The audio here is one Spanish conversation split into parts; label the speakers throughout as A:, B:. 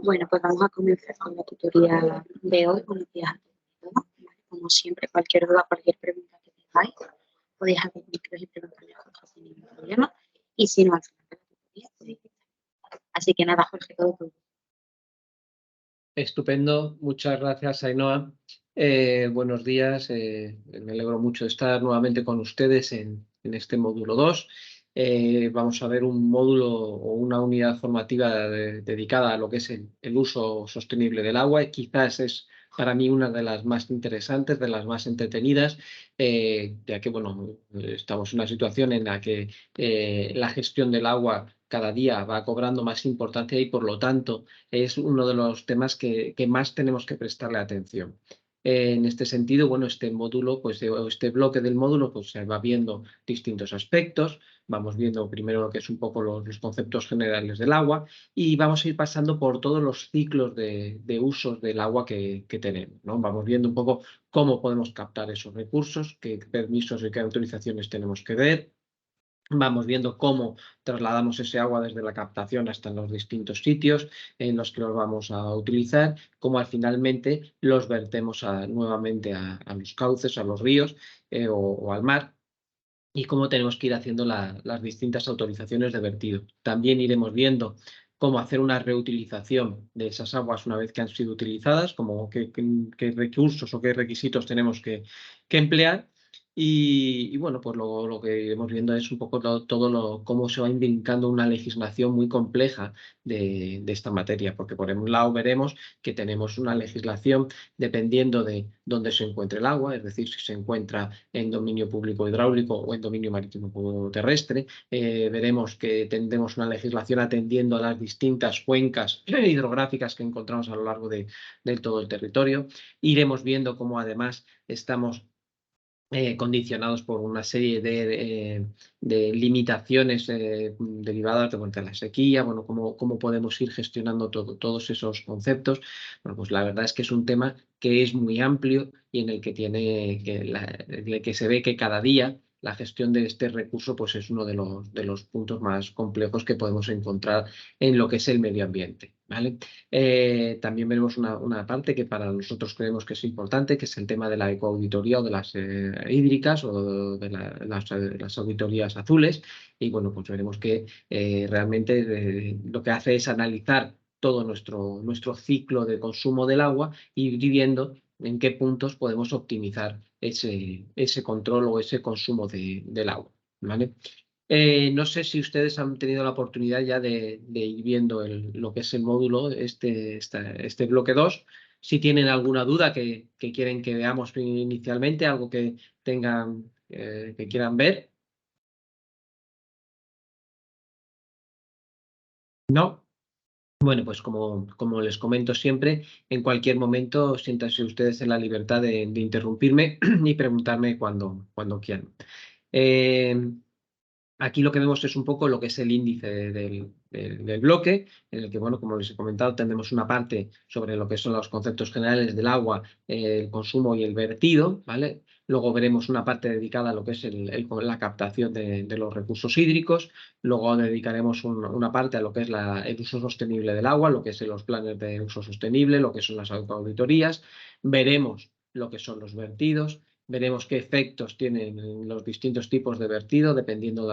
A: Bueno, pues vamos a comenzar con la tutoría de hoy. Buenos días a todos. Como siempre, cualquier duda, cualquier pregunta que tengáis, podéis abrirnos y preguntarle a Jorge sin ningún problema. Y si no, al final de la tutoría, podéis. Así que nada, Jorge, todo tuyo.
B: Estupendo, muchas gracias, Ainhoa. Buenos días, me alegro mucho de estar nuevamente con ustedes en este módulo 2. Vamos a ver un módulo o una unidad formativa dedicada a lo que es el uso sostenible del agua. Y quizás es para mí una de las más interesantes, de las más entretenidas, ya que bueno, estamos en una situación en la que la gestión del agua cada día va cobrando más importancia y por lo tanto es uno de los temas que más tenemos que prestarle atención. En este sentido, bueno, este módulo, pues este bloque del módulo, pues se va viendo distintos aspectos. Vamos viendo primero lo que es un poco los conceptos generales del agua y vamos a ir pasando por todos los ciclos de usos del agua que tenemos, ¿no? Vamos viendo un poco cómo podemos captar esos recursos, qué permisos y qué autorizaciones tenemos que ver. Vamos viendo cómo trasladamos ese agua desde la captación hasta los distintos sitios en los que los vamos a utilizar, cómo finalmente los vertemos nuevamente a los cauces, a los ríos o al mar, y cómo tenemos que ir haciendo las distintas autorizaciones de vertido. También iremos viendo cómo hacer una reutilización de esas aguas una vez que han sido utilizadas, como qué recursos o qué requisitos tenemos que emplear. Y bueno, pues lo que iremos viendo es un poco cómo se va indicando una legislación muy compleja de esta materia, porque por un lado veremos que tenemos una legislación dependiendo de dónde se encuentre el agua, es decir, si se encuentra en dominio público hidráulico o en dominio marítimo terrestre. Veremos que tendremos una legislación atendiendo a las distintas cuencas hidrográficas que encontramos a lo largo de todo el territorio. Iremos viendo cómo además estamos condicionados por una serie de limitaciones derivadas de la sequía, bueno, cómo podemos ir gestionando todos esos conceptos. Bueno, pues la verdad es que es un tema que es muy amplio y en el que en el que se ve que cada día la gestión de este recurso pues es uno de los puntos más complejos que podemos encontrar en lo que es el medio ambiente, ¿vale? También veremos una parte que para nosotros creemos que es importante, que es el tema de la ecoauditoría o de las hídricas o de las auditorías azules. Y bueno, pues veremos que realmente lo que hace es analizar todo nuestro ciclo de consumo del agua y ir viendo en qué puntos podemos optimizar ese control o ese consumo del agua, ¿vale? No sé si ustedes han tenido la oportunidad ya de ir viendo lo que es el módulo, este bloque 2. Si tienen alguna duda que quieren que veamos inicialmente, algo que tengan, que quieran ver. ¿No? Bueno, pues como les comento siempre, en cualquier momento siéntanse ustedes en la libertad de interrumpirme y preguntarme cuando quieran. Aquí lo que vemos es un poco lo que es el índice del bloque, en el que, bueno, como les he comentado, tendremos una parte sobre lo que son los conceptos generales del agua, el consumo y el vertido, ¿vale? Luego veremos una parte dedicada a lo que es la captación de los recursos hídricos. Luego dedicaremos una parte a lo que es el uso sostenible del agua, lo que es los planes de uso sostenible, lo que son las auditorías. Veremos lo que son los vertidos. Veremos qué efectos tienen los distintos tipos de vertido, dependiendo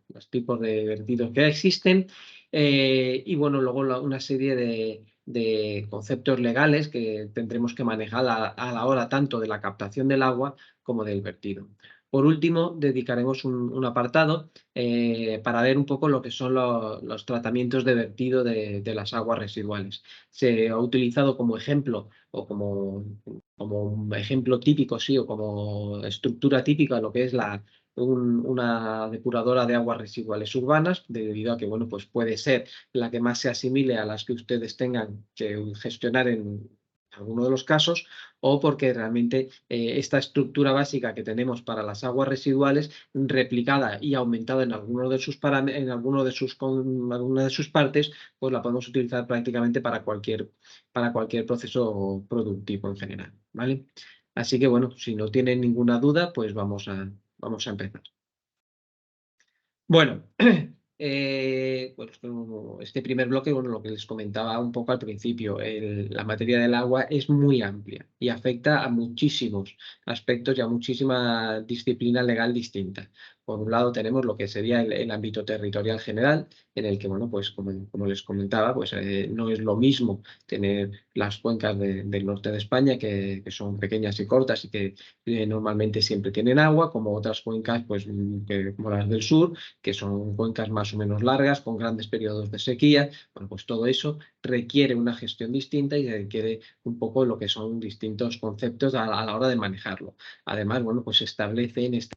B: los tipos de vertidos que existen. Y bueno, luego una serie de conceptos legales que tendremos que manejar a la hora tanto de la captación del agua como del vertido. Por último, dedicaremos un apartado para ver un poco lo que son los tratamientos de vertido de las aguas residuales. Se ha utilizado como ejemplo o como un ejemplo típico, sí, o como estructura típica, lo que es una depuradora de aguas residuales urbanas, debido a que, bueno, pues puede ser la que más se asimile a las que ustedes tengan que gestionar en alguno de los casos, o porque realmente esta estructura básica que tenemos para las aguas residuales, replicada y aumentada en alguna de sus partes, pues la podemos utilizar prácticamente para cualquier proceso productivo en general, ¿vale? Así que bueno, si no tienen ninguna duda, pues vamos a empezar. Bueno, Bueno, este primer bloque, bueno, lo que les comentaba un poco al principio, la materia del agua es muy amplia y afecta a muchísimos aspectos y a muchísima disciplina legal distinta. Por un lado tenemos lo que sería el ámbito territorial general, en el que, bueno, pues como les comentaba, pues no es lo mismo tener las cuencas del norte de España, que son pequeñas y cortas y que normalmente siempre tienen agua, como otras cuencas, pues como las del sur, que son cuencas más o menos largas, con grandes periodos de sequía. Bueno, pues todo eso requiere una gestión distinta y requiere un poco lo que son distintos conceptos a la hora de manejarlo. Además, bueno, pues se establece en esta.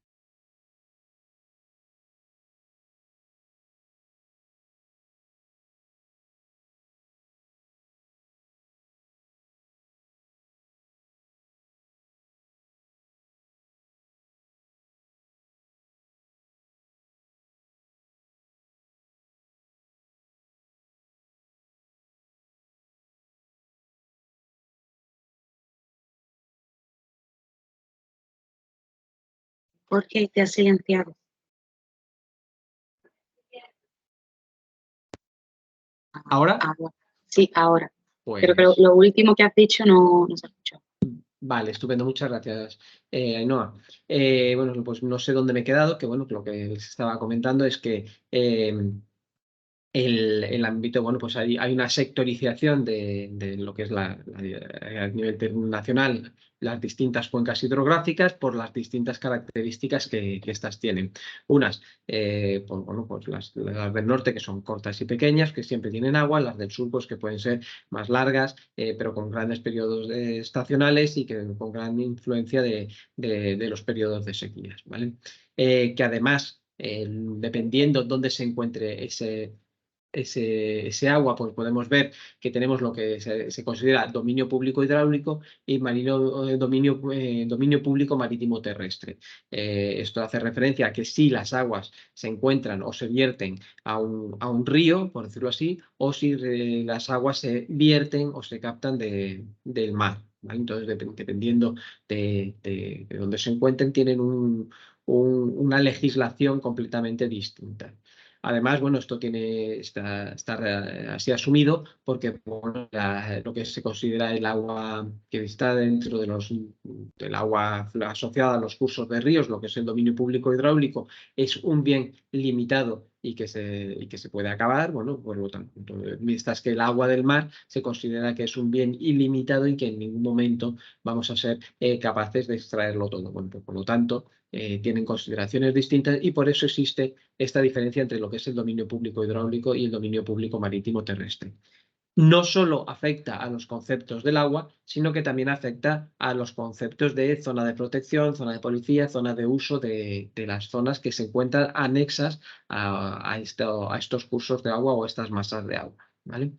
A: ¿Por qué te has silenciado?
B: Ahora,
A: Ahora. Sí, ahora. Pero que
B: pues
A: lo último que has dicho no se escuchó.
B: vale, estupendo, muchas gracias, Ainhoa. Bueno, pues no sé dónde me he quedado, que bueno, que lo que les estaba comentando es que el ámbito, bueno, pues hay una sectorización de lo que es a nivel nacional, las distintas cuencas hidrográficas por las distintas características que éstas tienen. Unas, pues, bueno, pues las del norte, que son cortas y pequeñas, que siempre tienen agua; las del sur, pues que pueden ser más largas, pero con grandes periodos estacionales y que con gran influencia de los periodos de sequías, ¿vale? Que además, dependiendo dónde se encuentre ese agua, pues podemos ver que tenemos lo que se considera dominio público hidráulico y dominio público marítimo terrestre. Esto hace referencia a que si las aguas se encuentran o se vierten a un río, por decirlo así, o si las aguas se vierten o se captan del mar, ¿vale? Entonces, dependiendo de dónde se encuentren, tienen una legislación completamente distinta. Además, bueno, esto está así asumido porque, bueno, lo que se considera el agua que está dentro del agua asociada a los cursos de ríos, lo que es el dominio público hidráulico, es un bien limitado y que se puede acabar. Bueno, por lo tanto, mientras que el agua del mar se considera que es un bien ilimitado y que en ningún momento vamos a ser capaces de extraerlo todo. Bueno, pues, por lo tanto, tienen consideraciones distintas y por eso existe esta diferencia entre lo que es el dominio público hidráulico y el dominio público marítimo terrestre. No solo afecta a los conceptos del agua, sino que también afecta a los conceptos de zona de protección, zona de policía, zona de uso de las zonas que se encuentran anexas a estos cursos de agua o a estas masas de agua, ¿vale?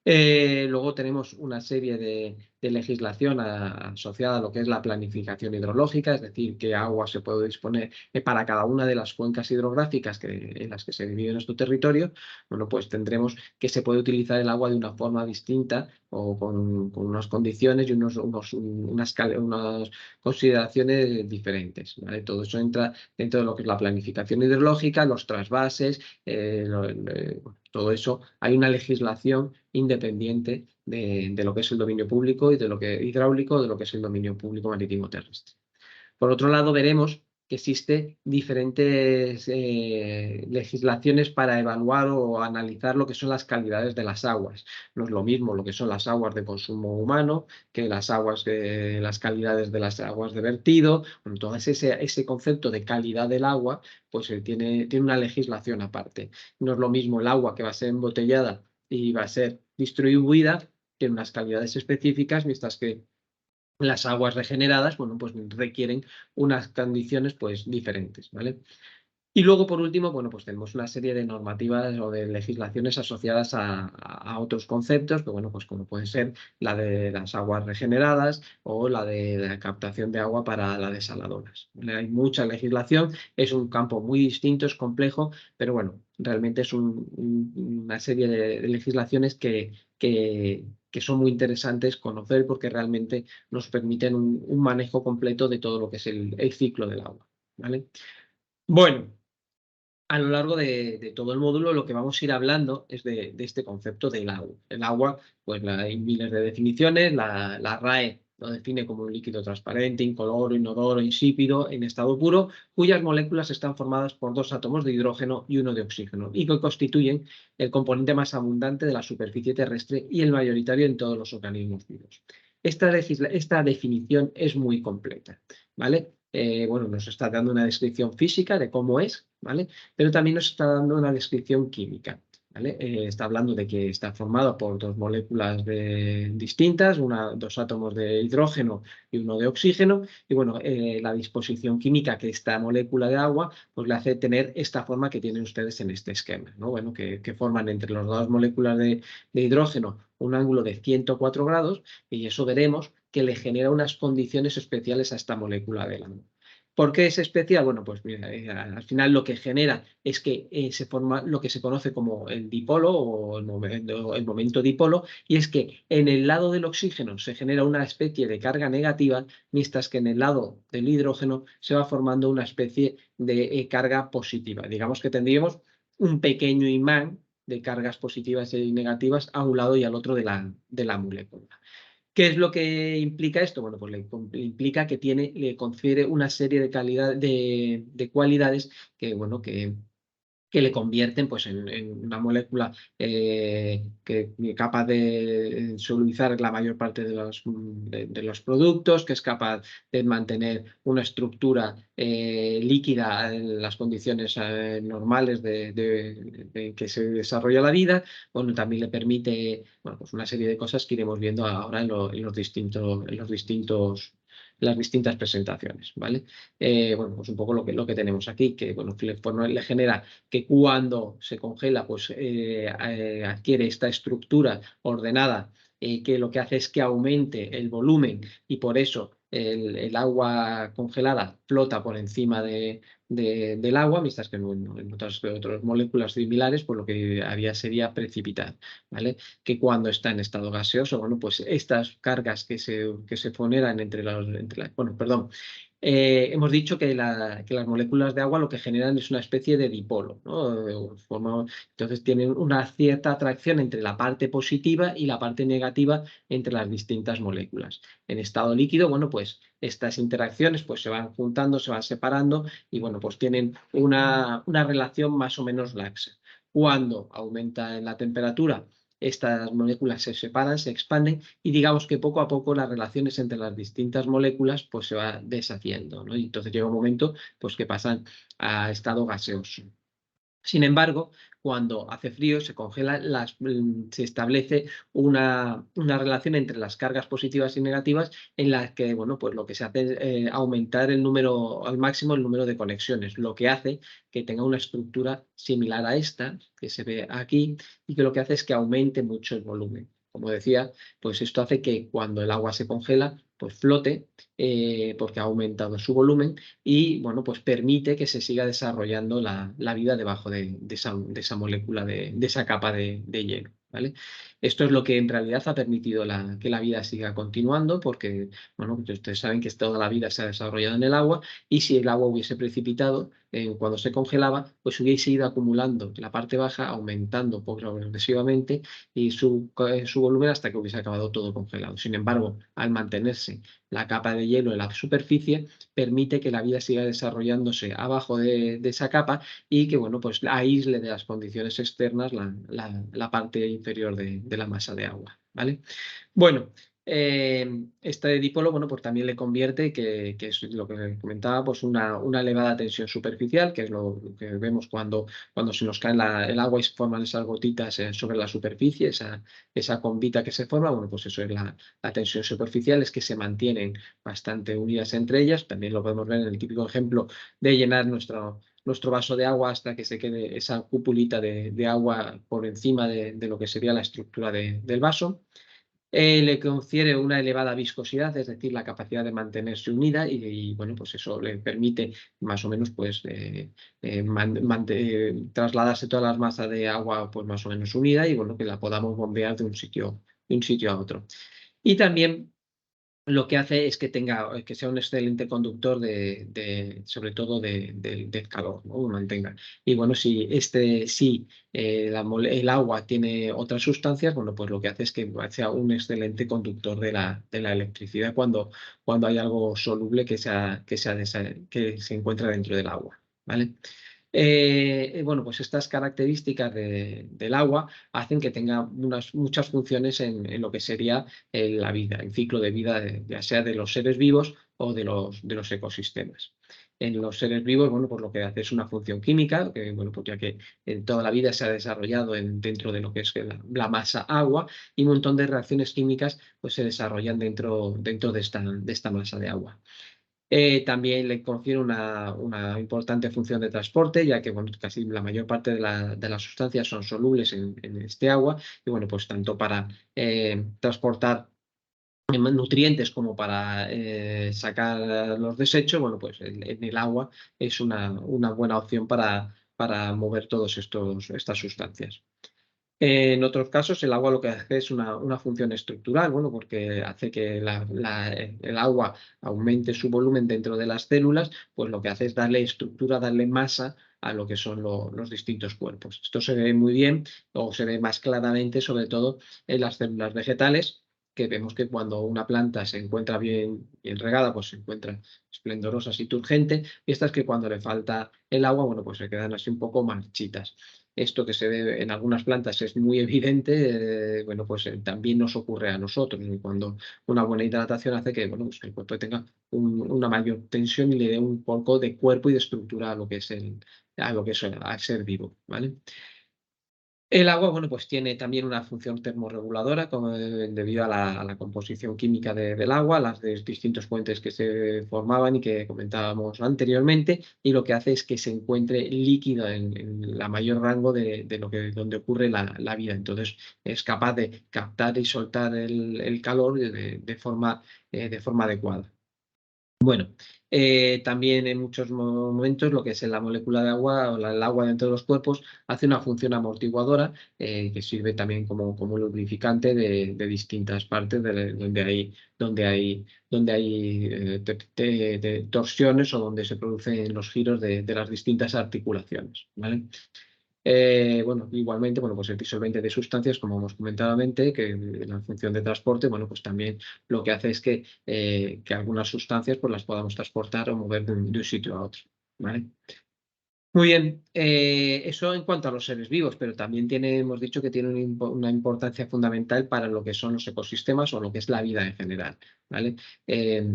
B: Luego tenemos una serie de legislación asociada a lo que es la planificación hidrológica, es decir, qué agua se puede disponer para cada una de las cuencas hidrográficas en las que se divide nuestro territorio. Bueno, pues tendremos que se puede utilizar el agua de una forma distinta o con unas condiciones y unas consideraciones diferentes, ¿vale? Todo eso entra dentro de lo que es la planificación hidrológica, los trasvases, todo eso. Hay una legislación independiente de lo que es el dominio público y de lo que hidráulico, de lo que es el dominio público marítimo terrestre. Por otro lado, veremos que existe diferentes legislaciones para evaluar o analizar lo que son las calidades de las aguas. No es lo mismo lo que son las aguas de consumo humano que las calidades de las aguas de vertido. Bueno, todo ese concepto de calidad del agua, pues tiene una legislación aparte. No es lo mismo el agua que va a ser embotellada y va a ser distribuida, tiene unas calidades específicas, mientras que las aguas regeneradas, bueno, pues requieren unas condiciones pues diferentes, ¿vale? Y luego, por último, bueno, pues tenemos una serie de normativas o de legislaciones asociadas a otros conceptos, que bueno, pues como puede ser la de las aguas regeneradas o la de la captación de agua para las desaladoras, ¿vale? Hay mucha legislación, es un campo muy distinto, es complejo, pero bueno, realmente es una serie de legislaciones que son muy interesantes conocer porque realmente nos permiten un manejo completo de todo lo que es el ciclo del agua, ¿vale? Bueno. a lo largo de todo el módulo lo que vamos a ir hablando es de este concepto del agua. El agua, pues hay miles de definiciones, la RAE lo define como un líquido transparente, incoloro, inodoro, insípido, en estado puro, cuyas moléculas están formadas por 2 átomos de hidrógeno y 1 de oxígeno, y que constituyen el componente más abundante de la superficie terrestre y el mayoritario en todos los organismos vivos. Esta definición es muy completa, ¿vale? Bueno, nos está dando una descripción física de cómo es, ¿vale? Pero también nos está dando una descripción química, ¿vale? Está hablando de que está formado por 2 moléculas distintas, 2 átomos de hidrógeno y 1 de oxígeno, y bueno, la disposición química que esta molécula de agua pues le hace tener esta forma que tienen ustedes en este esquema, ¿no? Bueno, que forman entre las 2 moléculas de hidrógeno un ángulo de 104 grados, y eso veremos que le genera unas condiciones especiales a esta molécula del agua. ¿Por qué es especial? Bueno, pues mira, al final lo que genera es que se forma lo que se conoce como el dipolo o el momento dipolo, y es que en el lado del oxígeno se genera una especie de carga negativa, mientras que en el lado del hidrógeno se va formando una especie de carga positiva. Digamos que tendríamos un pequeño imán de cargas positivas y negativas a un lado y al otro de la molécula. ¿Qué es lo que implica esto? Bueno, pues implica que le confiere una serie de cualidades que, bueno, que le convierten pues, en una molécula que es capaz de solubilizar la mayor parte de los productos, que es capaz de mantener una estructura líquida en las condiciones normales de que se desarrolla la vida. Bueno, también le permite, bueno, pues una serie de cosas que iremos viendo ahora en las distintas presentaciones, ¿vale? Bueno, pues un poco lo que tenemos aquí, que bueno, le genera que cuando se congela, pues adquiere esta estructura ordenada, que lo que hace es que aumente el volumen, y por eso el agua congelada flota por encima del agua, mientras que en otras moléculas similares, pues lo que había sería precipitar, ¿vale? Que cuando está en estado gaseoso, bueno, pues estas cargas que se generan bueno, perdón, hemos dicho que las moléculas de agua lo que generan es una especie de dipolo, ¿no? Entonces tienen una cierta atracción entre la parte positiva y la parte negativa entre las distintas moléculas. En estado líquido, bueno, pues estas interacciones pues, se van juntando, se van separando, y bueno, pues tienen una relación más o menos laxa. Cuando aumenta la temperatura, estas moléculas se separan, se expanden, y digamos que poco a poco las relaciones entre las distintas moléculas pues se va deshaciendo, ¿no? Y entonces llega un momento pues que pasan a estado gaseoso. Sin embargo, cuando hace frío, se congela, se establece una relación entre las cargas positivas y negativas, en las que, bueno, pues lo que se hace es aumentar al máximo el número de conexiones, lo que hace que tenga una estructura similar a esta, que se ve aquí, y que lo que hace es que aumente mucho el volumen. Como decía, pues esto hace que cuando el agua se congela, pues flote, porque ha aumentado su volumen, y bueno, pues permite que se siga desarrollando la vida debajo de esa molécula, de esa capa de hielo, ¿vale? Esto es lo que en realidad ha permitido que la vida siga continuando, porque, bueno, pues ustedes saben que toda la vida se ha desarrollado en el agua, y si el agua hubiese precipitado cuando se congelaba, pues hubiese ido acumulando la parte baja, aumentando progresivamente y su volumen hasta que hubiese acabado todo congelado. Sin embargo, al mantenerse la capa de hielo en la superficie, permite que la vida siga desarrollándose abajo de esa capa, y que, bueno, pues aísle de las condiciones externas la parte inferior de la masa de agua, ¿vale? Bueno, este dipolo, bueno, pues también le convierte, que es lo que comentaba, pues una elevada tensión superficial, que es lo que vemos cuando se nos cae el agua y se forman esas gotitas sobre la superficie, esa combita que se forma. Bueno, pues eso es la tensión superficial, es que se mantienen bastante unidas entre ellas. También lo podemos ver en el típico ejemplo de llenar nuestro vaso de agua hasta que se quede esa cupulita de agua por encima de lo que sería la estructura del vaso. Le confiere una elevada viscosidad, es decir, la capacidad de mantenerse unida, y, bueno, pues eso le permite más o menos pues trasladarse todas las masas de agua pues más o menos unida, y bueno, que la podamos bombear de un sitio a otro. Y también lo que hace es que que sea un excelente conductor sobre todo del calor, ¿no? Lo mantenga. Y bueno, si el agua tiene otras sustancias, bueno, pues lo que hace es que sea un excelente conductor de la electricidad cuando hay algo soluble que se encuentra dentro del agua, ¿vale? Bueno, pues estas características del agua hacen que tenga muchas funciones en lo que sería la vida, el ciclo de vida, ya sea de los seres vivos o de los ecosistemas. En los seres vivos, bueno, pues lo que hace es una función química, que, bueno, pues ya que en toda la vida se ha desarrollado dentro de lo que es la masa agua, y un montón de reacciones químicas pues se desarrollan dentro de esta masa de agua. También le confiere una importante función de transporte, ya que bueno, casi la mayor parte de las sustancias son solubles en este agua, y bueno, pues tanto para transportar nutrientes como para sacar los desechos, bueno, pues en el agua es una buena opción para mover todas estas sustancias. En otros casos, el agua lo que hace es una función estructural, bueno, porque hace que el agua aumente su volumen dentro de las células, pues lo que hace es darle estructura, darle masa a lo que son los distintos cuerpos. Esto se ve muy bien o se ve más claramente, sobre todo en las células vegetales, que vemos que cuando una planta se encuentra bien regada, pues se encuentra esplendorosa y turgente, y estas que cuando le falta el agua, bueno, pues se quedan así un poco marchitas. Esto que se ve en algunas plantas es muy evidente, bueno, pues también nos ocurre a nosotros. Y cuando una buena hidratación hace que, bueno, pues que el cuerpo tenga una mayor tensión y le dé un poco de cuerpo y de estructura a lo que es al ser vivo, ¿vale? El agua, bueno, pues tiene también una función termorreguladora debido a la composición química del agua, las de distintos puentes que se formaban y que comentábamos anteriormente, y lo que hace es que se encuentre líquido en la mayor rango donde ocurre la vida. Entonces es capaz de captar y soltar el calor de forma adecuada. Bueno, también en muchos momentos lo que es la molécula de agua o el agua dentro de los cuerpos hace una función amortiguadora que sirve también como lubrificante de distintas partes donde hay torsiones o donde se producen los giros de las distintas articulaciones, ¿vale? Bueno, igualmente, bueno, pues el disolvente de sustancias, como hemos comentado antes, que la función de transporte, bueno, pues también lo que hace es que algunas sustancias pues las podamos transportar o mover de un sitio a otro, ¿vale? Muy bien, eso en cuanto a los seres vivos, pero también hemos dicho que tiene una importancia fundamental para lo que son los ecosistemas o lo que es la vida en general, ¿vale? Eh,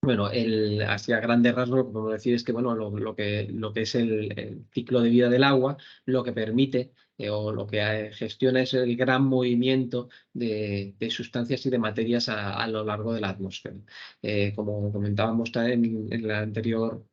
B: bueno, así a grandes rasgos, lo que podemos decir es que bueno, lo que es el ciclo de vida del agua, lo que permite o lo que gestiona es el gran movimiento de sustancias y de materias a lo largo de la atmósfera. Como comentábamos también en el anterior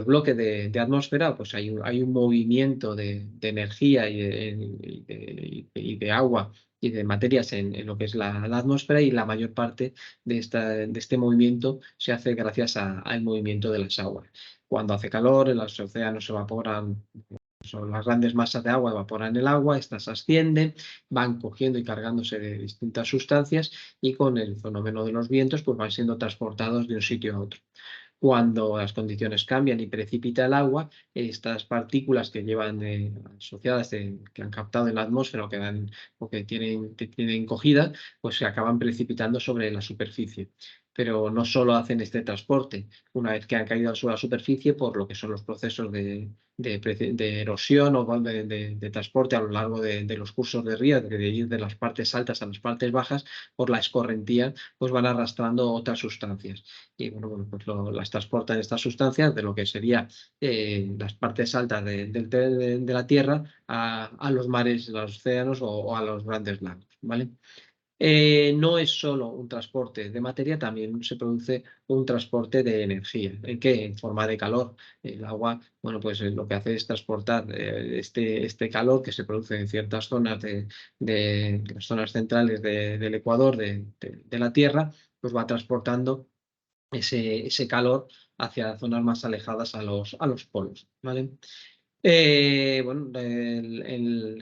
B: bloque de atmósfera, pues hay un movimiento de energía y de agua y de materias en lo que es la atmósfera, y la mayor parte de este movimiento se hace gracias al movimiento de las aguas. Cuando hace calor, en los océanos se evaporan, son las grandes masas de agua evaporan el agua, estas ascienden, van cogiendo y cargándose de distintas sustancias, y con el fenómeno de los vientos pues van siendo transportados de un sitio a otro. Cuando las condiciones cambian y precipita el agua, estas partículas que llevan asociadas, que han captado en la atmósfera o que tienen cogida, pues se acaban precipitando sobre la superficie. Pero no solo hacen este transporte, una vez que han caído sobre la superficie, por lo que son los procesos de erosión o de transporte a lo largo de los cursos de río, de ir de las partes altas a las partes bajas, por la escorrentía, pues van arrastrando otras sustancias. Y bueno, pues las transportan estas sustancias de lo que sería las partes altas de la Tierra a los mares, a los océanos o a los grandes lagos, ¿vale? No es solo un transporte de materia, también se produce un transporte de energía. ¿En qué? En forma de calor. El agua, bueno, pues lo que hace es transportar este calor que se produce en ciertas zonas de las zonas centrales del Ecuador, de la Tierra, pues va transportando ese calor hacia zonas más alejadas a los polos, ¿vale? Bueno,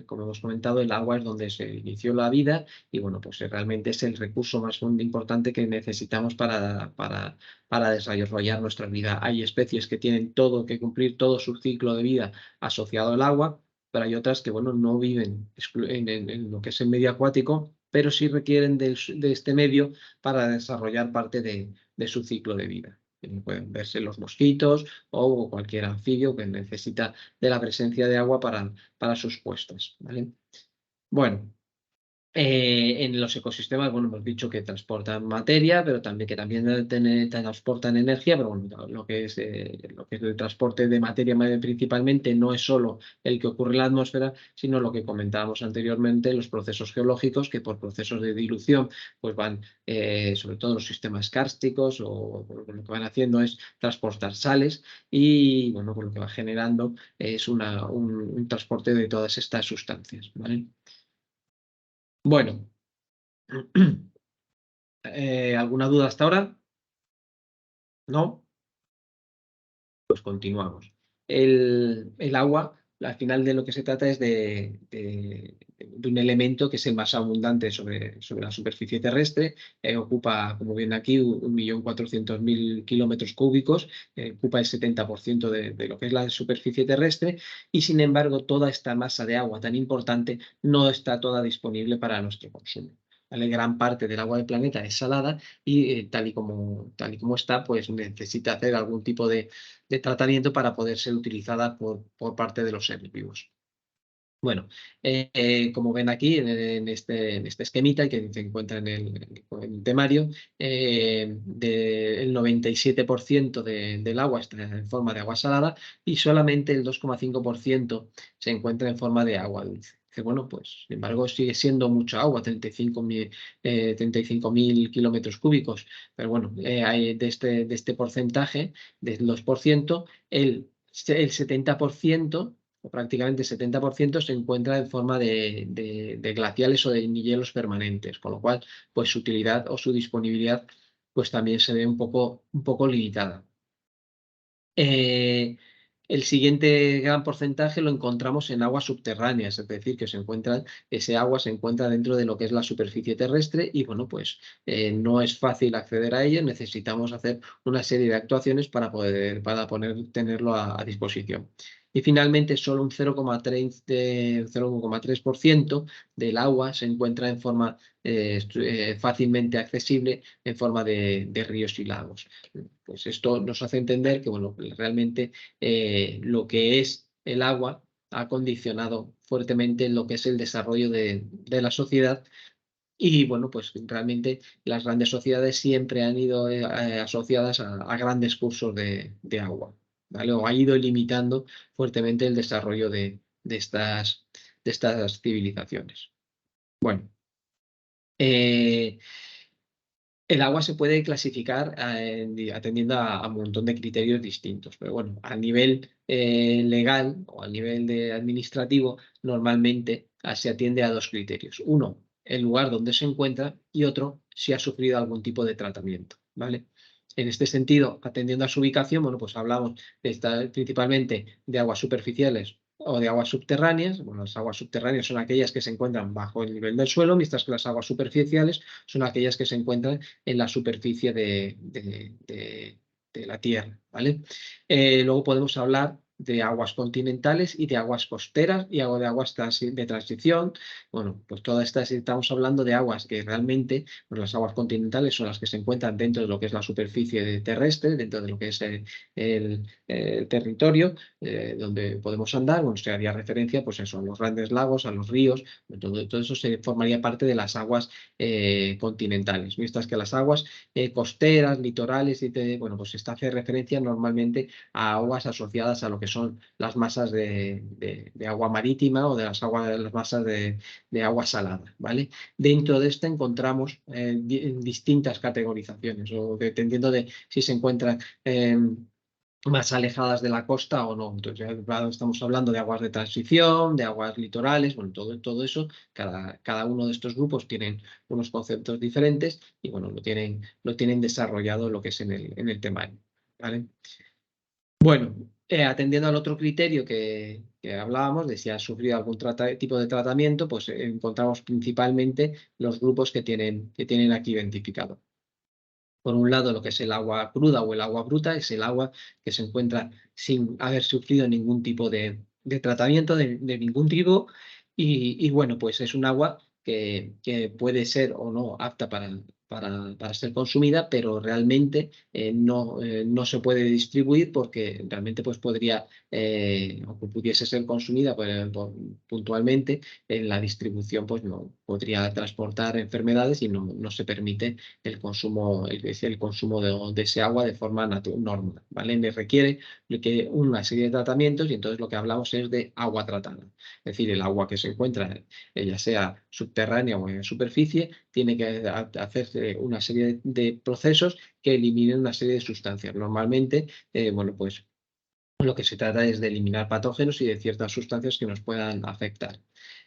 B: como hemos comentado, el agua es donde se inició la vida y bueno, pues realmente es el recurso más importante que necesitamos para desarrollar nuestra vida. Hay especies que tienen todo que cumplir todo su ciclo de vida asociado al agua, pero hay otras que bueno, no viven en lo que es el medio acuático, pero sí requieren de este medio para desarrollar parte de su ciclo de vida. Pueden verse los mosquitos o cualquier anfibio que necesita de la presencia de agua para sus puestas, ¿vale? Bueno, en los ecosistemas, bueno, hemos dicho que transportan materia, pero también que también transportan energía, pero bueno, lo que es el transporte de materia principalmente no es solo el que ocurre en la atmósfera, sino lo que comentábamos anteriormente, los procesos geológicos, que por procesos de dilución, pues van, sobre todo los sistemas kársticos, o lo que van haciendo es transportar sales, y bueno, pues lo que va generando es un transporte de todas estas sustancias, ¿vale? Bueno. ¿Alguna duda hasta ahora? ¿No? Pues continuamos. El agua, al final de lo que se trata es de un elemento que es el más abundante sobre la superficie terrestre. Ocupa, como ven aquí, 1.400.000 kilómetros cúbicos, ocupa el 70% de lo que es la superficie terrestre y, sin embargo, toda esta masa de agua tan importante no está toda disponible para nuestro consumo. ¿Vale? Gran parte del agua del planeta es salada y tal y como está, pues necesita hacer algún tipo de tratamiento para poder ser utilizada por parte de los seres vivos. Bueno, como ven aquí en este esquemita que se encuentra en el temario, el 97% del agua está en forma de agua salada y solamente el 2,5% se encuentra en forma de agua dulce. Que bueno, pues sin embargo sigue siendo mucha agua, 35.000 kilómetros cúbicos, pero bueno, de este porcentaje, del 2%, el 70%, o prácticamente el 70%, se encuentra en forma de glaciales o de hielos permanentes, con lo cual pues su utilidad o su disponibilidad pues también se ve un poco limitada. Eh, el siguiente gran porcentaje lo encontramos en aguas subterráneas, es decir, que ese agua se encuentra dentro de lo que es la superficie terrestre y bueno, pues no es fácil acceder a ella, necesitamos hacer una serie de actuaciones para tenerlo a disposición. Y finalmente, solo un 0,3% del agua se encuentra en forma fácilmente accesible en forma de ríos y lagos. Pues esto nos hace entender que, bueno, realmente lo que es el agua ha condicionado fuertemente lo que es el desarrollo de la sociedad y, bueno, pues realmente las grandes sociedades siempre han ido asociadas a grandes cursos de agua, ¿vale? O ha ido limitando fuertemente el desarrollo de estas civilizaciones. Bueno. El agua se puede clasificar atendiendo a un montón de criterios distintos, pero bueno, a nivel legal o a nivel administrativo, normalmente se atiende a dos criterios. Uno, el lugar donde se encuentra y otro, si ha sufrido algún tipo de tratamiento, ¿vale? En este sentido, atendiendo a su ubicación, bueno, pues hablamos principalmente de aguas superficiales o de aguas subterráneas. Bueno, las aguas subterráneas son aquellas que se encuentran bajo el nivel del suelo, mientras que las aguas superficiales son aquellas que se encuentran en la superficie de la Tierra, ¿vale? Luego podemos hablar de aguas continentales y de aguas costeras y de aguas de transición. Bueno, pues todas estas estamos hablando de aguas que realmente, pues las aguas continentales son las que se encuentran dentro de lo que es la superficie terrestre, dentro de lo que es el territorio donde podemos andar. Bueno, se haría referencia pues eso, a los grandes lagos, a los ríos, todo eso se formaría parte de las aguas continentales, mientras que las aguas costeras, litorales, bueno, pues esta hace referencia normalmente a aguas asociadas a lo que son las masas de agua marítima o de las masas de agua salada, ¿vale? Dentro de esta encontramos distintas categorizaciones, o dependiendo de si se encuentran más alejadas de la costa o no. Entonces, ya estamos hablando de aguas de transición, de aguas litorales, bueno, todo eso, cada uno de estos grupos tienen unos conceptos diferentes y, bueno, lo tienen desarrollado lo que es en el temario, ¿vale? Bueno, Atendiendo al otro criterio que hablábamos, de si ha sufrido algún tipo de tratamiento, pues encontramos principalmente los grupos que tienen aquí identificado. Por un lado, lo que es el agua cruda o el agua bruta es el agua que se encuentra sin haber sufrido ningún tipo de tratamiento de ningún tipo y bueno, pues es un agua que puede ser o no apta para ser consumida, pero realmente no se puede distribuir porque realmente pues podría o que pudiese ser consumida puntualmente en la distribución pues no podría transportar enfermedades y no se permite el consumo, el consumo de ese agua de forma normal, ¿vale? Le requiere una serie de tratamientos y entonces lo que hablamos es de agua tratada. Es decir, el agua que se encuentra, ya sea subterránea o en superficie, tiene que hacerse una serie de procesos que eliminen una serie de sustancias. Normalmente, bueno, pues lo que se trata es de eliminar patógenos y de ciertas sustancias que nos puedan afectar.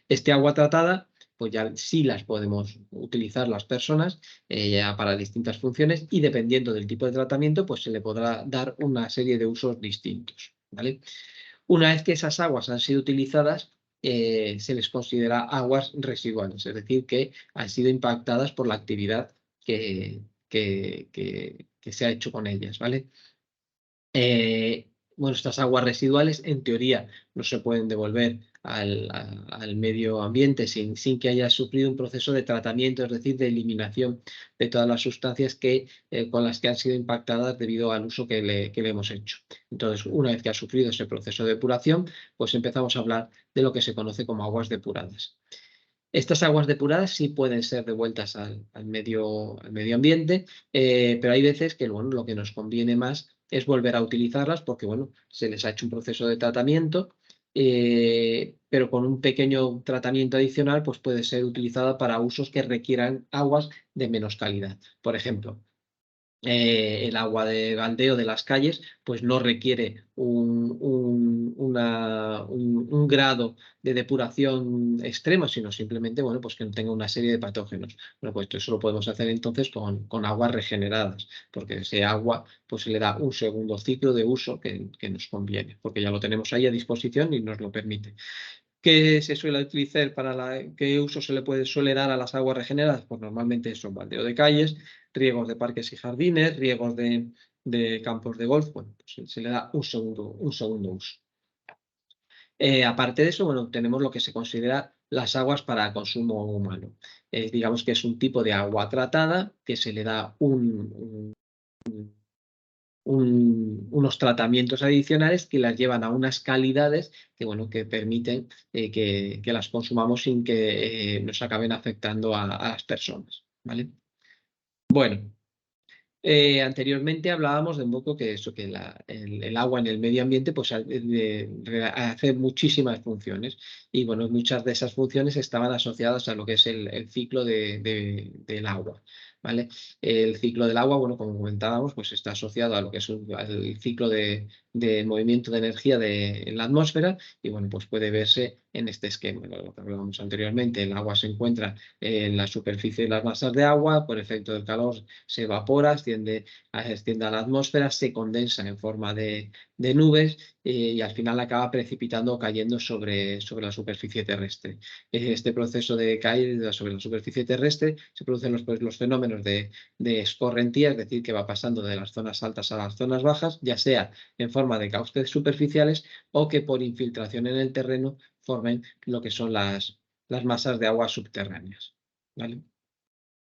B: Este agua tratada, pues ya sí las podemos utilizar las personas ya para distintas funciones y dependiendo del tipo de tratamiento, pues se le podrá dar una serie de usos distintos, ¿vale? Una vez que esas aguas han sido utilizadas, se les considera aguas residuales, es decir, que han sido impactadas por la actividad que se ha hecho con ellas, ¿vale? Bueno, estas aguas residuales en teoría no se pueden devolver al medio ambiente sin que haya sufrido un proceso de tratamiento, es decir, de eliminación de todas las sustancias con las que han sido impactadas debido al uso que le hemos hecho. Entonces, una vez que ha sufrido ese proceso de depuración, pues empezamos a hablar de lo que se conoce como aguas depuradas. Estas aguas depuradas sí pueden ser devueltas al medio ambiente, pero hay veces que bueno, lo que nos conviene más es volver a utilizarlas porque bueno, se les ha hecho un proceso de tratamiento, pero con un pequeño tratamiento adicional pues puede ser utilizada para usos que requieran aguas de menos calidad. Por ejemplo, el agua de baldeo de las calles, pues no requiere un grado de depuración extremo, sino simplemente, bueno, pues que no tenga una serie de patógenos. Bueno, pues eso lo podemos hacer entonces con aguas regeneradas, porque ese agua pues se le da un segundo ciclo de uso que nos conviene, porque ya lo tenemos ahí a disposición y nos lo permite. ¿Qué se suele utilizar qué uso suele dar a las aguas regeneradas? Pues normalmente son baldeo de calles, riegos de parques y jardines, riegos de campos de golf, bueno, pues se le da un segundo uso. Aparte de eso, bueno, tenemos lo que se considera las aguas para consumo humano. Digamos que es un tipo de agua tratada que se le da unos tratamientos adicionales que las llevan a unas calidades que, bueno, que permiten que las consumamos sin que nos acaben afectando a las personas, ¿vale? Bueno, anteriormente hablábamos de un poco que eso, que el agua en el medio ambiente pues, hace muchísimas funciones y bueno, muchas de esas funciones estaban asociadas a lo que es el ciclo del agua. ¿Vale? El ciclo del agua, bueno, como comentábamos, pues está asociado a lo que es al ciclo de movimiento de energía en la atmósfera y bueno, pues puede verse en este esquema, lo que hablábamos anteriormente. El agua se encuentra en la superficie de las masas de agua, por efecto del calor se evapora, asciende a la atmósfera, se condensa en forma de nubes y al final acaba precipitando o cayendo sobre la superficie terrestre. Este proceso de caída sobre la superficie terrestre se producen los fenómenos de escorrentía, es decir, que va pasando de las zonas altas a las zonas bajas, ya sea en forma de cauces superficiales o que por infiltración en el terreno formen lo que son las masas de agua subterráneas. ¿Vale?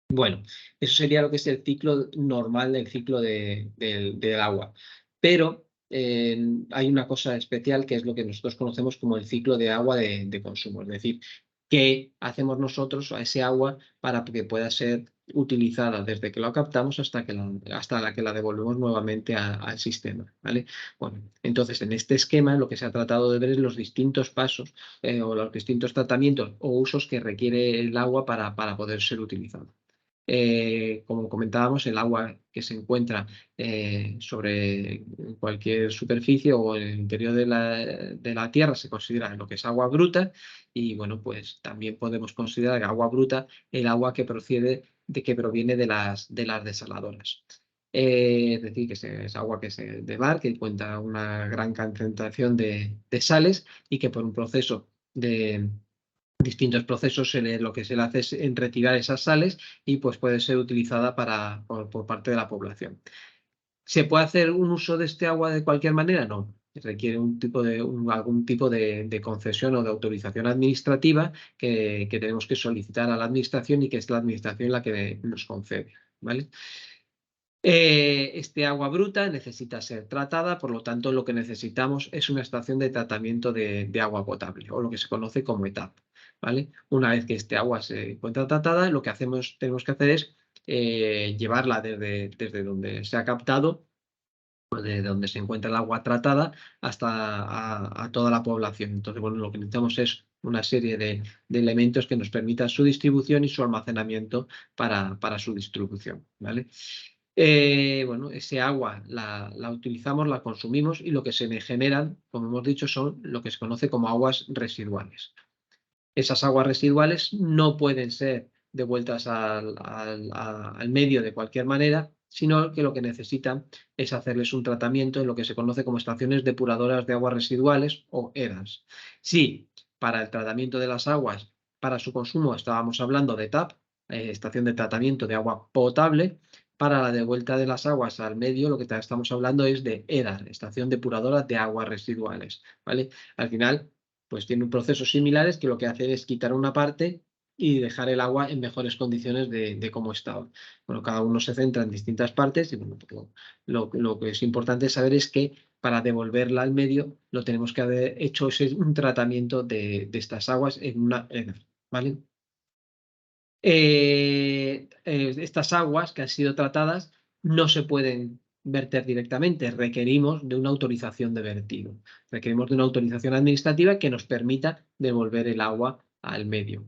B: Bueno, eso sería lo que es el ciclo normal del ciclo del agua. Pero hay una cosa especial que es lo que nosotros conocemos como el ciclo de agua de consumo. Es decir, qué hacemos nosotros a ese agua para que pueda ser utilizada desde que la captamos hasta la que la devolvemos nuevamente al sistema. ¿Vale? Bueno, entonces en este esquema lo que se ha tratado de ver es los distintos pasos o los distintos tratamientos o usos que requiere el agua para poder ser utilizado. Como comentábamos, el agua que se encuentra sobre cualquier superficie o en el interior de la tierra se considera lo que es agua bruta y bueno, pues también podemos considerar agua bruta el agua que proviene de las desaladoras. es decir, que es agua que es de mar, que cuenta una gran concentración de sales y que por un proceso de distintos procesos lo que se le hace es en retirar esas sales y pues puede ser utilizada por parte de la población. ¿Se puede hacer un uso de este agua de cualquier manera? No. Requiere algún tipo de concesión o de autorización administrativa que tenemos que solicitar a la administración y que es la administración la que nos concede. ¿Vale? Este agua bruta necesita ser tratada, por lo tanto lo que necesitamos es una estación de tratamiento de agua potable o lo que se conoce como ETAP. ¿Vale? Una vez que este agua se encuentra tratada, lo que tenemos que hacer es llevarla desde donde se ha captado, de donde se encuentra el agua tratada, hasta a toda la población. Entonces, bueno, lo que necesitamos es una serie de elementos que nos permitan su distribución y su almacenamiento para su distribución. ¿Vale? Bueno, ese agua la utilizamos, la consumimos y lo que se generan, como hemos dicho, son lo que se conoce como aguas residuales. Esas aguas residuales no pueden ser devueltas al medio de cualquier manera, sino que lo que necesitan es hacerles un tratamiento en lo que se conoce como estaciones depuradoras de aguas residuales o ERAS. Sí, para el tratamiento de las aguas, para su consumo, estábamos hablando de TAP, estación de tratamiento de agua potable. Para la devuelta de las aguas al medio, lo que estamos hablando es de ERAS, estación depuradora de aguas residuales. ¿Vale? Al final, pues tiene un proceso similar, que lo que hace es quitar una parte y dejar el agua en mejores condiciones de cómo estaba. Bueno, cada uno se centra en distintas partes y bueno, pues lo que es importante saber es que para devolverla al medio lo tenemos que haber hecho un tratamiento de estas aguas en una EDA, ¿vale? Estas aguas que han sido tratadas no se pueden verter directamente, requerimos de una autorización de vertido, requerimos de una autorización administrativa que nos permita devolver el agua al medio.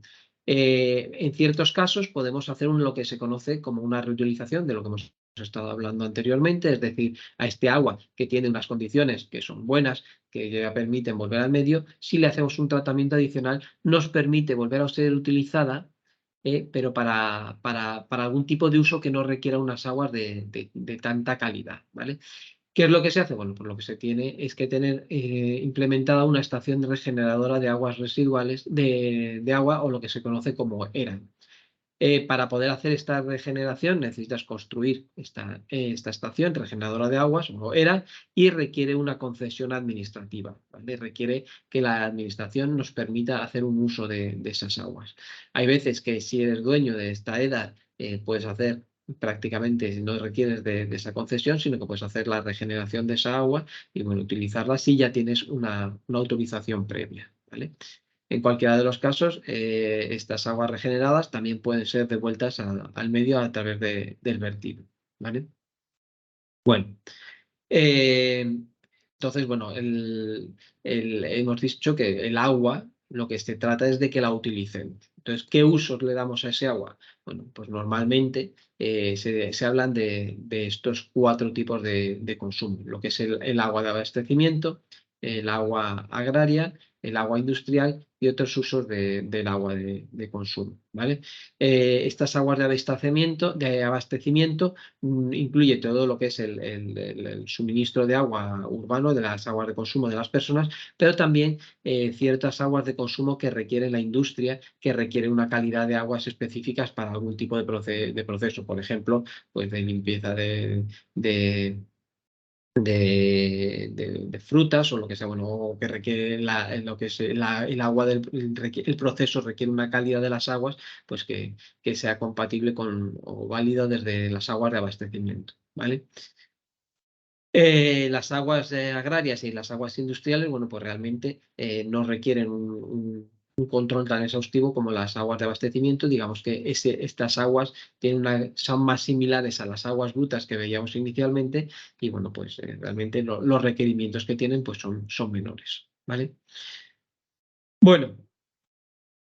B: En ciertos casos podemos hacer lo que se conoce como una reutilización de lo que hemos estado hablando anteriormente, es decir, a este agua que tiene unas condiciones que son buenas, que ya permiten volver al medio, si le hacemos un tratamiento adicional, nos permite volver a ser utilizada, pero para algún tipo de uso que no requiera unas aguas de tanta calidad, ¿vale? ¿Qué es lo que se hace? Bueno, pues lo que se tiene es que tener implementada una estación regeneradora de aguas residuales, de agua, o lo que se conoce como ERAN. Para poder hacer esta regeneración necesitas construir esta estación regeneradora de aguas, o ERA, y requiere una concesión administrativa, ¿vale? Requiere que la administración nos permita hacer un uso de esas aguas. Hay veces que si eres dueño de esta ERA, puedes hacer prácticamente, no requieres de esa concesión, sino que puedes hacer la regeneración de esa agua y bueno, utilizarla si ya tienes una autorización previa, ¿vale? En cualquiera de los casos, estas aguas regeneradas también pueden ser devueltas al medio a través del vertido, ¿vale? Bueno, entonces, bueno, hemos dicho que el agua, lo que se trata es de que la utilicen. Entonces, ¿qué usos le damos a ese agua? Bueno, pues normalmente se hablan de estos 4 tipos de consumo, lo que es el agua de abastecimiento, el agua agraria, el agua industrial y otros usos del agua de consumo, ¿vale? Estas aguas de abastecimiento incluye todo lo que es el suministro de agua urbano, de las aguas de consumo de las personas, pero también ciertas aguas de consumo que requiere la industria, que requiere una calidad de aguas específicas para algún tipo de proceso, por ejemplo, pues de limpieza de, de frutas o lo que sea, bueno, o que requiere lo que es el agua el proceso requiere una calidad de las aguas, pues que sea compatible con o válido desde las aguas de abastecimiento, ¿vale? Las aguas agrarias y las aguas industriales, bueno, pues realmente no requieren un control tan exhaustivo como las aguas de abastecimiento. Digamos que estas aguas son más similares a las aguas brutas que veíamos inicialmente y, bueno, pues realmente los requerimientos que tienen pues son menores, ¿vale? Bueno,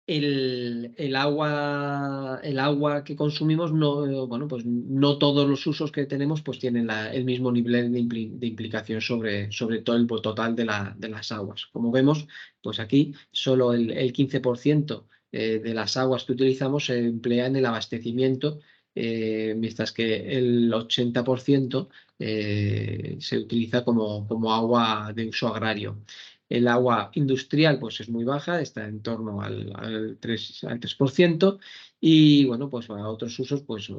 B: el agua que consumimos bueno, pues no todos los usos que tenemos pues tienen el mismo nivel de implicación sobre todo el total de las aguas. Como vemos, pues aquí solo el 15% de las aguas que utilizamos se emplea en el abastecimiento mientras que el 80% se utiliza como agua de uso agrario. El agua industrial pues es muy baja, está en torno al 3%, y bueno, pues para otros usos pues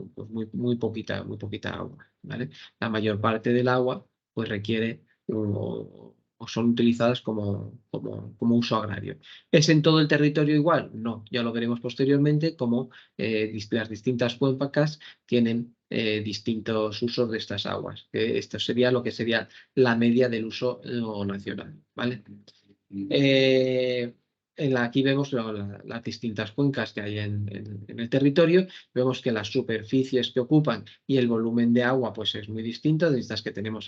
B: muy poquita agua, ¿vale? La mayor parte del agua pues requiere o son utilizadas como uso agrario. ¿Es en todo el territorio igual? No, ya lo veremos posteriormente, como las distintas cuencas tienen distintos usos de estas aguas. Esto sería lo que sería la media del uso nacional, ¿vale? Aquí vemos las distintas cuencas que hay en el territorio. Vemos que las superficies que ocupan y el volumen de agua pues es muy distinto. De estas que tenemos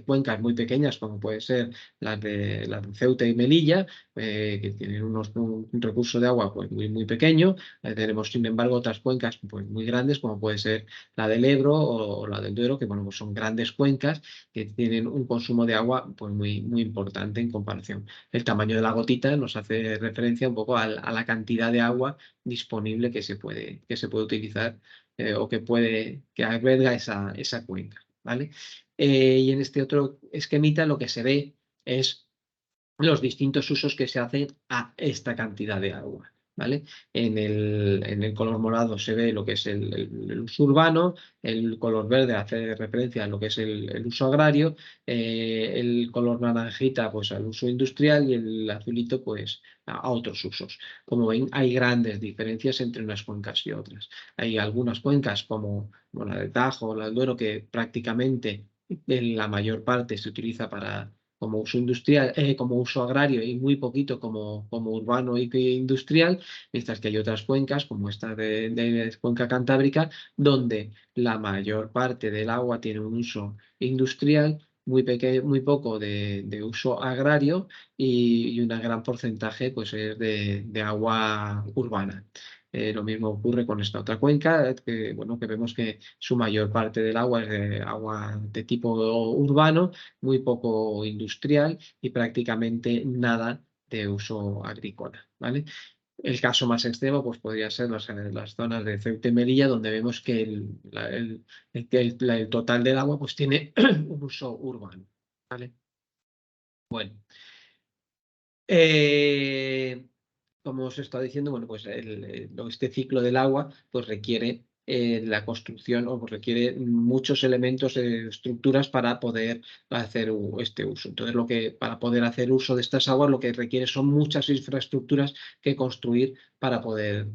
B: cuencas muy pequeñas, como puede ser las de Ceuta y Melilla, que tienen un recurso de agua pues muy pequeño. Tenemos, sin embargo, otras cuencas pues muy grandes, como puede ser la del Ebro o la del Duero, que bueno, pues son grandes cuencas que tienen un consumo de agua pues muy importante en comparación. El tamaño de la gotita nos hace referencia un poco a la cantidad de agua disponible que se puede utilizar, o que alberga esa cuenca, ¿vale? Y en este otro esquemita lo que se ve es los distintos usos que se hacen a esta cantidad de agua, ¿vale? En el color morado se ve lo que es el uso urbano, el color verde hace referencia a lo que es el uso agrario, el color naranjita pues al uso industrial, y el azulito pues a otros usos. Como ven, hay grandes diferencias entre unas cuencas y otras. Hay algunas cuencas como la del Tajo o la del Duero, que prácticamente en la mayor parte se utiliza como uso industrial, como uso agrario, y muy poquito como urbano y industrial, mientras que hay otras cuencas, como esta de Cuenca Cantábrica, donde la mayor parte del agua tiene un uso industrial, muy pequeño, muy poco de uso agrario, y un gran porcentaje pues es de agua urbana. Lo mismo ocurre con esta otra cuenca, bueno, que vemos que su mayor parte del agua es de agua de tipo urbano, muy poco industrial y prácticamente nada de uso agrícola, ¿vale? El caso más extremo pues podría ser las zonas de Ceuta y Melilla, donde vemos que el total del agua pues tiene un uso urbano, ¿vale? Bueno, eh, como os he estado diciendo, bueno, pues este ciclo del agua pues requiere la construcción, o pues requiere muchos elementos, estructuras para poder hacer este uso. Entonces, para poder hacer uso de estas aguas, lo que requiere son muchas infraestructuras que construir para poder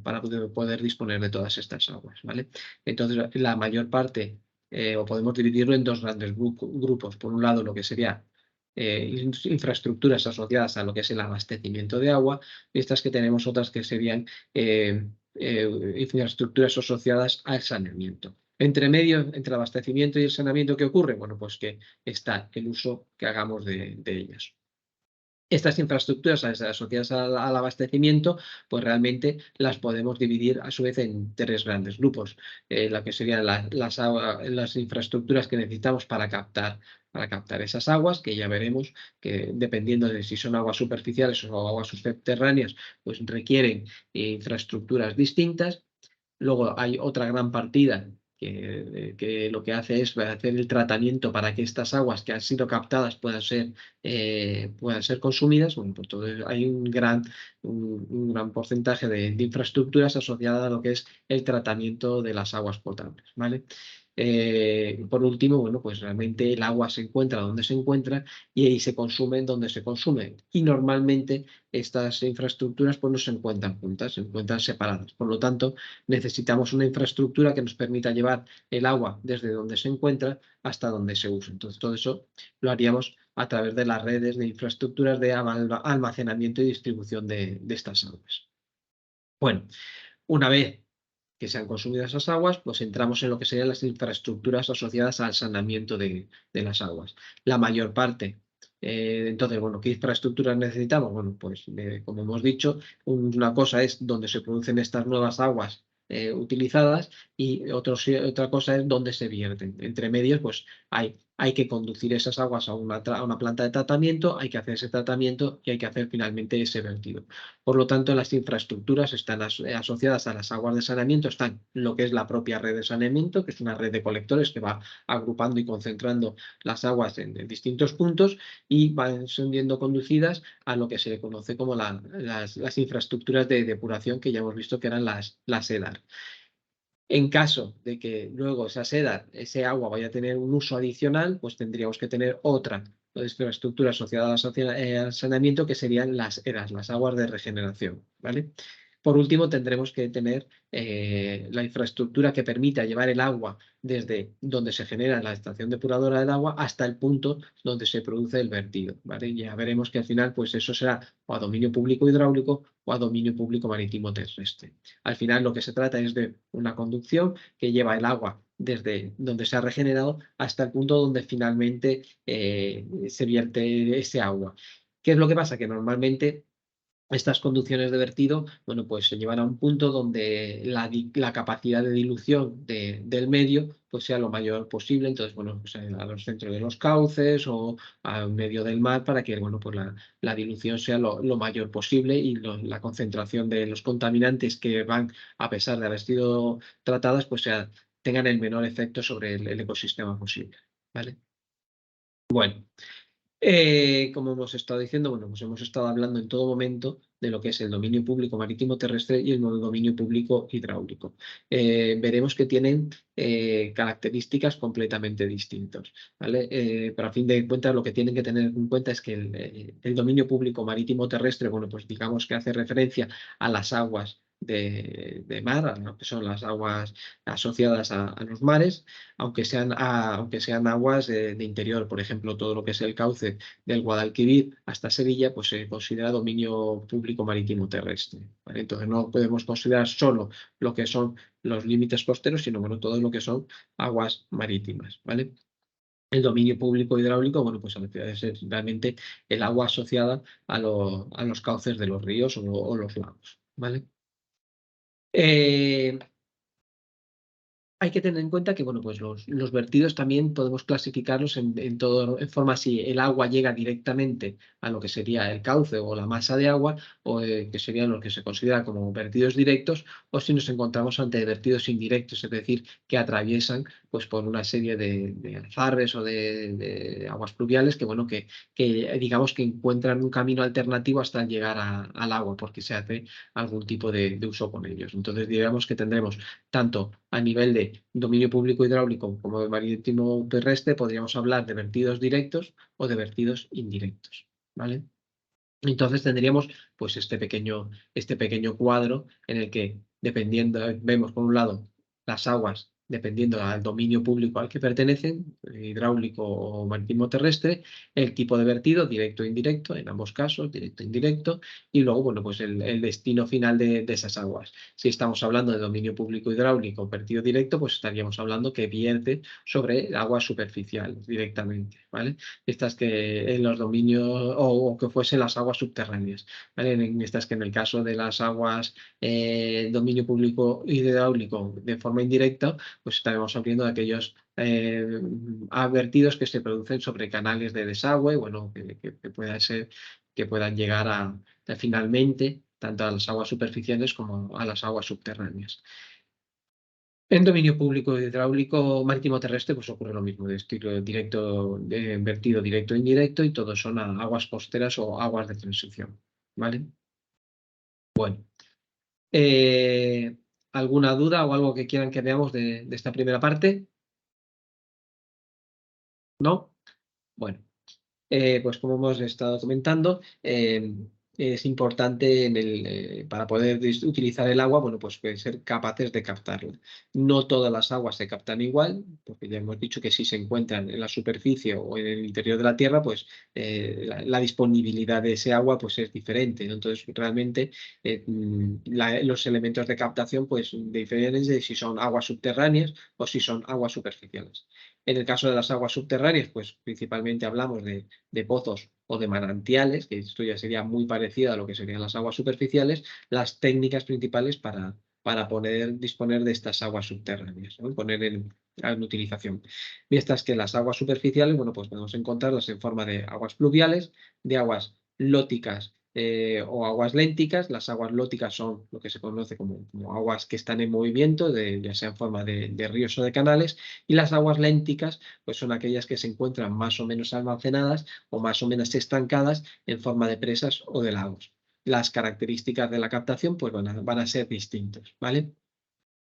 B: disponer de todas estas aguas, ¿vale? Entonces, la mayor parte, o podemos dividirlo en dos grandes grupos. Por un lado, lo que sería infraestructuras asociadas a lo que es el abastecimiento de agua, y estas que tenemos otras que serían infraestructuras asociadas al saneamiento. Entre medio, entre el abastecimiento y el saneamiento, ¿qué ocurre? Bueno, pues que está el uso que hagamos de ellas. Estas infraestructuras asociadas al abastecimiento, pues realmente las podemos dividir a su vez en tres grandes grupos. La que serían las infraestructuras que necesitamos para captar esas aguas, que ya veremos que dependiendo de si son aguas superficiales o aguas subterráneas, pues requieren infraestructuras distintas. Luego hay otra gran partida que lo que hace es hacer el tratamiento para que estas aguas que han sido captadas puedan ser consumidas. Bueno, pues hay un gran porcentaje de infraestructuras asociadas a lo que es el tratamiento de las aguas potables, ¿vale? Por último, bueno, pues realmente el agua se encuentra donde se encuentra, y ahí se consume donde se consume. Y normalmente estas infraestructuras pues no se encuentran juntas, se encuentran separadas. Por lo tanto, necesitamos una infraestructura que nos permita llevar el agua desde donde se encuentra hasta donde se usa. Entonces, todo eso lo haríamos a través de las redes de infraestructuras de almacenamiento y distribución de estas aguas. Bueno, una vez que se han consumido esas aguas, pues entramos en lo que serían las infraestructuras asociadas al saneamiento de las aguas. La mayor parte. Entonces, bueno, ¿qué infraestructuras necesitamos? Bueno, pues como hemos dicho, una cosa es donde se producen estas nuevas aguas utilizadas, y otra cosa es dónde se vierten. Entre medios, pues hay hay que conducir esas aguas a una planta de tratamiento, hay que hacer ese tratamiento y hay que hacer finalmente ese vertido. Por lo tanto, las infraestructuras están asociadas a las aguas de saneamiento, están lo que es la propia red de saneamiento, que es una red de colectores que va agrupando y concentrando las aguas en distintos puntos y van siendo conducidas a lo que se le conoce como las infraestructuras de depuración, que ya hemos visto que eran las EDAR. En caso de que luego ese agua vaya a tener un uso adicional, pues tendríamos que tener otra infraestructura asociada al saneamiento, que serían las ERAS, las aguas de regeneración, ¿vale? Por último, tendremos que tener la infraestructura que permita llevar el agua desde donde se genera la estación depuradora del agua hasta el punto donde se produce el vertido, ¿vale? Ya veremos que al final, pues eso será o a dominio público hidráulico o a dominio público marítimo terrestre. Al final, lo que se trata es de una conducción que lleva el agua desde donde se ha regenerado hasta el punto donde finalmente se vierte ese agua. ¿Qué es lo que pasa? Que normalmente estas conducciones de vertido, bueno, pues se llevan a un punto donde la capacidad de dilución del medio pues sea lo mayor posible. Entonces, bueno, pues a los centros de los cauces o al medio del mar para que, bueno, pues la dilución sea lo mayor posible y la concentración de los contaminantes que van, a pesar de haber sido tratadas, pues tengan el menor efecto sobre el ecosistema posible, ¿vale? Bueno. Como hemos estado diciendo, bueno, pues hemos estado hablando en todo momento de lo que es el dominio público marítimo terrestre y el dominio público hidráulico. Veremos que tienen características completamente distintas, ¿vale? Pero a fin de cuentas, lo que tienen que tener en cuenta es que el dominio público marítimo terrestre, bueno, pues digamos que hace referencia a las aguas de mar, a lo que son las aguas asociadas a los mares, aunque sean aguas de interior. Por ejemplo, todo lo que es el cauce del Guadalquivir hasta Sevilla, pues se considera dominio público marítimo terrestre, ¿vale? Entonces no podemos considerar solo lo que son los límites costeros, sino bueno, todo lo que son aguas marítimas, ¿vale? El dominio público hidráulico, bueno, pues es realmente el agua asociada a los cauces de los ríos o los lagos, ¿vale? Hay que tener en cuenta que, bueno, pues los vertidos también podemos clasificarlos en forma si el agua llega directamente a lo que sería el cauce o la masa de agua, o que serían los que se considera como vertidos directos, o si nos encontramos ante vertidos indirectos, es decir, que atraviesan pues por una serie de alfarres o de aguas pluviales que, bueno, que digamos que encuentran un camino alternativo hasta llegar al agua, porque se hace algún tipo de uso con ellos. Entonces, digamos que tendremos tanto a nivel de dominio público hidráulico como de marítimo terrestre, podríamos hablar de vertidos directos o de vertidos indirectos, ¿vale? Entonces tendríamos pues este pequeño cuadro en el que dependiendo, vemos por un lado las aguas dependiendo al dominio público al que pertenecen, hidráulico o marítimo terrestre, el tipo de vertido, directo e indirecto, en ambos casos, directo e indirecto, y luego, bueno, pues el destino final de esas aguas. Si estamos hablando de dominio público hidráulico o vertido directo, pues estaríamos hablando que vierte sobre agua superficial directamente, ¿vale? Estas que en los dominios o que fuesen las aguas subterráneas, ¿vale? En estas que en el caso de las aguas dominio público hidráulico de forma indirecta, pues estaremos hablando de aquellos vertidos que se producen sobre canales de desagüe, bueno, que puedan ser, que puedan llegar finalmente tanto a las aguas superficiales como a las aguas subterráneas. En dominio público hidráulico marítimo terrestre, pues ocurre lo mismo, de estilo directo, vertido directo e indirecto, y todos son aguas costeras o aguas de transición, ¿vale? Bueno, eh, ¿alguna duda o algo que quieran que veamos de esta primera parte? ¿No? Bueno. Pues como hemos estado comentando, es importante para poder utilizar el agua, bueno, pues ser capaces de captarla. No todas las aguas se captan igual, porque ya hemos dicho que si se encuentran en la superficie o en el interior de la tierra, pues la disponibilidad de ese agua pues es diferente, ¿no? Entonces, realmente los elementos de captación pues difieren de si son aguas subterráneas o si son aguas superficiales. En el caso de las aguas subterráneas, pues principalmente hablamos de pozos o de manantiales, que esto ya sería muy parecido a lo que serían las aguas superficiales, las técnicas principales para para poder disponer de estas aguas subterráneas, ¿no? Poner en utilización. Mientras que las aguas superficiales, bueno, pues podemos encontrarlas en forma de aguas pluviales, de aguas lóticas o aguas lénticas. Las aguas lóticas son lo que se conoce como aguas que están en movimiento, ya sea en forma de ríos o de canales, y las aguas lénticas pues son aquellas que se encuentran más o menos almacenadas o más o menos estancadas en forma de presas o de lagos. Las características de la captación pues van a ser distintas, ¿vale?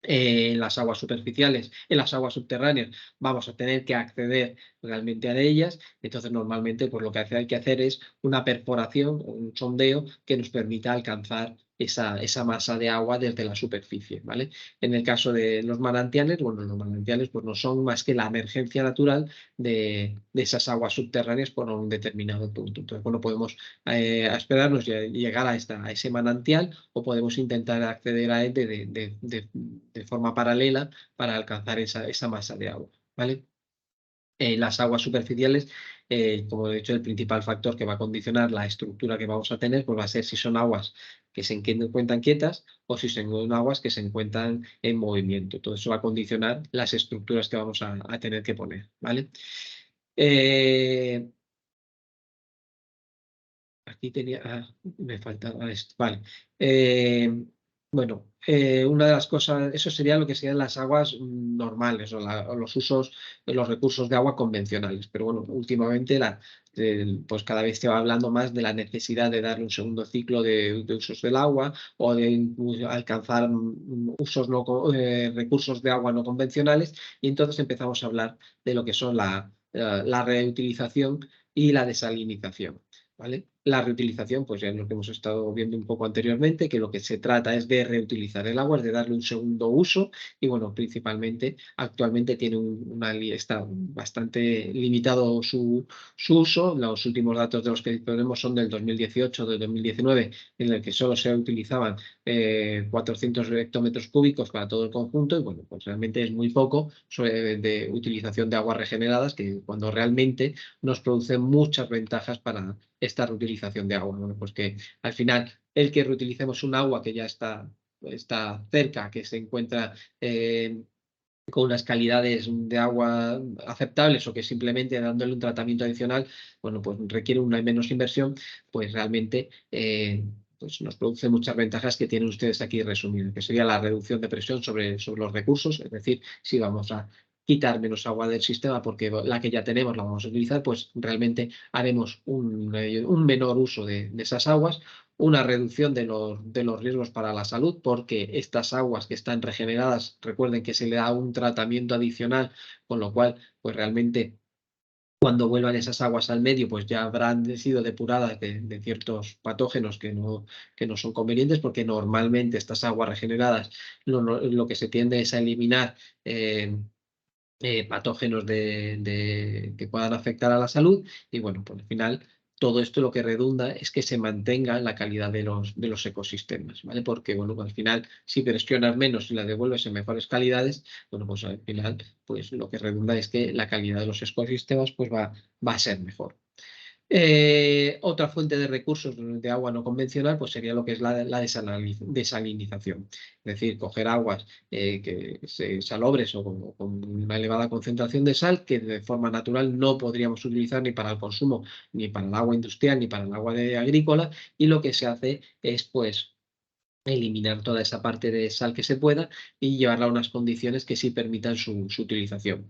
B: En las aguas superficiales, en las aguas subterráneas, vamos a tener que acceder realmente a ellas. Entonces, normalmente, pues lo que hay que hacer es una perforación o un sondeo que nos permita alcanzar esa masa de agua desde la superficie, ¿vale? En el caso de los manantiales, bueno, los manantiales pues no son más que la emergencia natural de esas aguas subterráneas por un determinado punto. Entonces, bueno, podemos esperarnos y llegar a ese manantial, o podemos intentar acceder a él de forma paralela para alcanzar esa masa de agua, ¿vale? Las aguas superficiales, como he dicho, el principal factor que va a condicionar la estructura que vamos a tener, pues va a ser si son aguas que se encuentran quietas o si son aguas que se encuentran en movimiento. Todo eso va a condicionar las estructuras que vamos a tener que poner, ¿vale? Aquí tenía, me faltaba esto, vale. Bueno, una de las cosas, eso sería lo que serían las aguas normales o los usos, los recursos de agua convencionales. Pero bueno, últimamente pues cada vez se va hablando más de la necesidad de darle un segundo ciclo de usos del agua o de alcanzar usos recursos de agua no convencionales, y entonces empezamos a hablar de lo que son la reutilización y la desalinización, ¿vale? La reutilización, pues ya es lo que hemos estado viendo un poco anteriormente, que lo que se trata es de reutilizar el agua, es de darle un segundo uso, y bueno, principalmente actualmente está bastante limitado su uso. Los últimos datos de los que disponemos son del 2018, del 2019, en el que solo se utilizaban 400 hectómetros cúbicos para todo el conjunto, y bueno, pues realmente es muy poco de utilización de aguas regeneradas, que cuando realmente nos producen muchas ventajas para esta reutilización de agua. Bueno, pues que al final el que reutilicemos un agua que ya está cerca, que se encuentra con unas calidades de agua aceptables, o que simplemente dándole un tratamiento adicional, bueno, pues requiere una menos inversión, pues realmente pues nos produce muchas ventajas que tienen ustedes aquí resumidas, que sería la reducción de presión sobre los recursos. Es decir, si vamos a quitar menos agua del sistema porque la que ya tenemos la vamos a utilizar, pues realmente haremos un menor uso de esas aguas, una reducción de los riesgos para la salud, porque estas aguas que están regeneradas, recuerden que se le da un tratamiento adicional, con lo cual, pues realmente cuando vuelvan esas aguas al medio, pues ya habrán sido depuradas de ciertos patógenos que no son convenientes, porque normalmente estas aguas regeneradas lo que se tiende es a eliminar patógenos que puedan afectar a la salud. Y bueno, pues al final todo esto lo que redunda es que se mantenga la calidad de los ecosistemas, ¿vale? Porque bueno, al final, si presionas menos y la devuelves en mejores calidades, bueno, pues al final pues lo que redunda es que la calidad de los ecosistemas pues va a ser mejor. Otra fuente de recursos de agua no convencional pues sería lo que es la desalinización. Es decir, coger aguas salobres o con una elevada concentración de sal, que de forma natural no podríamos utilizar ni para el consumo, ni para el agua industrial, ni para el agua agrícola, y lo que se hace es pues eliminar toda esa parte de sal que se pueda y llevarla a unas condiciones que sí permitan su utilización.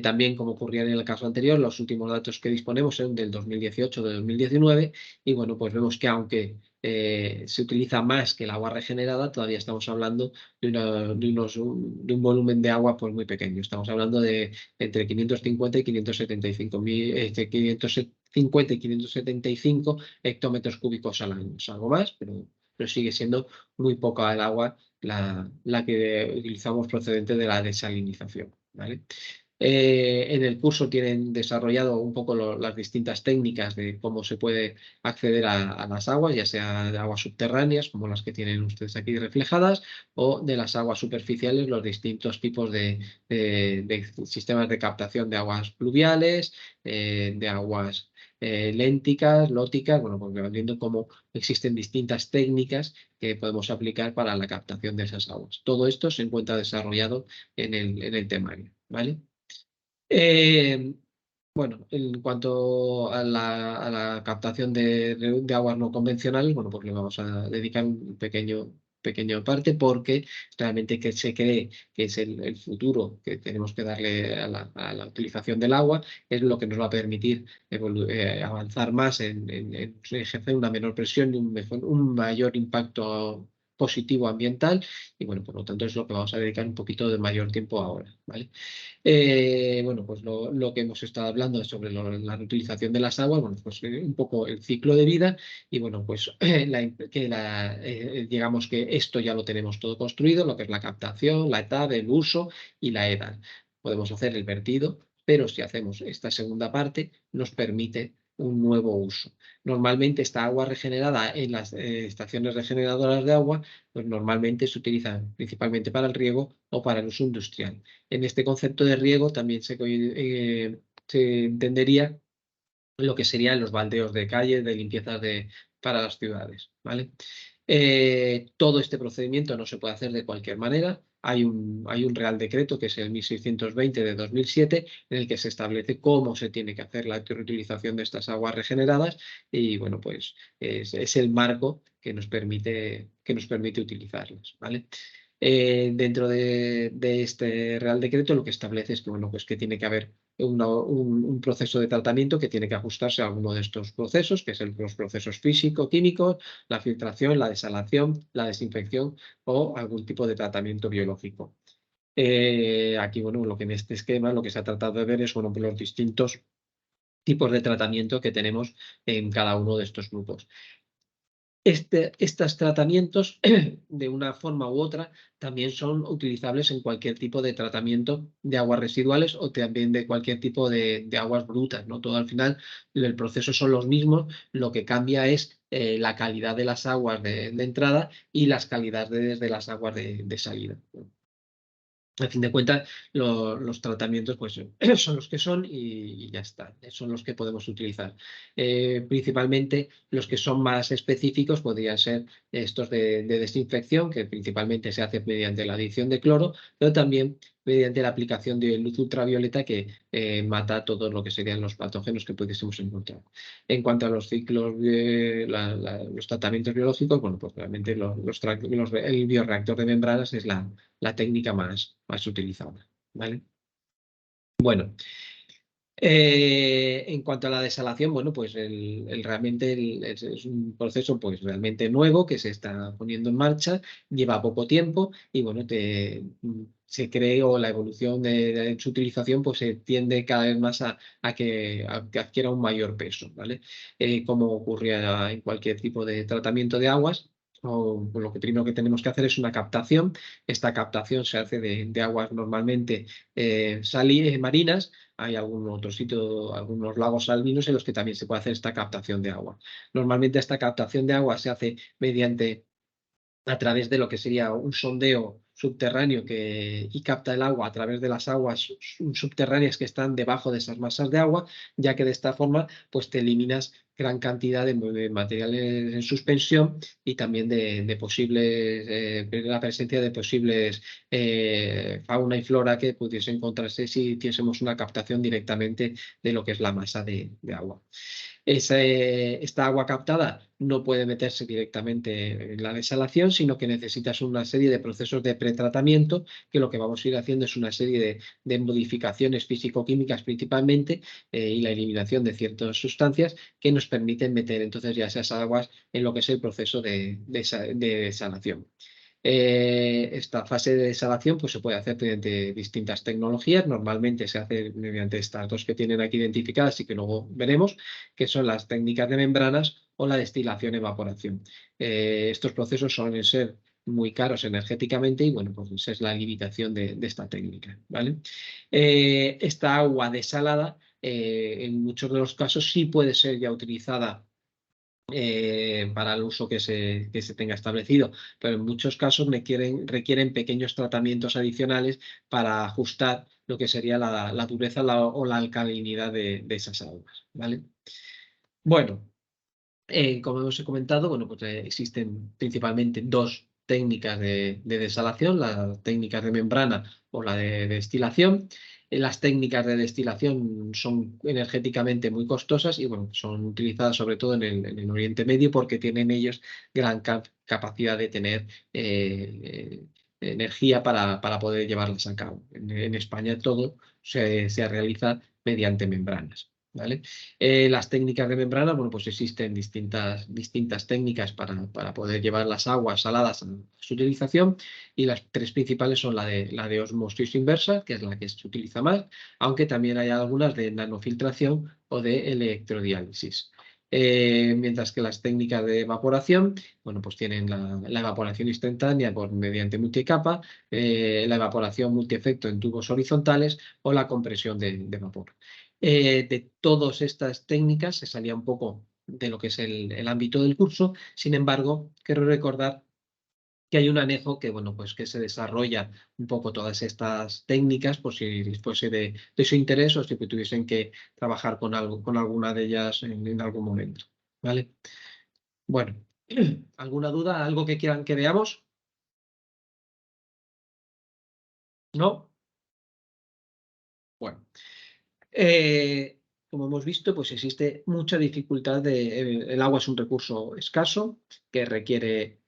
B: También, como ocurría en el caso anterior, los últimos datos que disponemos son del 2018, de 2019, y bueno, pues vemos que aunque se utiliza más que el agua regenerada, todavía estamos hablando de un volumen de agua pues muy pequeño. Estamos hablando de entre 550 y 575 550 y 575 hectómetros cúbicos al año. Es algo más, pero sigue siendo muy poca el agua la que utilizamos procedente de la desalinización, ¿vale? En el curso tienen desarrollado un poco las distintas técnicas de cómo se puede acceder a las aguas, ya sea de aguas subterráneas, como las que tienen ustedes aquí reflejadas, o de las aguas superficiales, los distintos tipos de sistemas de captación de aguas pluviales, de aguas lénticas, lóticas, bueno, porque van viendo cómo existen distintas técnicas que podemos aplicar para la captación de esas aguas. Todo esto se encuentra desarrollado en el temario, ¿vale? Eh, bueno, en cuanto a la captación de aguas no convencionales, bueno, pues le vamos a dedicar un pequeño parte porque realmente que se cree que es el futuro que tenemos que darle a la utilización del agua, es lo que nos va a permitir avanzar más en ejercer una menor presión y un mayor impacto positivo ambiental y bueno, por lo tanto es lo que vamos a dedicar un poquito de mayor tiempo ahora, ¿vale? Bueno, pues lo que hemos estado hablando es sobre la reutilización de las aguas, bueno, pues un poco el ciclo de vida y bueno, pues digamos que esto ya lo tenemos todo construido, lo que es la captación, la etapa, el uso y la edad. Podemos hacer el vertido, pero si hacemos esta segunda parte nos permite un nuevo uso. Normalmente esta agua regenerada en las estaciones regeneradoras de agua, pues normalmente se utilizan principalmente para el riego o para el uso industrial. En este concepto de riego también se entendería lo que serían los baldeos de calle, de limpieza para las ciudades, ¿vale? Todo este procedimiento no se puede hacer de cualquier manera. Hay un Real Decreto, que es el 1620 de 2007, en el que se establece cómo se tiene que hacer la reutilización de estas aguas regeneradas y, bueno, pues es el marco que nos permite utilizarlas, ¿vale? Dentro de este Real Decreto lo que establece es que, bueno, pues que tiene que haber un proceso de tratamiento que tiene que ajustarse a alguno de estos procesos, que son los procesos físico-químicos, la filtración, la desalación, la desinfección o algún tipo de tratamiento biológico. Aquí, bueno, lo que en este esquema lo que se ha tratado de ver es, bueno, pues los distintos tipos de tratamiento que tenemos en cada uno de estos grupos. Estos tratamientos, de una forma u otra, también son utilizables en cualquier tipo de tratamiento de aguas residuales o también de cualquier tipo de aguas brutas, ¿no? Todo al final, el proceso son los mismos, lo que cambia es la calidad de las aguas de entrada y las calidades de las aguas de salida. A fin de cuentas, los tratamientos pues, son los que son y ya está, son los que podemos utilizar. Principalmente los que son más específicos podrían ser estos de desinfección, que principalmente se hace mediante la adición de cloro, pero también mediante la aplicación de luz ultravioleta que mata todo lo que serían los patógenos que pudiésemos encontrar. En cuanto a los ciclos, los tratamientos biológicos, bueno, pues realmente el bioreactor de membranas es la técnica más utilizada, ¿vale? Bueno, en cuanto a la desalación, bueno, pues realmente es un proceso pues realmente nuevo que se está poniendo en marcha, lleva poco tiempo y bueno, se creó la evolución de su utilización, pues se tiende cada vez más a que adquiera un mayor peso, ¿vale? Como ocurría en cualquier tipo de tratamiento de aguas. Pues lo que primero que tenemos que hacer es una captación. Esta captación se hace de aguas normalmente marinas. Hay algún otro sitio, algunos lagos salinos en los que también se puede hacer esta captación de agua. Normalmente esta captación de agua se hace a través de lo que sería un sondeo subterráneo y capta el agua a través de las aguas subterráneas que están debajo de esas masas de agua, ya que de esta forma pues te eliminas gran cantidad de materiales en suspensión y también de posibles, la presencia de posibles fauna y flora que pudiese encontrarse si hiciésemos una captación directamente de lo que es la masa de agua. Esta agua captada no puede meterse directamente en la desalación, sino que necesitas una serie de procesos de pretratamiento, que lo que vamos a ir haciendo es una serie de modificaciones físico-químicas principalmente y la eliminación de ciertas sustancias que nos permiten meter entonces ya esas aguas en lo que es el proceso de desalación. Esta fase de desalación pues, se puede hacer mediante distintas tecnologías. Normalmente se hace mediante estas dos que tienen aquí identificadas y que luego veremos, que son las técnicas de membranas o la destilación-evaporación. Estos procesos suelen ser muy caros energéticamente y bueno, pues esa es la limitación de esta técnica, ¿vale? Esta agua desalada, en muchos de los casos sí puede ser ya utilizada para el uso que se tenga establecido, pero en muchos casos requieren pequeños tratamientos adicionales para ajustar lo que sería la dureza o la alcalinidad de esas aguas, ¿vale? Bueno, como hemos comentado, bueno, pues existen principalmente dos técnicas de desalación, las técnicas de membrana o la de destilación. Las técnicas de destilación son energéticamente muy costosas y bueno, son utilizadas sobre todo en el Oriente Medio porque tienen ellos gran capacidad de tener energía para poder llevarlas a cabo. En España todo se realiza mediante membranas. ¿Vale? Las técnicas de membrana, bueno, pues existen distintas técnicas para poder llevar las aguas saladas a su utilización y las tres principales son la de osmosis inversa, que es la que se utiliza más, aunque también hay algunas de nanofiltración o de electrodiálisis. Mientras que las técnicas de evaporación, bueno, pues tienen la evaporación instantánea mediante multicapa, la evaporación multiefecto en tubos horizontales o la compresión de vapor. De todas estas técnicas se salía un poco de lo que es el ámbito del curso. Sin embargo, quiero recordar que hay un anejo que, bueno, pues que se desarrolla un poco todas estas técnicas por si fuese de su interés o si tuviesen que trabajar con alguna de ellas en algún momento. ¿Vale? Bueno, ¿alguna duda? ¿Algo que quieran que veamos? ¿No? Bueno. Como hemos visto, pues existe mucha dificultad el agua es un recurso escaso que requiere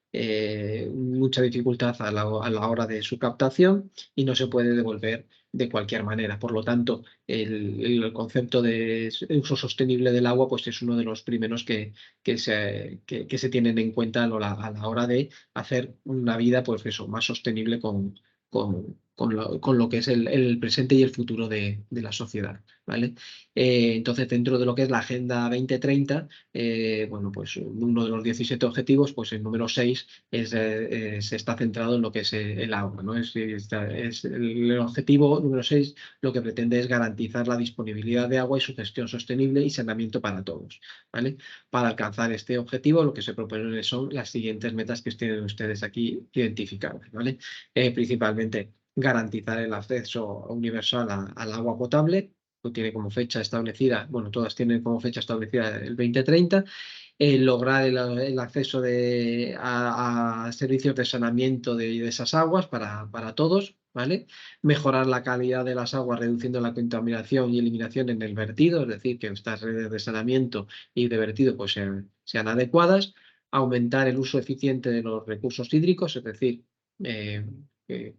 B: mucha dificultad a la hora de su captación y no se puede devolver de cualquier manera. Por lo tanto, el concepto de uso sostenible del agua pues es uno de los primeros que se tienen en cuenta a la hora de hacer una vida pues eso, más sostenible con lo que es el presente y el futuro de la sociedad. ¿Vale? Entonces, dentro de lo que es la Agenda 2030, bueno, pues uno de los 17 objetivos, pues el número 6 se está centrado en lo que es el agua, ¿no? El objetivo número 6 lo que pretende es garantizar la disponibilidad de agua y su gestión sostenible y saneamiento para todos, ¿vale? Para alcanzar este objetivo, lo que se propone son las siguientes metas que tienen ustedes aquí identificadas, ¿vale? Principalmente garantizar el acceso universal al agua potable, tiene como fecha establecida, bueno, todas tienen como fecha establecida el 2030, lograr el acceso a servicios de saneamiento de esas aguas para todos, ¿vale? Mejorar la calidad de las aguas reduciendo la contaminación y eliminación en el vertido, es decir, que estas redes de saneamiento y de vertido pues sean adecuadas, aumentar el uso eficiente de los recursos hídricos, es decir, eh, que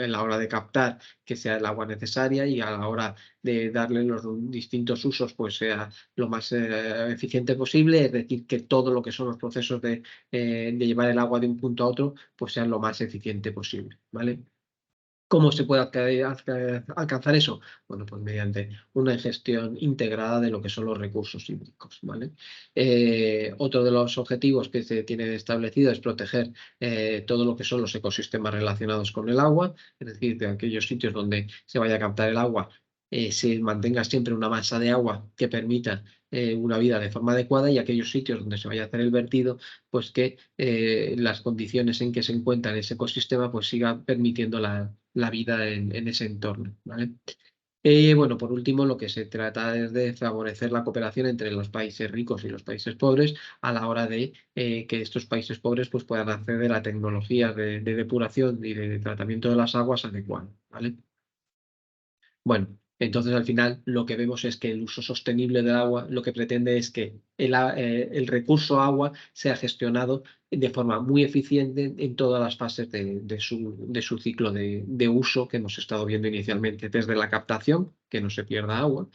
B: a la hora de captar que sea el agua necesaria y a la hora de darle los distintos usos pues sea lo más eficiente posible, es decir, que todo lo que son los procesos de llevar el agua de un punto a otro pues sean lo más eficiente posible, ¿vale? ¿Cómo se puede alcanzar eso? Bueno, pues mediante una gestión integrada de lo que son los recursos hídricos, ¿vale? Otro de los objetivos que se tiene establecido es proteger todo lo que son los ecosistemas relacionados con el agua, es decir, de aquellos sitios donde se vaya a captar el agua, se mantenga siempre una masa de agua que permita una vida de forma adecuada y aquellos sitios donde se vaya a hacer el vertido, pues que las condiciones en que se encuentra ese ecosistema pues siga permitiendo la vida en ese entorno, ¿vale? Bueno, por último, lo que se trata es de favorecer la cooperación entre los países ricos y los países pobres a la hora de que estos países pobres pues, puedan acceder a tecnologías de depuración y de tratamiento de las aguas adecuadas, ¿vale? Bueno, entonces al final lo que vemos es que el uso sostenible del agua lo que pretende es que el recurso agua sea gestionado de forma muy eficiente en todas las fases de su ciclo de uso que hemos estado viendo inicialmente, desde la captación, que no se pierda agua,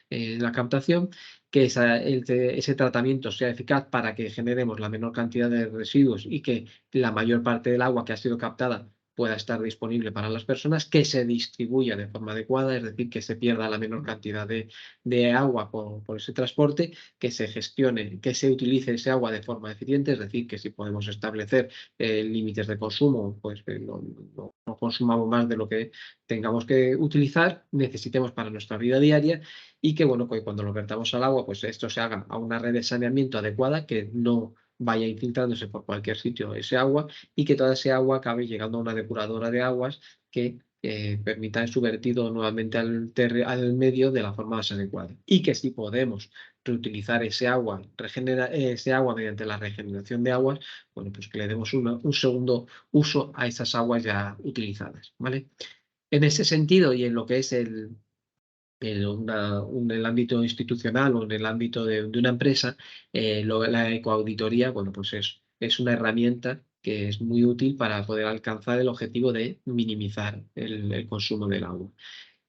B: la captación, que ese tratamiento sea eficaz para que generemos la menor cantidad de residuos y que la mayor parte del agua que ha sido captada pueda estar disponible para las personas, que se distribuya de forma adecuada, es decir, que se pierda la menor cantidad de agua por ese transporte, que se gestione, que se utilice ese agua de forma eficiente, es decir, que si podemos establecer límites de consumo, pues no consumamos más de lo que tengamos que utilizar, necesitemos para nuestra vida diaria, y que bueno, pues cuando lo vertamos al agua, pues esto se haga a una red de saneamiento adecuada, que no vaya infiltrándose por cualquier sitio ese agua, y que toda ese agua acabe llegando a una depuradora de aguas que permita su vertido nuevamente al medio de la forma más adecuada. Y que si podemos reutilizar ese agua, ese agua mediante la regeneración de aguas, bueno, pues que le demos un segundo uso a esas aguas ya utilizadas, ¿vale? En ese sentido, y en lo que es el ámbito institucional o en el ámbito de una empresa, la ecoauditoría, bueno, pues es una herramienta que es muy útil para poder alcanzar el objetivo de minimizar el consumo del agua.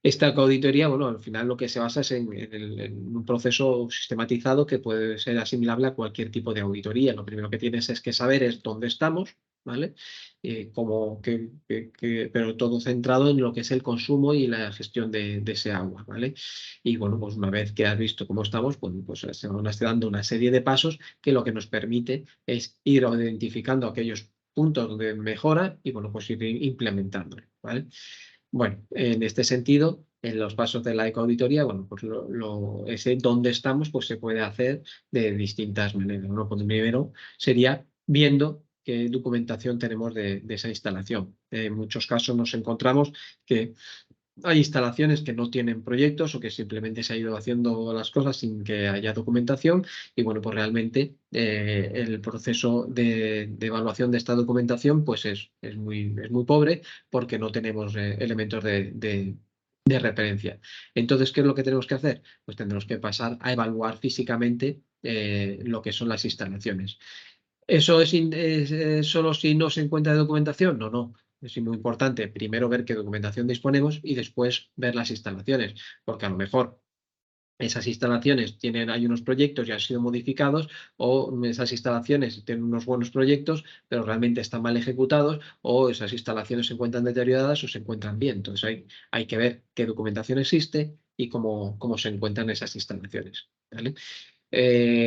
B: Esta auditoría, bueno, al final lo que se basa es en un proceso sistematizado que puede ser asimilable a cualquier tipo de auditoría. Lo primero que tienes es que saber es dónde estamos, ¿vale? Pero todo centrado en lo que es el consumo y la gestión de ese agua, ¿vale? Y bueno, pues una vez que has visto cómo estamos, pues se van dando una serie de pasos que lo que nos permite es ir identificando aquellos puntos de mejora y bueno, pues ir implementándolo, ¿vale? Bueno, en este sentido, en los pasos de la ecoauditoría, bueno, pues ese dónde estamos, pues se puede hacer de distintas maneras, ¿no? Pues primero sería viendo qué documentación tenemos de esa instalación. En muchos casos nos encontramos que hay instalaciones que no tienen proyectos o que simplemente se ha ido haciendo las cosas sin que haya documentación, y bueno, pues realmente el proceso de evaluación de esta documentación pues es muy pobre, porque no tenemos elementos de referencia. Entonces, ¿qué es lo que tenemos que hacer? Pues tendremos que pasar a evaluar físicamente lo que son las instalaciones. ¿Eso es solo si no se encuentra documentación? No, no. Es muy importante primero ver qué documentación disponemos y después ver las instalaciones, porque a lo mejor esas instalaciones hay unos proyectos y han sido modificados, o esas instalaciones tienen unos buenos proyectos, pero realmente están mal ejecutados, o esas instalaciones se encuentran deterioradas o se encuentran bien. Entonces hay que ver qué documentación existe y cómo se encuentran esas instalaciones, ¿vale?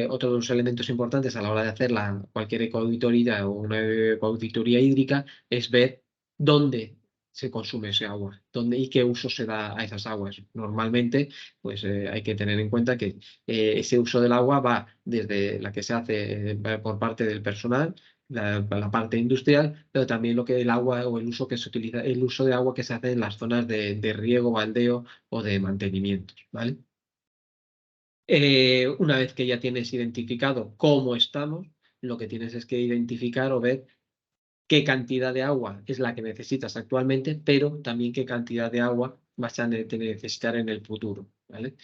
B: Otro de los elementos importantes a la hora de hacer cualquier ecoauditoría o una ecoauditoría hídrica es ver dónde se consume ese agua, dónde y qué uso se da a esas aguas. Normalmente, pues hay que tener en cuenta que ese uso del agua va desde la que se hace por parte del personal, la parte industrial, pero también lo que el agua o el uso que se utiliza, el uso de agua que se hace en las zonas de riego, baldeo o de mantenimiento, ¿vale? Una vez que ya tienes identificado cómo estamos, lo que tienes es que identificar o ver qué cantidad de agua es la que necesitas actualmente, pero también qué cantidad de agua vas a necesitar en el futuro, ¿vale?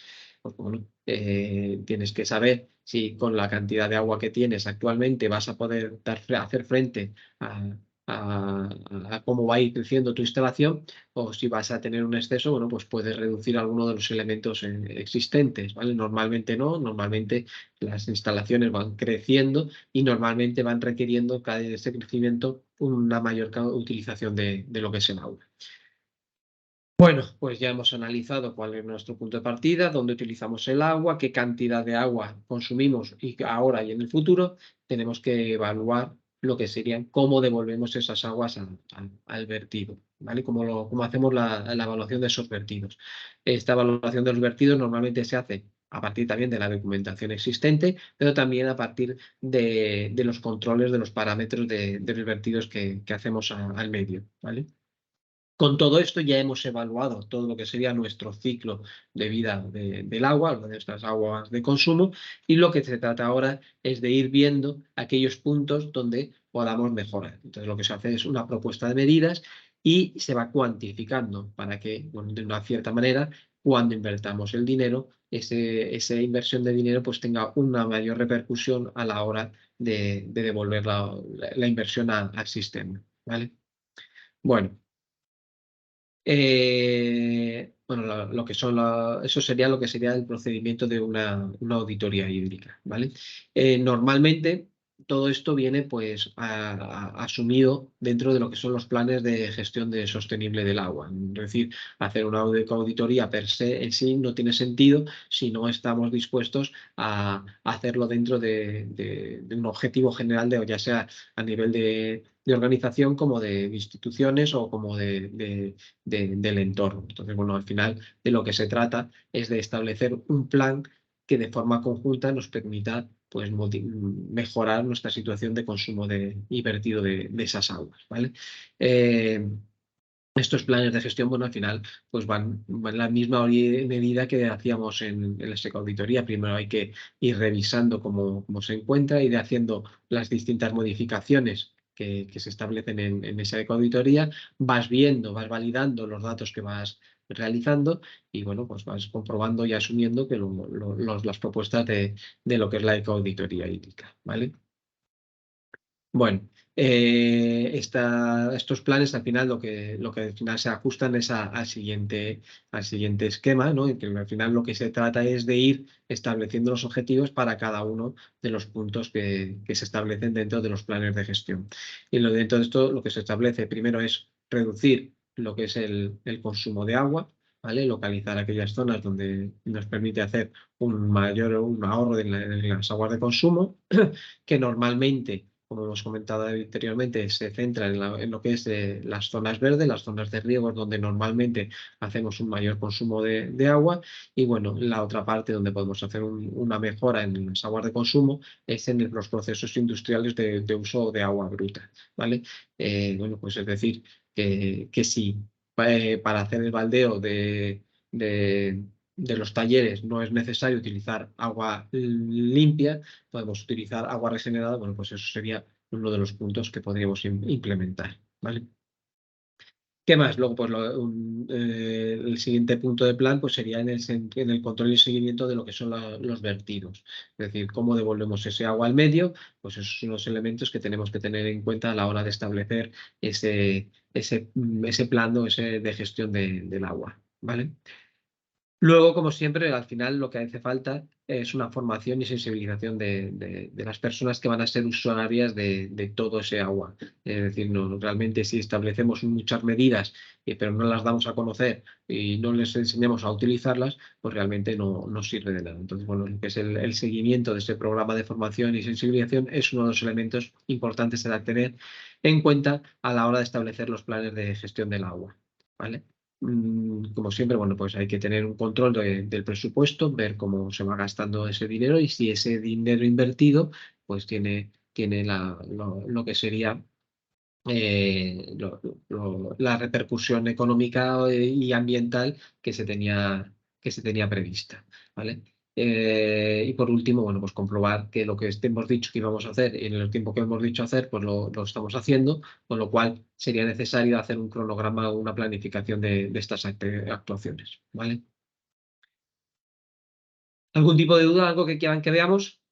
B: Porque, bueno, tienes que saber si con la cantidad de agua que tienes actualmente vas a poder hacer frente a, a cómo va a ir creciendo tu instalación, o si vas a tener un exceso, bueno, pues puedes reducir alguno de los elementos existentes, ¿vale? Normalmente no, normalmente las instalaciones van creciendo y normalmente van requiriendo cada vez ese crecimiento una mayor utilización de lo que es el agua. Bueno, pues ya hemos analizado cuál es nuestro punto de partida, dónde utilizamos el agua, qué cantidad de agua consumimos y ahora y en el futuro. Tenemos que evaluar lo que serían cómo devolvemos esas aguas al vertido, ¿vale? Cómo hacemos la evaluación de esos vertidos. Esta evaluación de los vertidos normalmente se hace a partir también de la documentación existente, pero también a partir de los controles de los parámetros de los vertidos que hacemos al medio, ¿vale? Con todo esto ya hemos evaluado todo lo que sería nuestro ciclo de vida del agua, de nuestras aguas de consumo, y lo que se trata ahora es de ir viendo aquellos puntos donde podamos mejorar. Entonces lo que se hace es una propuesta de medidas y se va cuantificando para que, bueno, de una cierta manera, cuando invertamos el dinero, esa inversión de dinero pues tenga una mayor repercusión a la hora de devolver la inversión al sistema, ¿vale? Bueno. Bueno, lo que son eso sería lo que sería el procedimiento de una auditoría hídrica, ¿vale? Normalmente, todo esto viene pues asumido dentro de lo que son los planes de gestión sostenible del agua. Es decir, hacer una auditoría per se en sí no tiene sentido si no estamos dispuestos a hacerlo dentro de un objetivo general, ya sea a nivel de organización como de instituciones o como del entorno. Entonces, bueno, al final de lo que se trata es de establecer un plan que de forma conjunta nos permita pues, mejorar nuestra situación de consumo y vertido de esas aguas, ¿vale? Estos planes de gestión, bueno, al final, pues van en la misma medida que hacíamos en la auditoría. Primero hay que ir revisando cómo se encuentra, ir haciendo las distintas modificaciones que se establecen en esa auditoría, vas viendo, vas validando los datos que vas realizando y, bueno, pues vas comprobando y asumiendo que las propuestas de lo que es la ecoauditoría hídrica, ¿vale? Bueno, estos planes al final lo que al final se ajustan es al siguiente esquema, ¿no? Y que al final lo que se trata es de ir estableciendo los objetivos para cada uno de los puntos que se establecen dentro de los planes de gestión. Y dentro de esto lo que se establece primero es reducir lo que es el consumo de agua, ¿vale? Localizar aquellas zonas donde nos permite hacer un ahorro en las aguas de consumo, que normalmente, como hemos comentado anteriormente, se centra en lo que es las zonas verdes, las zonas de riego, donde normalmente hacemos un mayor consumo de agua. Y bueno, la otra parte donde podemos hacer una mejora en las aguas de consumo es en los procesos industriales de uso de agua bruta, ¿vale? Bueno, pues es decir, que si para hacer el baldeo de de los talleres no es necesario utilizar agua limpia, podemos utilizar agua regenerada, bueno, pues eso sería uno de los puntos que podríamos implementar, ¿vale? ¿Qué más? Luego, pues el siguiente punto de plan pues sería en el control y seguimiento de lo que son los vertidos. Es decir, cómo devolvemos ese agua al medio, pues esos son los elementos que tenemos que tener en cuenta a la hora de establecer ese plan de gestión del agua, ¿vale? Luego, como siempre, al final lo que hace falta es una formación y sensibilización de las personas que van a ser usuarias de todo ese agua. Es decir, realmente si establecemos muchas medidas, pero no las damos a conocer y no les enseñamos a utilizarlas, pues realmente no sirve de nada. Entonces, bueno, lo que es el seguimiento de ese programa de formación y sensibilización es uno de los elementos importantes a tener en cuenta a la hora de establecer los planes de gestión del agua, ¿vale? Como siempre, bueno, pues hay que tener un control del presupuesto, ver cómo se va gastando ese dinero y si ese dinero invertido, pues tiene lo que sería la repercusión económica y ambiental que se tenía prevista, ¿vale? Y por último, bueno, pues comprobar que lo que hemos dicho que íbamos a hacer y en el tiempo que hemos dicho hacer, pues lo estamos haciendo, con lo cual sería necesario hacer un cronograma o una planificación de estas actuaciones, ¿vale? ¿Algún tipo de duda, algo que quieran que veamos?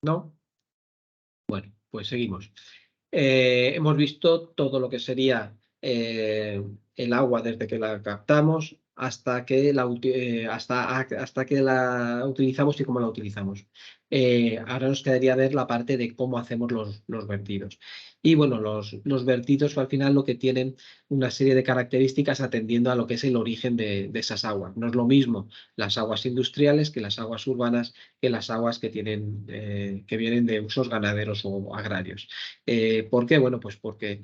B: ¿No? Bueno, pues seguimos. Hemos visto todo lo que sería el agua desde que la captamos hasta que la utilizamos y cómo la utilizamos. Ahora nos quedaría ver la parte de cómo hacemos los vertidos. Y bueno, los vertidos al final lo que tienen una serie de características atendiendo a lo que es el origen de esas aguas. No es lo mismo las aguas industriales que las aguas urbanas, que las aguas que vienen de usos ganaderos o agrarios. ¿Por qué? Bueno, pues porque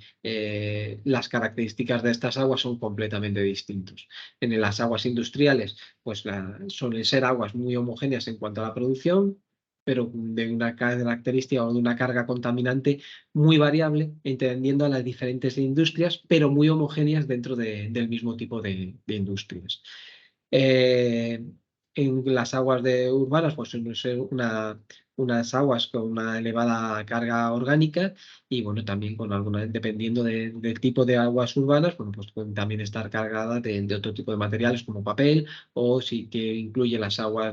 B: las características de estas aguas son completamente distintas. En las aguas industriales, pues suelen ser aguas muy homogéneas en cuanto a la producción, pero de una característica o de una carga contaminante muy variable, entendiendo a las diferentes industrias, pero muy homogéneas dentro del mismo tipo de industrias. Eh, en las aguas urbanas, pues suelen ser unas aguas con una elevada carga orgánica y bueno, también dependiendo del tipo de aguas urbanas, bueno, pues pueden también estar cargadas de otro tipo de materiales como papel o si que incluye las aguas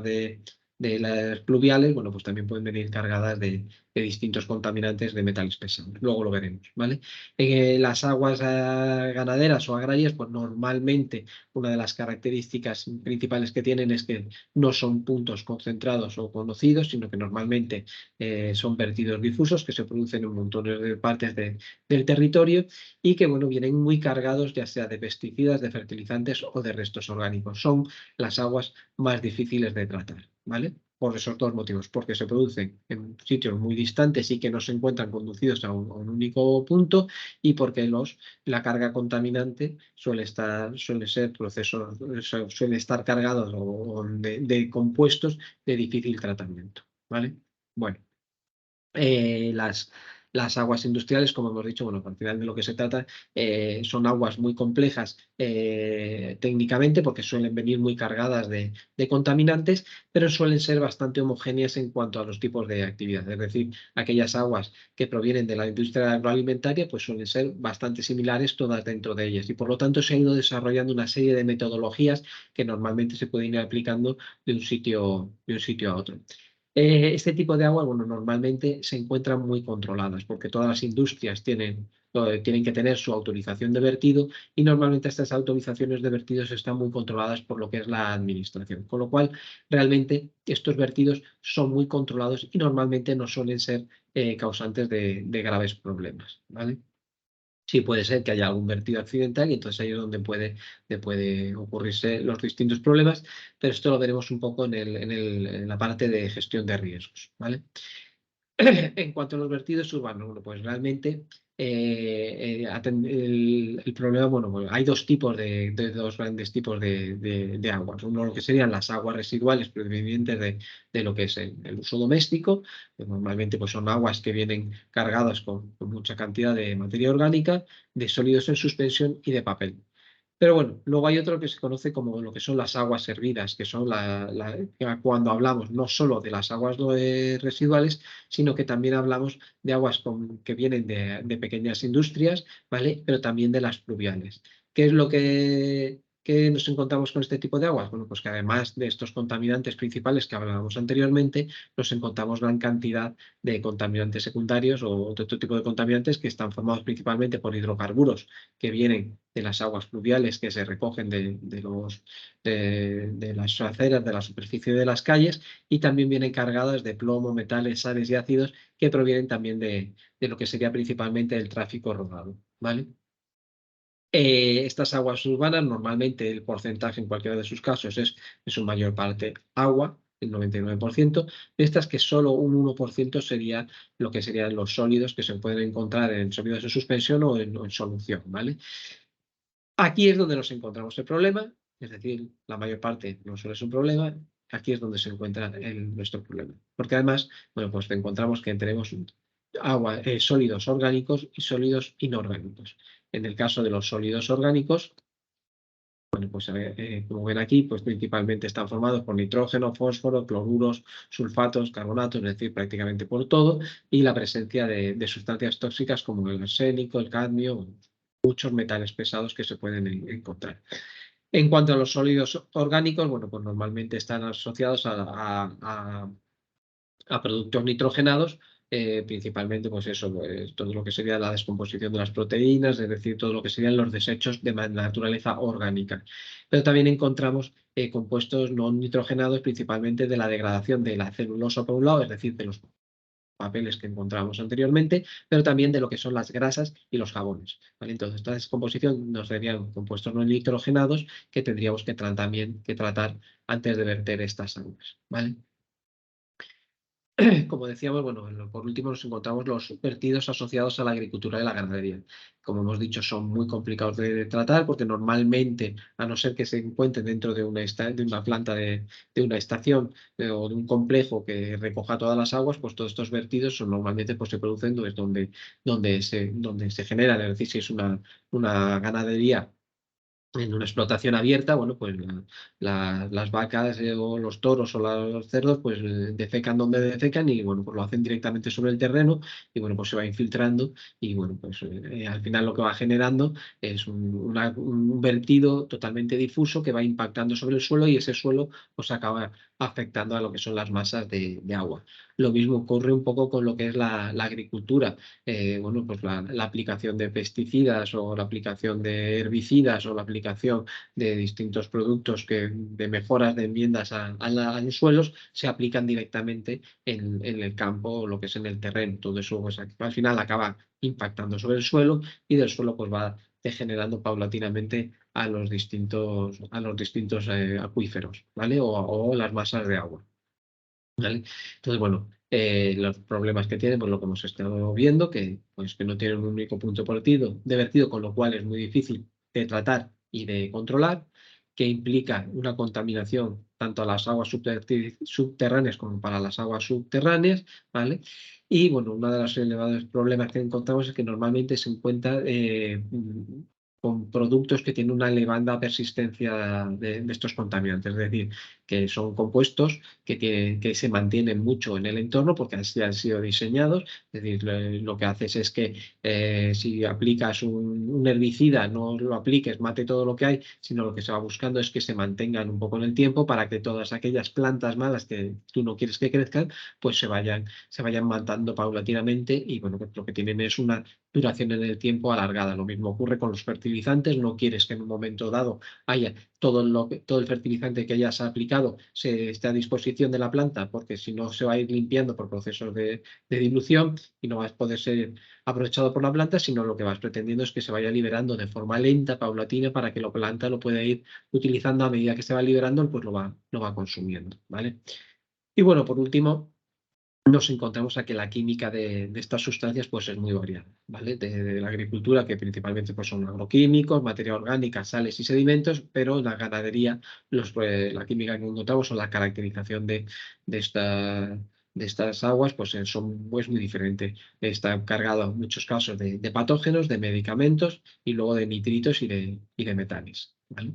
B: de las pluviales, bueno, pues también pueden venir cargadas de distintos contaminantes de metales pesados. Luego lo veremos, ¿vale? Las aguas ganaderas o agrarias, pues normalmente una de las características principales que tienen es que no son puntos concentrados o conocidos, sino que normalmente son vertidos difusos que se producen en montones de partes del territorio y que, bueno, vienen muy cargados ya sea de pesticidas, de fertilizantes o de restos orgánicos. Son las aguas más difíciles de tratar, ¿vale? Por esos dos motivos, porque se producen en sitios muy distantes y que no se encuentran conducidos a un único punto y porque la carga contaminante suele ser procesos, suele estar cargados de compuestos de difícil tratamiento, ¿vale? Bueno, las aguas industriales, como hemos dicho, bueno, al final de lo que se trata son aguas muy complejas técnicamente porque suelen venir muy cargadas de contaminantes, pero suelen ser bastante homogéneas en cuanto a los tipos de actividad. Es decir, aquellas aguas que provienen de la industria agroalimentaria pues suelen ser bastante similares todas dentro de ellas y por lo tanto se ha ido desarrollando una serie de metodologías que normalmente se pueden ir aplicando de un sitio a otro. Este tipo de agua, bueno, normalmente se encuentran muy controladas porque todas las industrias tienen que tener su autorización de vertido y normalmente estas autorizaciones de vertidos están muy controladas por lo que es la administración. Con lo cual, realmente estos vertidos son muy controlados y normalmente no suelen ser causantes de graves problemas, ¿vale? Sí, puede ser que haya algún vertido accidental y entonces ahí es donde puede ocurrirse los distintos problemas, pero esto lo veremos un poco en la parte de gestión de riesgos, ¿vale? En cuanto a los vertidos urbanos, bueno, pues realmente el problema, bueno, hay dos tipos dos grandes tipos de aguas. Uno lo que serían las aguas residuales provenientes de lo que es el uso doméstico, que normalmente pues son aguas que vienen cargadas con mucha cantidad de materia orgánica, de sólidos en suspensión y de papel. Pero bueno, luego hay otro que se conoce como lo que son las aguas servidas, que son cuando hablamos no solo de las aguas residuales, sino que también hablamos de aguas que vienen de pequeñas industrias, ¿vale? Pero también de las pluviales. ¿Qué es lo que nos encontramos con este tipo de aguas? Bueno, pues que además de estos contaminantes principales que hablábamos anteriormente, nos encontramos gran cantidad de contaminantes secundarios o otro tipo de contaminantes que están formados principalmente por hidrocarburos que vienen de las aguas pluviales que se recogen de las aceras, de la superficie de las calles y también vienen cargadas de plomo, metales, sales y ácidos que provienen también de lo que sería principalmente el tráfico rodado, ¿vale? Estas aguas urbanas, normalmente el porcentaje en cualquiera de sus casos es en su mayor parte agua, el 99%, de estas que solo un 1% sería lo que serían los sólidos que se pueden encontrar en sólidos en suspensión o en solución, ¿vale? Aquí es donde nos encontramos el problema, es decir, la mayor parte no solo es un problema, aquí es donde se encuentra nuestro problema. Porque además, bueno, pues encontramos que tenemos sólidos orgánicos y sólidos inorgánicos. En el caso de los sólidos orgánicos, bueno, pues como ven aquí, pues principalmente están formados por nitrógeno, fósforo, cloruros, sulfatos, carbonatos, es decir, prácticamente por todo, y la presencia de sustancias tóxicas como el arsénico, el cadmio, muchos metales pesados que se pueden encontrar. En cuanto a los sólidos orgánicos, bueno, pues normalmente están asociados a productos nitrogenados, principalmente pues eso, pues, todo lo que sería la descomposición de las proteínas, es decir, todo lo que serían los desechos de naturaleza orgánica. Pero también encontramos compuestos no nitrogenados, principalmente de la degradación de la celulosa por un lado, es decir, de los papeles que encontramos anteriormente, pero también de lo que son las grasas y los jabones, ¿vale? Entonces, esta descomposición nos darían compuestos no nitrogenados que tendríamos también que tratar antes de verter estas aguas, ¿vale? Como decíamos, bueno, por último nos encontramos los vertidos asociados a la agricultura y la ganadería. Como hemos dicho, son muy complicados de tratar porque normalmente, a no ser que se encuentren dentro de una planta de una estación o de un complejo que recoja todas las aguas, pues todos estos vertidos normalmente pues, se producen donde se generan. Es decir, si es una ganadería en una explotación abierta, bueno, pues las vacas o los toros o los cerdos pues defecan donde defecan y bueno, pues lo hacen directamente sobre el terreno y bueno, pues se va infiltrando y bueno, pues al final lo que va generando es un vertido totalmente difuso que va impactando sobre el suelo y ese suelo pues acaba afectando a lo que son las masas de agua. Lo mismo ocurre un poco con lo que es la agricultura. Bueno, pues la aplicación de pesticidas o la aplicación de herbicidas o la aplicación de distintos productos de mejoras de enmiendas a los suelos se aplican directamente en el campo o lo que es en el terreno. Todo eso pues, al final acaba impactando sobre el suelo y del suelo pues va degenerando paulatinamente a los distintos acuíferos, ¿vale? O las masas de agua. ¿Vale? Entonces, bueno, los problemas que tienen, pues lo que hemos estado viendo, que no tienen un único punto de vertido, con lo cual es muy difícil de tratar y de controlar, que implica una contaminación tanto a las aguas subterráneas como para las aguas subterráneas, ¿vale? Y bueno, uno de los elevados problemas que encontramos es que normalmente se encuentra con productos que tienen una elevada persistencia de estos contaminantes, es decir, que son compuestos que se mantienen mucho en el entorno porque así han sido diseñados. Es decir, lo que haces es que si aplicas un herbicida, no lo apliques, mate todo lo que hay, sino lo que se va buscando es que se mantengan un poco en el tiempo para que todas aquellas plantas malas que tú no quieres que crezcan, pues se vayan matando paulatinamente y bueno, pues lo que tienen es una duración en el tiempo alargada. Lo mismo ocurre con los fertilizantes, no quieres que en un momento dado haya todo el fertilizante que hayas aplicado se esté a disposición de la planta, porque si no se va a ir limpiando por procesos de dilución y no va a poder ser aprovechado por la planta, sino lo que vas pretendiendo es que se vaya liberando de forma lenta, paulatina, para que la planta lo pueda ir utilizando a medida que se va liberando, pues lo va consumiendo, ¿vale? Y bueno, por último, nos encontramos a que la química de estas sustancias pues es muy variada, ¿vale? De la agricultura, que principalmente pues, son agroquímicos, materia orgánica, sales y sedimentos, pero en la ganadería la química que encontramos o la caracterización de, esta, de estas aguas pues es muy diferente. Está cargado en muchos casos de patógenos, de medicamentos y luego de nitritos y de metales, ¿vale?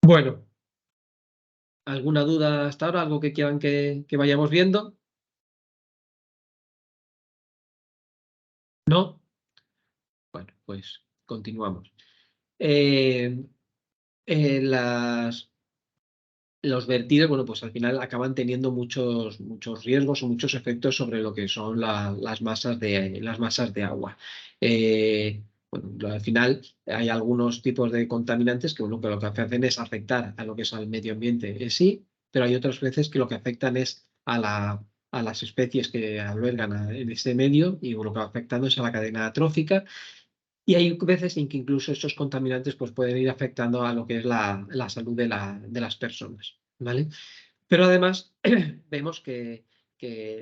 B: Bueno, ¿alguna duda hasta ahora? ¿Algo que quieran que vayamos viendo? ¿No? Bueno, pues continuamos. Eh, los vertidos, bueno, pues al final acaban teniendo muchos riesgos o muchos efectos sobre lo que son las masas de agua. Bueno, al final hay algunos tipos de contaminantes que lo que hacen es afectar a lo que es al medio ambiente en sí, pero hay otras veces que lo que afectan es a las especies que albergan en ese medio y lo que va afectando es a la cadena trófica y hay veces en que incluso estos contaminantes pues, pueden ir afectando a lo que es la salud de las personas, ¿vale? Pero además vemos que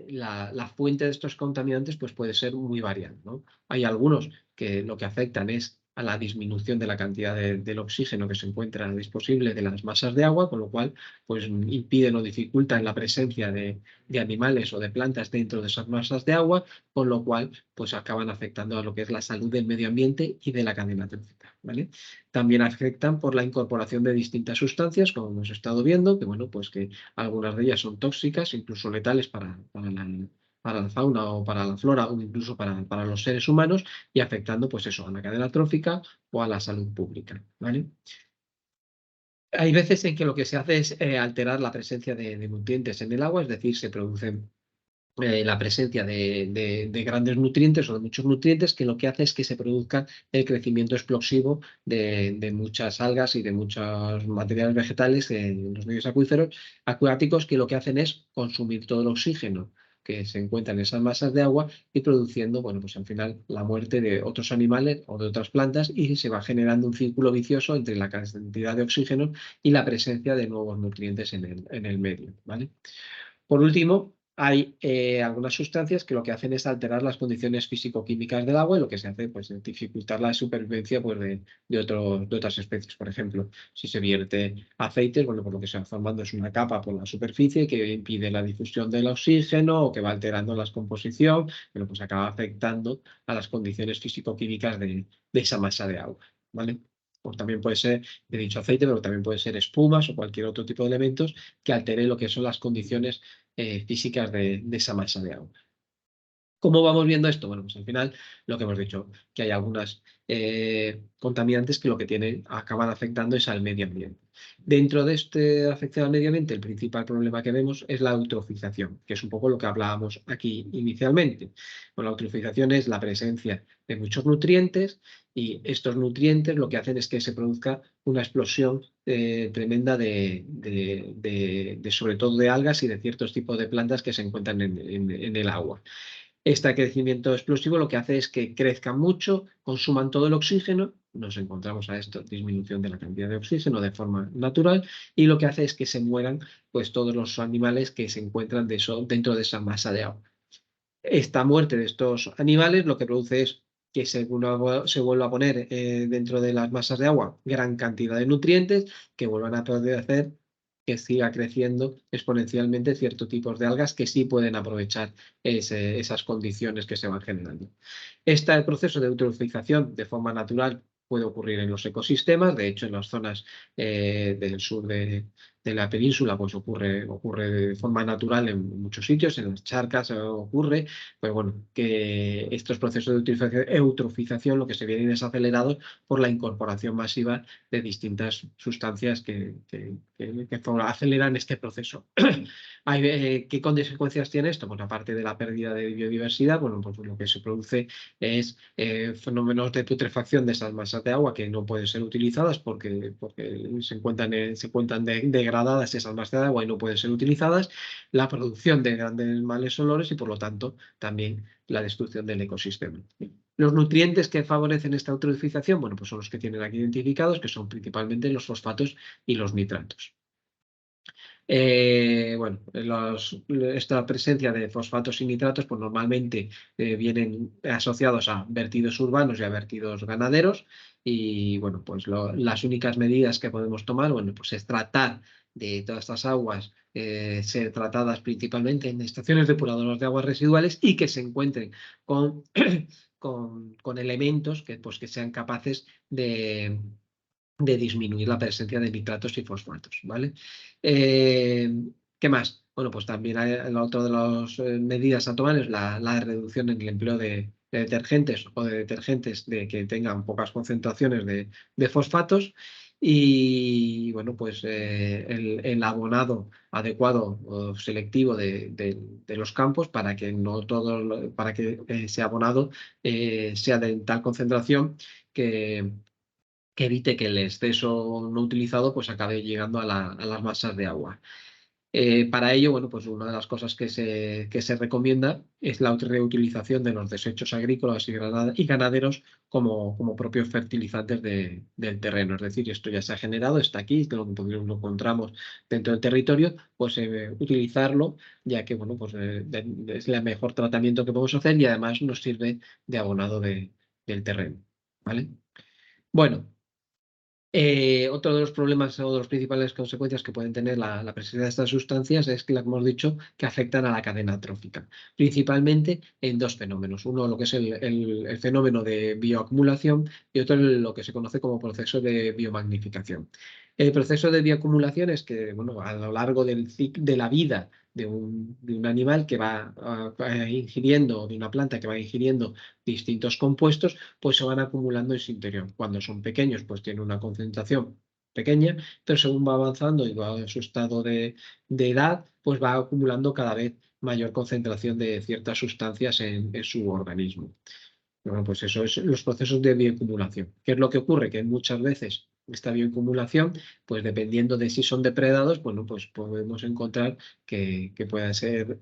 B: la fuente de estos contaminantes pues, puede ser muy variada, ¿no? Hay algunos que lo que afectan es a la disminución de la cantidad del oxígeno que se encuentra disponible de las masas de agua, con lo cual pues, impiden o dificultan la presencia de animales o de plantas dentro de esas masas de agua, con lo cual pues, acaban afectando a lo que es la salud del medio ambiente y de la cadena trófica, ¿vale? También afectan por la incorporación de distintas sustancias, como hemos estado viendo, que bueno, pues que algunas de ellas son tóxicas, incluso letales para la fauna o para la flora o incluso para los seres humanos y afectando pues eso, a la cadena trófica o a la salud pública, ¿vale? Hay veces en que lo que se hace es alterar la presencia de nutrientes en el agua, es decir, se producen la presencia de grandes nutrientes o de muchos nutrientes que lo que hace es que se produzca el crecimiento explosivo de muchas algas y de muchos materiales vegetales en los medios acuáticos que lo que hacen es consumir todo el oxígeno que se encuentra en esas masas de agua y produciendo, bueno, pues al final la muerte de otros animales o de otras plantas y se va generando un círculo vicioso entre la cantidad de oxígeno y la presencia de nuevos nutrientes en el medio, ¿vale? Por último, hay algunas sustancias que lo que hacen es alterar las condiciones físico-químicas del agua y lo que se hace pues, es dificultar la supervivencia pues, de otras especies. Por ejemplo, si se vierte aceites, bueno, pues lo que se va formando es una capa por la superficie que impide la difusión del oxígeno o que va alterando la descomposición, pero pues acaba afectando a las condiciones físico-químicas de esa masa de agua, ¿vale? Pues también puede ser, he dicho aceite, pero también puede ser espumas o cualquier otro tipo de elementos que alteren lo que son las condiciones físicas de esa masa de agua. ¿Cómo vamos viendo esto? Bueno, pues al final lo que hemos dicho, que hay algunas contaminantes que lo que tienen, acaban afectando es al medio ambiente. Dentro de este afección al medio ambiente, el principal problema que vemos es la eutrofización, que es un poco lo que hablábamos aquí inicialmente. Bueno, la eutrofización es la presencia de muchos nutrientes y estos nutrientes lo que hacen es que se produzca una explosión tremenda sobre todo de algas y de ciertos tipos de plantas que se encuentran en el agua. Este crecimiento explosivo lo que hace es que crezcan mucho, consuman todo el oxígeno, nos encontramos a esto, disminución de la cantidad de oxígeno de forma natural, y lo que hace es que se mueran pues, todos los animales que se encuentran dentro de esa masa de agua. Esta muerte de estos animales lo que produce es que se vuelva a poner dentro de las masas de agua gran cantidad de nutrientes que vuelvan a poder hacer que siga creciendo exponencialmente ciertos tipos de algas que sí pueden aprovechar esas condiciones que se van generando. Este proceso de eutrofización de forma natural puede ocurrir en los ecosistemas, de hecho en las zonas del sur de la península pues ocurre de forma natural en muchos sitios, en las charcas ocurre, pues bueno, que estos procesos de eutrofización lo que se vienen es acelerados por la incorporación masiva de distintas sustancias que aceleran este proceso. ¿Qué consecuencias tiene esto? Pues aparte de la pérdida de biodiversidad, bueno, pues lo que se produce es fenómenos de putrefacción de esas masas de agua que no pueden ser utilizadas porque se encuentran degradadas esas masas de agua y no pueden ser utilizadas, la producción de grandes males olores y por lo tanto también la destrucción del ecosistema. Los nutrientes que favorecen esta eutrofización, bueno, pues son los que tienen aquí identificados, que son principalmente los fosfatos y los nitratos. Bueno, esta presencia de fosfatos y nitratos pues normalmente vienen asociados a vertidos urbanos y a vertidos ganaderos y bueno, pues las únicas medidas que podemos tomar, bueno, pues es tratar de todas estas aguas ser tratadas principalmente en estaciones depuradoras de aguas residuales y que se encuentren con, con elementos pues, que sean capaces de disminuir la presencia de nitratos y fosfatos, ¿vale? Eh, ¿Qué más? Bueno, pues también la otra de las medidas a tomar es la reducción en el empleo de detergentes o de detergentes que tengan pocas concentraciones de fosfatos y, bueno, pues el abonado adecuado o selectivo de los campos para que no todo, para que ese abonado sea de tal concentración que evite que el exceso no utilizado pues acabe llegando a las masas de agua. Para ello, bueno, pues una de las cosas que se recomienda es la reutilización de los desechos agrícolas y ganaderos como propios fertilizantes del terreno. Es decir, esto ya se ha generado, está aquí, lo encontramos dentro del territorio, pues utilizarlo, ya que bueno, pues, es el mejor tratamiento que podemos hacer y además nos sirve de abonado del terreno. ¿Vale? Bueno. Otro de los problemas o de las principales consecuencias que pueden tener la presencia de estas sustancias es que, como hemos dicho, que afectan a la cadena trófica, principalmente en dos fenómenos. Uno, lo que es el fenómeno de bioacumulación y otro, lo que se conoce como proceso de biomagnificación. El proceso de bioacumulación es que, bueno, a lo largo de la vida de un animal que va ingiriendo, de una planta que va ingiriendo distintos compuestos, pues se van acumulando en su interior. Cuando son pequeños, pues tienen una concentración pequeña, pero según va avanzando y va a su estado de edad, pues va acumulando cada vez mayor concentración de ciertas sustancias en su organismo. Bueno, pues eso es los procesos de bioacumulación. ¿Qué es lo que ocurre? Que muchas veces esta bioacumulación, pues dependiendo de si son depredados, bueno, pues podemos encontrar que puedan ser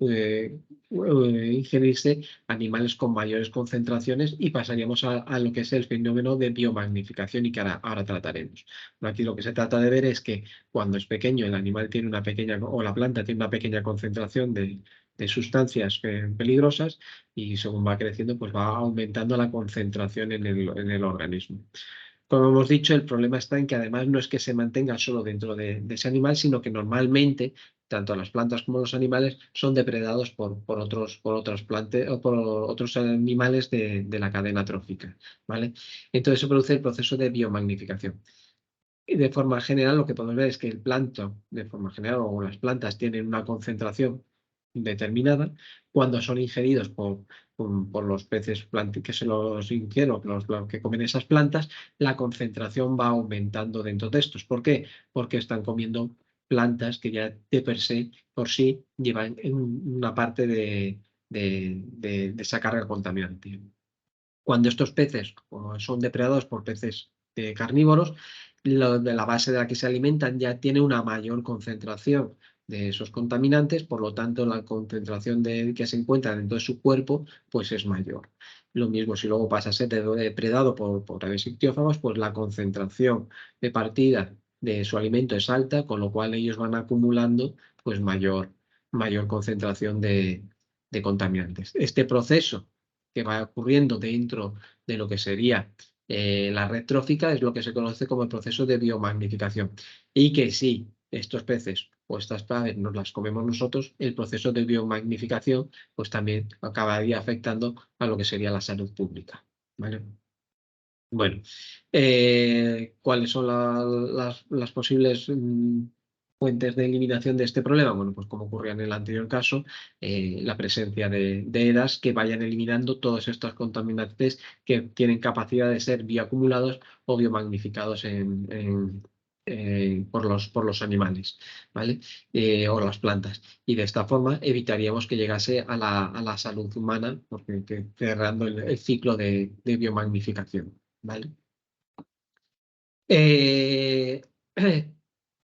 B: ingerirse animales con mayores concentraciones y pasaríamos a lo que es el fenómeno de biomagnificación y que ahora trataremos. Bueno, aquí lo que se trata de ver es que cuando es pequeño el animal tiene una pequeña o la planta tiene una pequeña concentración de sustancias peligrosas y según va creciendo, pues va aumentando la concentración en el organismo. Como hemos dicho, el problema está en que además no es que se mantenga solo dentro de ese animal, sino que normalmente tanto las plantas como los animales son depredados por otras plantas o por otros animales de la cadena trófica, ¿vale? Entonces se produce el proceso de biomagnificación. Y de forma general, lo que podemos ver es que el plancton, de forma general, o las plantas tienen una concentración determinada. Cuando son ingeridos por los peces que se los ingieren, o los que comen esas plantas, la concentración va aumentando dentro de estos. ¿Por qué? Porque están comiendo plantas que ya de per se, por sí, llevan una parte de esa carga contaminante. Cuando estos peces son depredados por peces carnívoros, de la base de la que se alimentan ya tiene una mayor concentración de esos contaminantes, por lo tanto la concentración que se encuentra dentro de su cuerpo pues es mayor. Lo mismo si luego pasa a ser depredado por aves ictiófagos, pues la concentración de partida de su alimento es alta, con lo cual ellos van acumulando pues mayor concentración de contaminantes. Este proceso que va ocurriendo dentro de lo que sería la red trófica es lo que se conoce como el proceso de biomagnificación. Y que si estos peces o estas aves nos las comemos nosotros, el proceso de biomagnificación pues también acabaría afectando a lo que sería la salud pública. ¿Vale? Bueno, ¿cuáles son las posibles fuentes de eliminación de este problema? Bueno, pues como ocurría en el anterior caso, la presencia de EDAs que vayan eliminando todos estos contaminantes que tienen capacidad de ser bioacumulados o biomagnificados por los animales, ¿vale? O las plantas. Y de esta forma evitaríamos que llegase a la salud humana, porque cerrando el ciclo de biomagnificación. ¿Vale? Eh,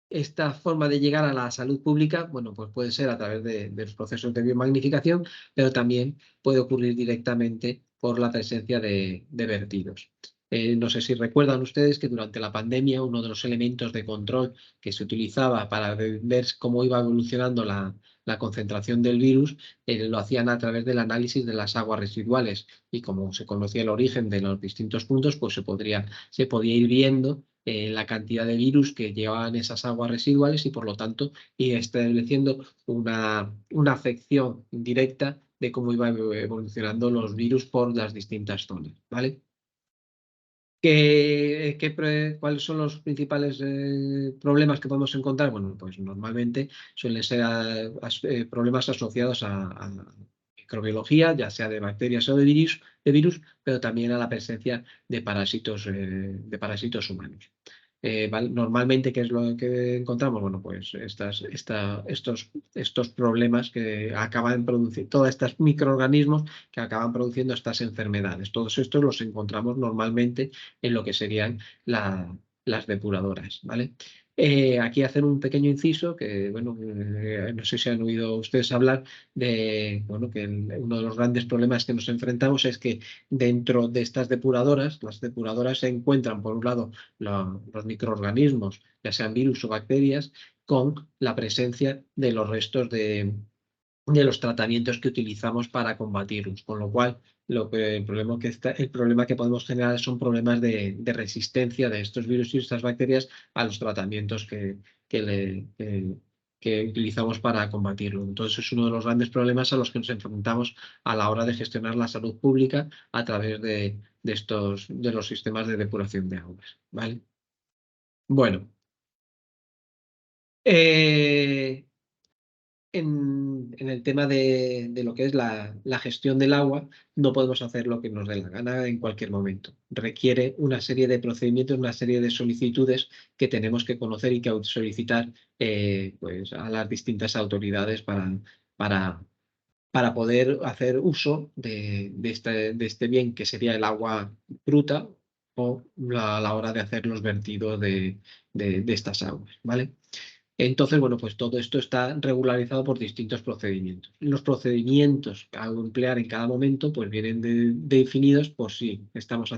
B: esta forma de llegar a la salud pública, bueno, pues puede ser a través de los procesos de biomagnificación, pero también puede ocurrir directamente por la presencia de vertidos. No sé si recuerdan ustedes que durante la pandemia uno de los elementos de control que se utilizaba para ver cómo iba evolucionando la concentración del virus, lo hacían a través del análisis de las aguas residuales y como se conocía el origen de los distintos puntos, pues se podía ir viendo la cantidad de virus que llevaban esas aguas residuales y por lo tanto ir estableciendo una afección indirecta de cómo iban evolucionando los virus por las distintas zonas, ¿vale? ¿Cuáles son los principales problemas que podemos encontrar? Bueno, pues normalmente suelen ser problemas asociados a microbiología, ya sea de bacterias o de virus, pero también a la presencia de parásitos humanos. Normalmente, ¿qué es lo que encontramos? Bueno, pues estos problemas que acaban produciendo, todos estos microorganismos que acaban produciendo estas enfermedades. Todos estos los encontramos normalmente en lo que serían las depuradoras, ¿vale? Aquí hacer un pequeño inciso que, bueno, no sé si han oído ustedes hablar de, bueno, que uno de los grandes problemas que nos enfrentamos es que dentro de estas depuradoras, las depuradoras se encuentran, por un lado, los microorganismos, ya sean virus o bacterias, con la presencia de los restos de los tratamientos que utilizamos para combatirlos, con lo cual el problema que podemos generar son problemas de resistencia de estos virus y estas bacterias a los tratamientos que, le- que- que utilizamos para combatirlo. Entonces es uno de los grandes problemas a los que nos enfrentamos a la hora de gestionar la salud pública a través de los sistemas de depuración de aguas. ¿Vale? Bueno, eh, en el tema de lo que es la gestión del agua, no podemos hacer lo que nos dé la gana en cualquier momento. Requiere una serie de procedimientos, una serie de solicitudes que tenemos que conocer y que solicitar pues, a las distintas autoridades para, para poder hacer uso de este bien que sería el agua bruta o a la hora de hacer los vertidos de estas aguas, ¿vale? Entonces, bueno, pues todo esto está regularizado por distintos procedimientos. Los procedimientos a emplear en cada momento, pues vienen definidos por si estamos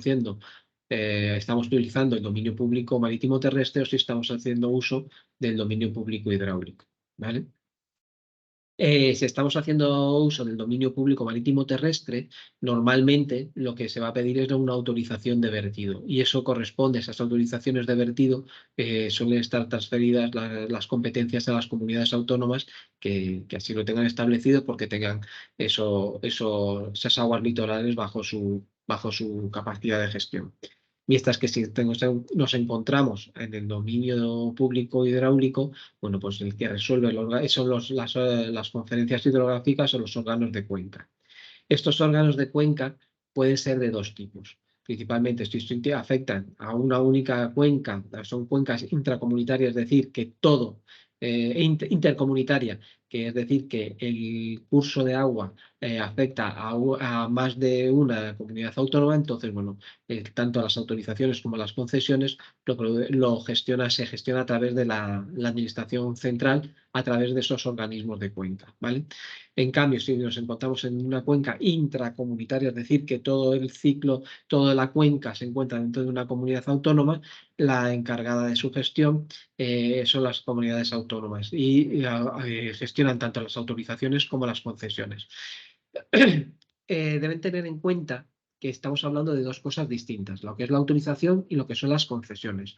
B: utilizando el dominio público marítimo terrestre o si estamos haciendo uso del dominio público hidráulico, ¿vale? Si estamos haciendo uso del dominio público marítimo terrestre, normalmente lo que se va a pedir es una autorización de vertido y eso corresponde, esas autorizaciones de vertido suelen estar transferidas las competencias a las comunidades autónomas que así lo tengan establecido porque tengan esas aguas litorales bajo su capacidad de gestión. Mientras que si nos encontramos en el dominio público hidráulico, bueno, pues el que resuelve son las conferencias hidrográficas o los órganos de cuenca. Estos órganos de cuenca pueden ser de dos tipos. Principalmente, si afectan a una única cuenca, son cuencas intracomunitarias, es decir, que todo, intercomunitaria, que es decir, que el curso de agua afecta a más de una comunidad autónoma, entonces, bueno, tanto las autorizaciones como las concesiones se gestiona a través de la administración central, a través de esos organismos de cuenca, ¿vale? En cambio, si nos encontramos en una cuenca intracomunitaria, es decir, que todo el ciclo, toda la cuenca se encuentra dentro de una comunidad autónoma, la encargada de su gestión son las comunidades autónomas y gestionan tanto las autorizaciones como las concesiones. Deben tener en cuenta que estamos hablando de dos cosas distintas, lo que es la autorización y lo que son las concesiones.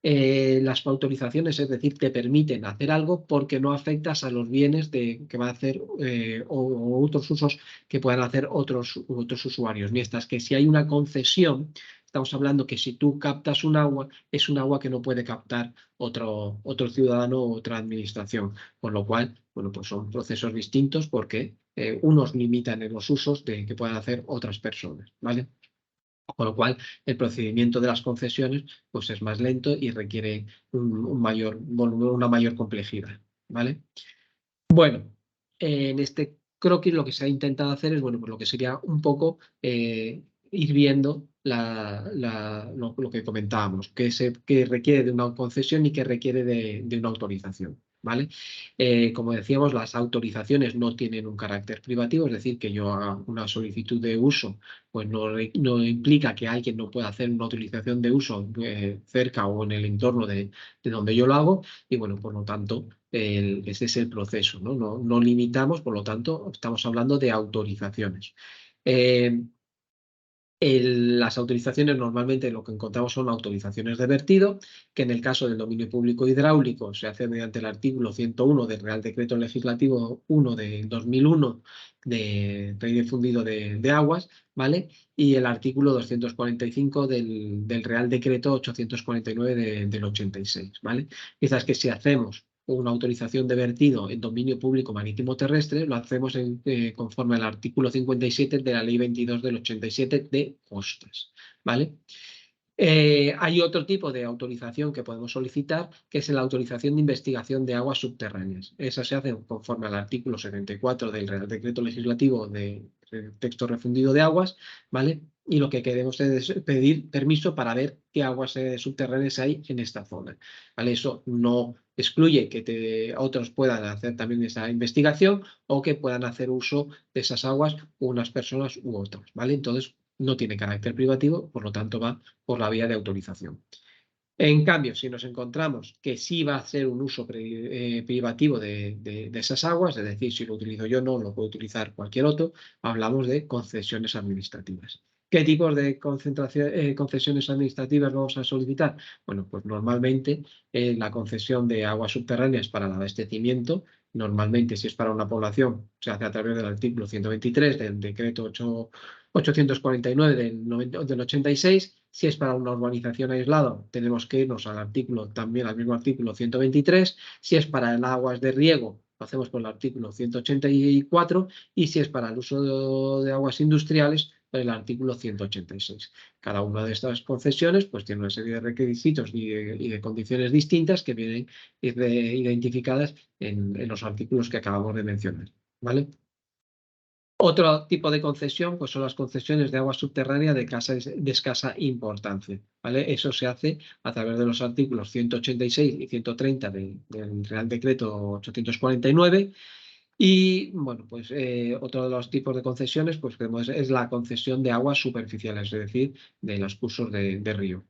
B: Las autorizaciones, es decir, te permiten hacer algo porque no afectas a los bienes que van a hacer o otros usos que puedan hacer otros usuarios. Mientras que si hay una concesión, estamos hablando que si tú captas un agua, es un agua que no puede captar otro ciudadano o otra administración. Con lo cual, bueno, pues son procesos distintos porque unos limitan en los usos que puedan hacer otras personas, ¿vale? Con lo cual, el procedimiento de las concesiones pues, es más lento y requiere un mayor volumen, una mayor complejidad, ¿vale? Bueno, en este croquis lo que se ha intentado hacer es, bueno, pues lo que sería un poco ir viendo lo que comentábamos, que requiere de una concesión y que requiere de una autorización, ¿vale? Como decíamos, las autorizaciones no tienen un carácter privativo, es decir, que yo haga una solicitud de uso, pues no implica que alguien no pueda hacer una utilización de uso cerca o en el entorno de donde yo lo hago, y bueno, por lo tanto, ese es el proceso, ¿no? No limitamos, por lo tanto, estamos hablando de autorizaciones. Eh, las autorizaciones normalmente lo que encontramos son autorizaciones de vertido, que en el caso del dominio público hidráulico se hace mediante el artículo 101 del Real Decreto Legislativo 1 de 2001 de Ley de Fundido de Aguas, ¿vale? Y el artículo 245 del Real Decreto 849 del 86, ¿vale? Quizás que si hacemos una autorización de vertido en dominio público marítimo terrestre, lo hacemos conforme al artículo 57 de la Ley 22 del 87 de costas, ¿vale? Hay otro tipo de autorización que podemos solicitar, que es la autorización de investigación de aguas subterráneas. Esa se hace conforme al artículo 74 del Real Decreto Legislativo de texto refundido de aguas, ¿vale? Y lo que queremos es pedir permiso para ver qué aguas subterráneas hay en esta zona, ¿vale? Eso no excluye que otros puedan hacer también esa investigación o que puedan hacer uso de esas aguas unas personas u otras, ¿vale? Entonces, no tiene carácter privativo, por lo tanto va por la vía de autorización. En cambio, si nos encontramos que sí va a ser un uso privativo de esas aguas, es decir, si lo utilizo yo no lo puede utilizar cualquier otro, hablamos de concesiones administrativas. ¿Qué tipos de concesiones administrativas vamos a solicitar? Bueno, pues normalmente la concesión de aguas subterráneas para el abastecimiento, normalmente si es para una población, se hace a través del artículo 123 del decreto 849 del 86. Si es para una urbanización aislada, tenemos que irnos al artículo, también al mismo artículo 123. Si es para el aguas de riego, lo hacemos por el artículo 184. Y si es para el uso de aguas industriales, por el artículo 186. Cada una de estas concesiones pues, tiene una serie de requisitos y de condiciones distintas que vienen identificadas en los artículos que acabamos de mencionar, ¿vale? Otro tipo de concesión pues son las concesiones de agua subterránea de escasa importancia, ¿vale? Eso se hace a través de los artículos 186 y 130 del Real Decreto 849. Y bueno, pues otro de los tipos de concesiones pues, es la concesión de aguas superficiales, es decir, de los cursos de río.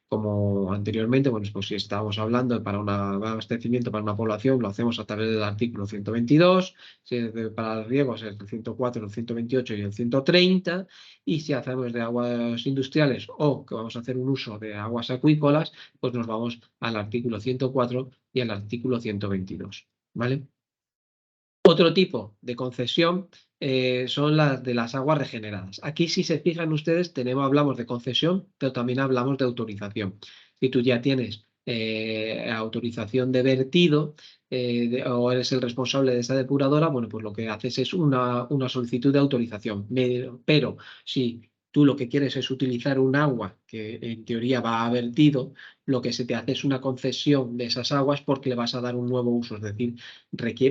B: como anteriormente, bueno, pues si estábamos hablando para un abastecimiento para una población, lo hacemos a través del artículo 122, si es para los riegos es el 104, el 128 y el 130, y si hacemos de aguas industriales o que vamos a hacer un uso de aguas acuícolas, pues nos vamos al artículo 104 y al artículo 122, ¿vale? Otro tipo de concesión son las de las aguas regeneradas. Aquí, si se fijan ustedes, hablamos de concesión, pero también hablamos de autorización. Si tú ya tienes autorización de vertido o eres el responsable de esa depuradora, bueno, pues lo que haces es una solicitud de autorización. Pero si tú lo que quieres es utilizar un agua que en teoría va a vertido, lo que se te hace es una concesión de esas aguas porque le vas a dar un nuevo uso, es decir,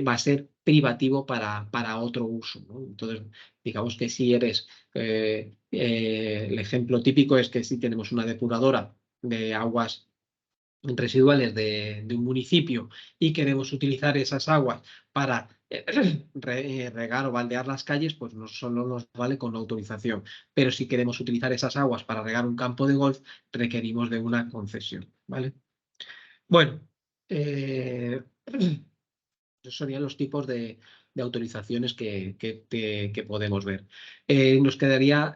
B: va a ser privativo para otro uso, ¿no? Entonces, digamos que si eres, el ejemplo típico es que si tenemos una depuradora de aguas residuales de un municipio y queremos utilizar esas aguas para regar o baldear las calles, pues no solo nos vale con autorización, pero si queremos utilizar esas aguas para regar un campo de golf, requerimos de una concesión, ¿vale? Bueno, esos serían los tipos de autorizaciones que podemos ver. Nos quedaría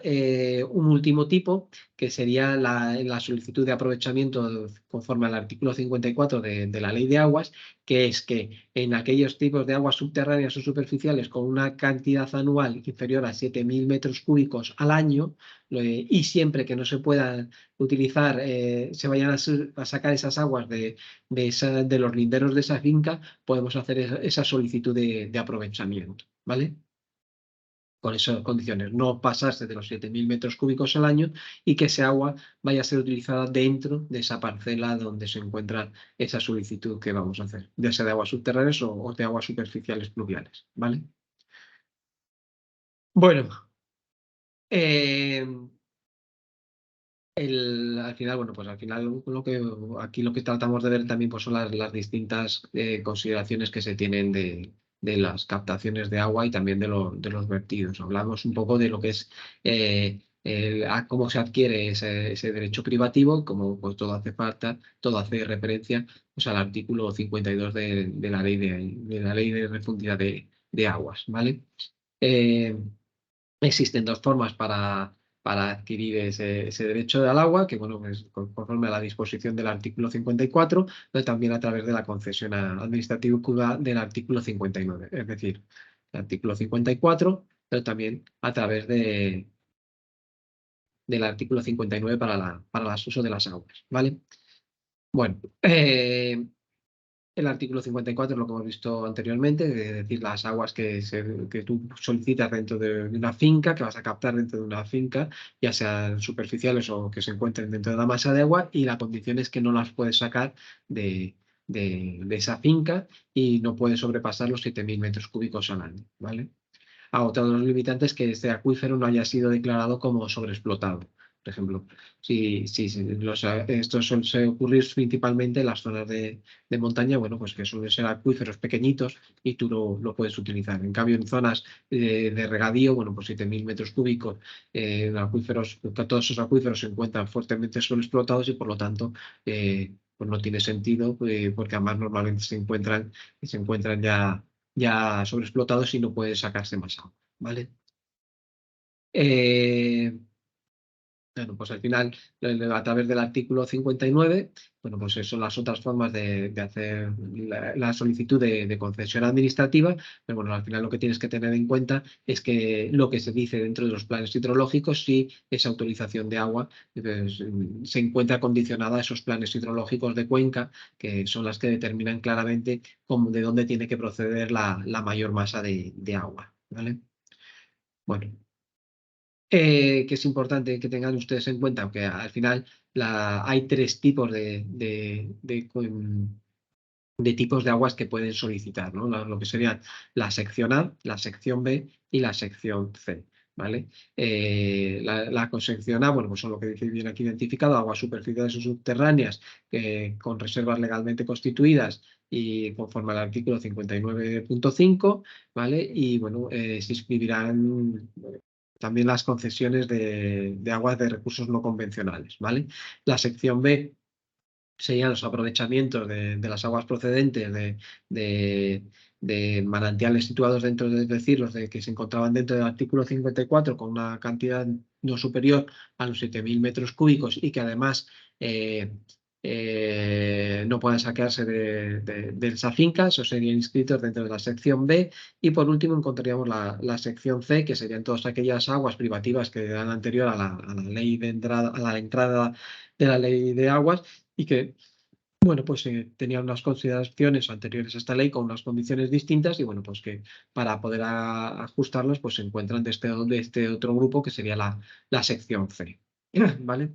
B: un último tipo, que sería la solicitud de aprovechamiento conforme al artículo 54 de la Ley de Aguas, que es que en aquellos tipos de aguas subterráneas o superficiales con una cantidad anual inferior a 7.000 metros cúbicos al año, y siempre que no se puedan utilizar, se vayan a sacar esas aguas de los linderos de esa finca, podemos hacer esa solicitud de aprovechamiento, ¿vale? Con esas condiciones, no pasarse de los 7.000 metros cúbicos al año y que ese agua vaya a ser utilizada dentro de esa parcela donde se encuentra esa solicitud que vamos a hacer, ya sea de aguas subterráneas o de aguas superficiales pluviales, ¿vale? Bueno, eh, al final, bueno, pues al final aquí lo que tratamos de ver también pues son las distintas consideraciones que se tienen de las captaciones de agua y también de los vertidos. Hablamos un poco de lo que es cómo se adquiere ese derecho privativo, como pues todo hace falta, todo hace referencia pues, al artículo 52 de la ley de la ley de profundidad de aguas, ¿vale? Eh, Existen dos formas para adquirir ese derecho al agua, que bueno, es conforme a la disposición del artículo 54, pero también a través de la concesión administrativa del artículo 59, es decir, el artículo 54, pero también a través del artículo 59 para el uso de las aguas, ¿vale? Bueno, el artículo 54 es lo que hemos visto anteriormente, es decir, las aguas que tú solicitas dentro de una finca, que vas a captar dentro de una finca, ya sean superficiales o que se encuentren dentro de la masa de agua, y la condición es que no las puedes sacar de esa finca y no puedes sobrepasar los 7.000 metros cúbicos al año, ¿vale? A otro de los limitantes que este acuífero no haya sido declarado como sobreexplotado. Por ejemplo, esto suele ocurrir principalmente en las zonas de montaña, bueno, pues que suelen ser acuíferos pequeñitos y tú lo puedes utilizar. En cambio, en zonas de regadío, bueno, pues 7.000 metros cúbicos, en acuíferos, que todos esos acuíferos se encuentran fuertemente sobreexplotados y por lo tanto, pues no tiene sentido, porque además normalmente se encuentran ya sobreexplotados y no puede sacarse más agua, ¿vale? Eh, bueno, pues al final, a través del artículo 59, bueno, pues son las otras formas de hacer la solicitud de concesión administrativa, pero bueno, al final lo que tienes que tener en cuenta es que lo que se dice dentro de los planes hidrológicos, si esa autorización de agua pues, se encuentra condicionada a esos planes hidrológicos de cuenca, que son las que determinan claramente de dónde tiene que proceder la mayor masa de agua, ¿vale? Bueno, que es importante que tengan ustedes en cuenta, aunque al final hay tres tipos de tipos de aguas que pueden solicitar, ¿no? Lo que serían la sección A, la sección B y la sección C. ¿Vale? La sección A, bueno, pues son lo que dice bien aquí identificado, aguas superficiales o subterráneas con reservas legalmente constituidas y conforme al artículo 59.5, ¿vale? Y bueno, se inscribirán también las concesiones de aguas de recursos no convencionales, ¿vale? La sección B serían los aprovechamientos de las aguas procedentes de manantiales situados dentro, es decir, los de que se encontraban dentro del artículo 54 con una cantidad no superior a los 7.000 metros cúbicos y que además no puedan saquearse de esa finca, eso serían inscritos dentro de la sección B. Y por último encontraríamos la sección C, que serían todas aquellas aguas privativas que eran anterior a la ley de entrada, a la entrada de la ley de aguas y que, bueno, pues tenían unas consideraciones anteriores a esta ley con unas condiciones distintas y, bueno, pues que para poder ajustarlas, pues se encuentran de este otro grupo que sería la sección C, ¿vale?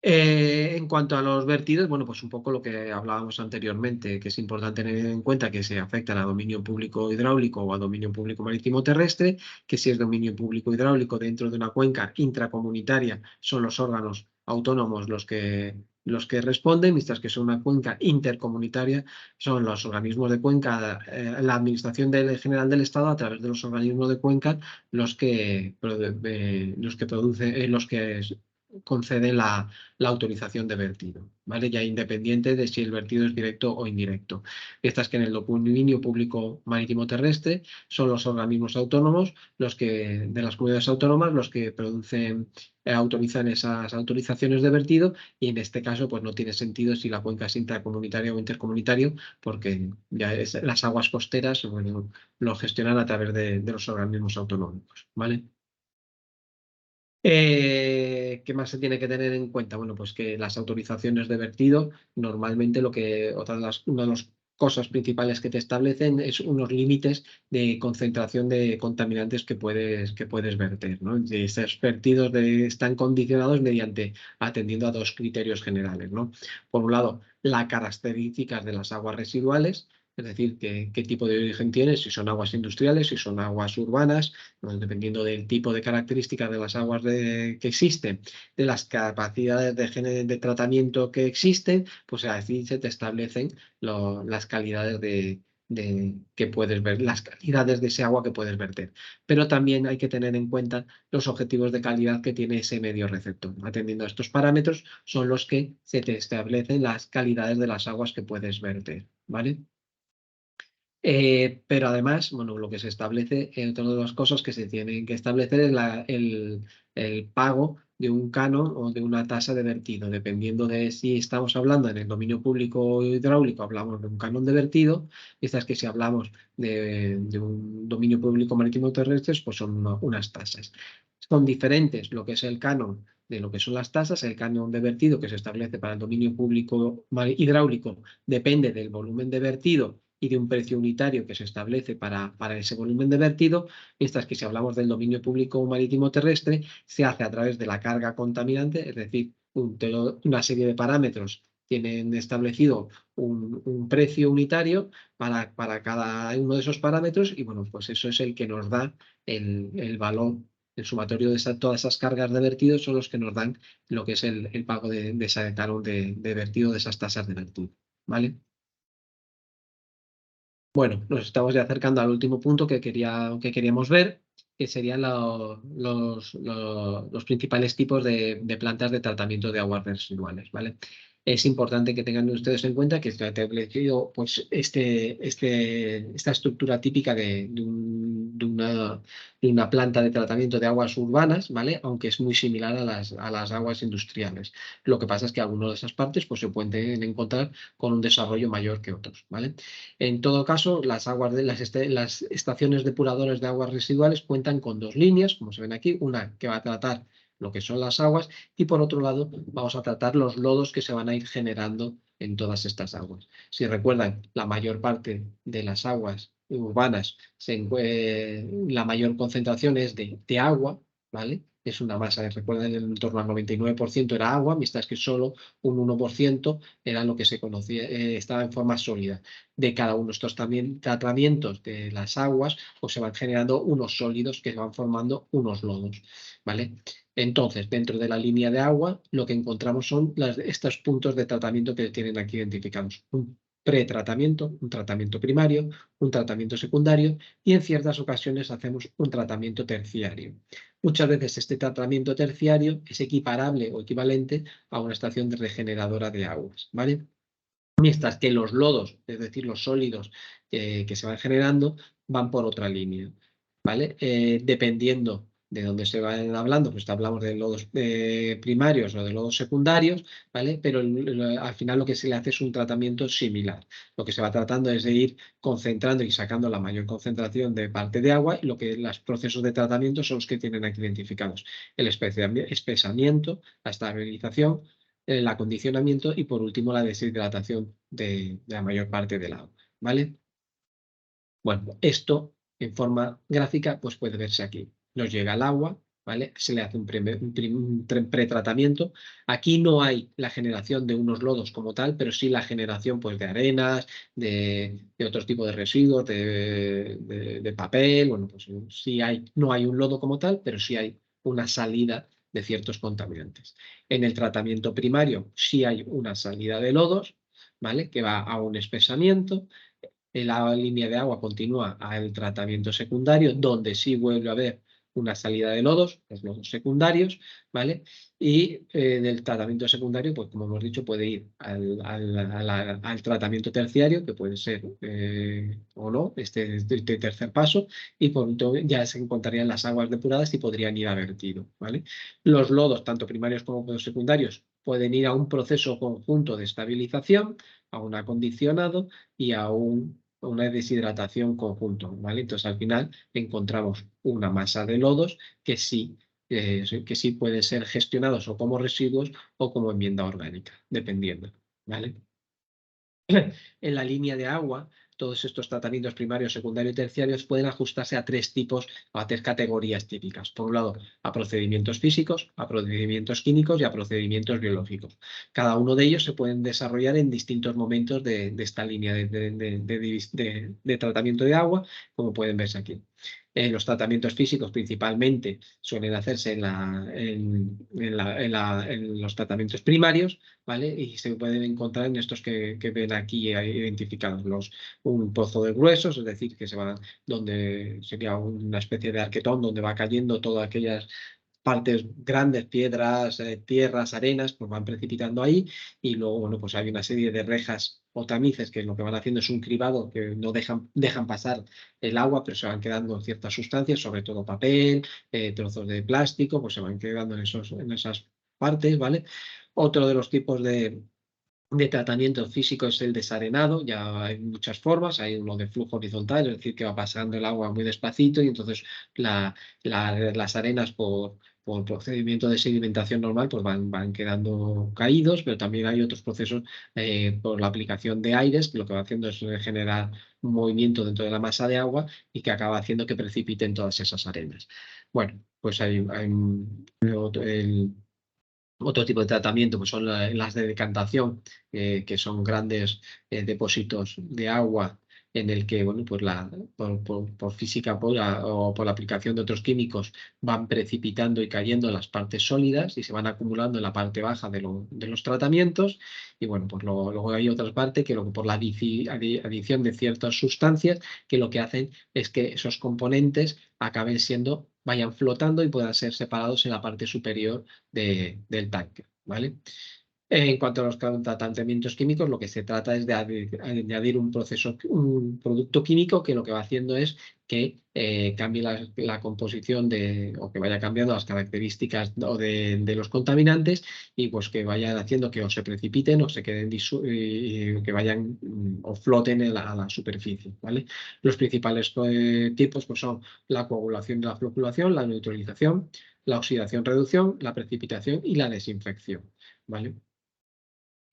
B: En cuanto a los vertidos, bueno, pues un poco lo que hablábamos anteriormente, que es importante tener en cuenta que se afectan a dominio público hidráulico o a dominio público marítimo terrestre, que si es dominio público hidráulico dentro de una cuenca intracomunitaria son los órganos autónomos los que responden, mientras que son una cuenca intercomunitaria son los organismos de cuenca, la Administración General del Estado a través de los organismos de cuenca los que conceden la autorización de vertido, ¿vale? Ya independiente de si el vertido es directo o indirecto. Estas que en el dominio público marítimo terrestre son los organismos autónomos, de las comunidades autónomas, los que autorizan esas autorizaciones de vertido y en este caso pues no tiene sentido si la cuenca es intracomunitaria o intercomunitario porque ya las aguas costeras, bueno, lo gestionan a través de los organismos autonómicos, ¿vale? ¿Qué más se tiene que tener en cuenta? Bueno, pues que las autorizaciones de vertido, normalmente una de las cosas principales que te establecen es unos límites de concentración de contaminantes que puedes verter, ¿no? Y esos vertidos están condicionados atendiendo a dos criterios generales, ¿no? Por un lado, las características de las aguas residuales, es decir, qué tipo de origen tiene, si son aguas industriales, si son aguas urbanas, dependiendo del tipo de características de las aguas que existen, de las capacidades de tratamiento que existen, pues así se te establecen las calidades que puedes ver, las calidades de ese agua que puedes verter. Pero también hay que tener en cuenta los objetivos de calidad que tiene ese medio receptor. Atendiendo a estos parámetros son los que se te establecen las calidades de las aguas que puedes verter, ¿vale? Pero además, bueno, lo que se establece, otra de las cosas que se tienen que establecer es el pago de un canon o de una tasa de vertido, dependiendo de si estamos hablando en el dominio público hidráulico, hablamos de un canon de vertido, mientras que si hablamos de un dominio público marítimo terrestre, pues son unas tasas. Son diferentes lo que es el canon de lo que son las tasas, el canon de vertido que se establece para el dominio público hidráulico depende del volumen de vertido y de un precio unitario que se establece para ese volumen de vertido, mientras que si hablamos del dominio público marítimo terrestre, se hace a través de la carga contaminante, es decir, una serie de parámetros tienen establecido un precio unitario para cada uno de esos parámetros y bueno, pues eso es el que nos da el valor. El sumatorio de todas esas cargas de vertido son los que nos dan lo que es el pago de ese canon de vertido, de esas tasas de vertido. ¿Vale? Bueno, nos estamos ya acercando al último punto que queríamos ver, que serían los principales tipos de plantas de tratamiento de aguas residuales, ¿vale? Es importante que tengan ustedes en cuenta que se ha establecido pues, esta estructura típica de una planta de tratamiento de aguas urbanas, ¿vale? Aunque es muy similar a las aguas industriales. Lo que pasa es que algunas de esas partes pues, se pueden encontrar con un desarrollo mayor que otros, ¿vale? En todo caso, las estaciones depuradoras de aguas residuales cuentan con dos líneas, como se ven aquí, una que va a tratar lo que son las aguas y por otro lado vamos a tratar los lodos que se van a ir generando en todas estas aguas. Si recuerdan, la mayor parte de las aguas urbanas, la mayor concentración es de agua, ¿vale? Es una masa, recuerden, en torno al 99% era agua, mientras que solo un 1% era lo que se conocía, estaba en forma sólida. De cada uno de estos también tratamientos de las aguas, pues se van generando unos sólidos que van formando unos lodos, ¿vale? Entonces, dentro de la línea de agua, lo que encontramos son estos puntos de tratamiento que tienen aquí identificados. pretratamiento, un tratamiento primario, un tratamiento secundario y en ciertas ocasiones hacemos un tratamiento terciario. Muchas veces este tratamiento terciario es equiparable o equivalente a una estación regeneradora de aguas, ¿vale? Mientras que los lodos, es decir, los sólidos que se van generando, van por otra línea, ¿vale? Dependiendo de dónde se vayan hablando, pues hablamos de lodos primarios o de lodos secundarios, ¿vale? Pero al final lo que se le hace es un tratamiento similar. Lo que se va tratando es de ir concentrando y sacando la mayor concentración de parte de agua y lo que los procesos de tratamiento son los que tienen aquí identificados. El espesamiento, la estabilización, el acondicionamiento y por último la deshidratación de la mayor parte del agua, ¿vale? Bueno, esto en forma gráfica pues puede verse aquí. Nos llega el agua, ¿vale? Se le hace un pretratamiento. Aquí no hay la generación de unos lodos como tal, pero sí la generación pues de arenas, de otros tipos de residuos, de papel. Bueno, pues sí hay, no hay un lodo como tal, pero sí hay una salida de ciertos contaminantes. En el tratamiento primario sí hay una salida de lodos, ¿vale? Que va a un espesamiento. La línea de agua continúa al tratamiento secundario, donde sí vuelve a haber una salida de lodos, los lodos secundarios, ¿vale? Y del tratamiento secundario, pues como hemos dicho, puede ir al tratamiento terciario, que puede ser o no, este tercer paso, y por último ya se encontrarían las aguas depuradas y podrían ir a vertido, ¿vale? Los lodos, tanto primarios como secundarios, pueden ir a un proceso conjunto de estabilización, a un acondicionado y a una deshidratación conjunto, ¿vale? Entonces al final encontramos una masa de lodos que sí pueden ser gestionados o como residuos o como enmienda orgánica, dependiendo, ¿vale? En la línea de agua, todos estos tratamientos primarios, secundarios y terciarios pueden ajustarse a tres tipos o a tres categorías típicas. Por un lado, a procedimientos físicos, a procedimientos químicos y a procedimientos biológicos. Cada uno de ellos se pueden desarrollar en distintos momentos de esta línea de tratamiento de agua, como pueden verse aquí. Los tratamientos físicos principalmente suelen hacerse en los tratamientos primarios, ¿vale? Y se pueden encontrar en estos que ven aquí identificados, un pozo de gruesos, es decir, que se va donde sería una especie de arquetón donde va cayendo todas aquellas partes grandes, piedras, tierras, arenas, pues van precipitando ahí y luego, bueno, pues hay una serie de rejas o tamices que lo que van haciendo es un cribado que no dejan pasar el agua, pero se van quedando ciertas sustancias, sobre todo papel, trozos de plástico, pues se van quedando en esas partes, ¿vale? Otro de los tipos de tratamiento físico es el desarenado, ya hay muchas formas, hay uno de flujo horizontal, es decir, que va pasando el agua muy despacito y entonces las arenas por procedimiento de sedimentación normal pues van quedando caídos, pero también hay otros procesos por la aplicación de aires, que lo que va haciendo es generar un movimiento dentro de la masa de agua y que acaba haciendo que precipiten todas esas arenas. Bueno, pues otro tipo de tratamiento pues son las de decantación, que son grandes depósitos de agua en el que, bueno, pues por física o por la aplicación de otros químicos van precipitando y cayendo las partes sólidas y se van acumulando en la parte baja de los tratamientos. Y bueno, pues luego hay otra parte que por la adición de ciertas sustancias que lo que hacen es que esos componentes vayan flotando y puedan ser separados en la parte superior del tanque, ¿vale? En cuanto a los tratamientos químicos, lo que se trata es de añadir un producto químico que lo que va haciendo es que cambie la composición o que vaya cambiando las características de los contaminantes y pues que vayan haciendo que o se precipiten o se queden que vayan o floten a la superficie, ¿vale? Los principales tipos pues son la coagulación y la floculación, la neutralización, la oxidación-reducción, la precipitación y la desinfección, ¿vale?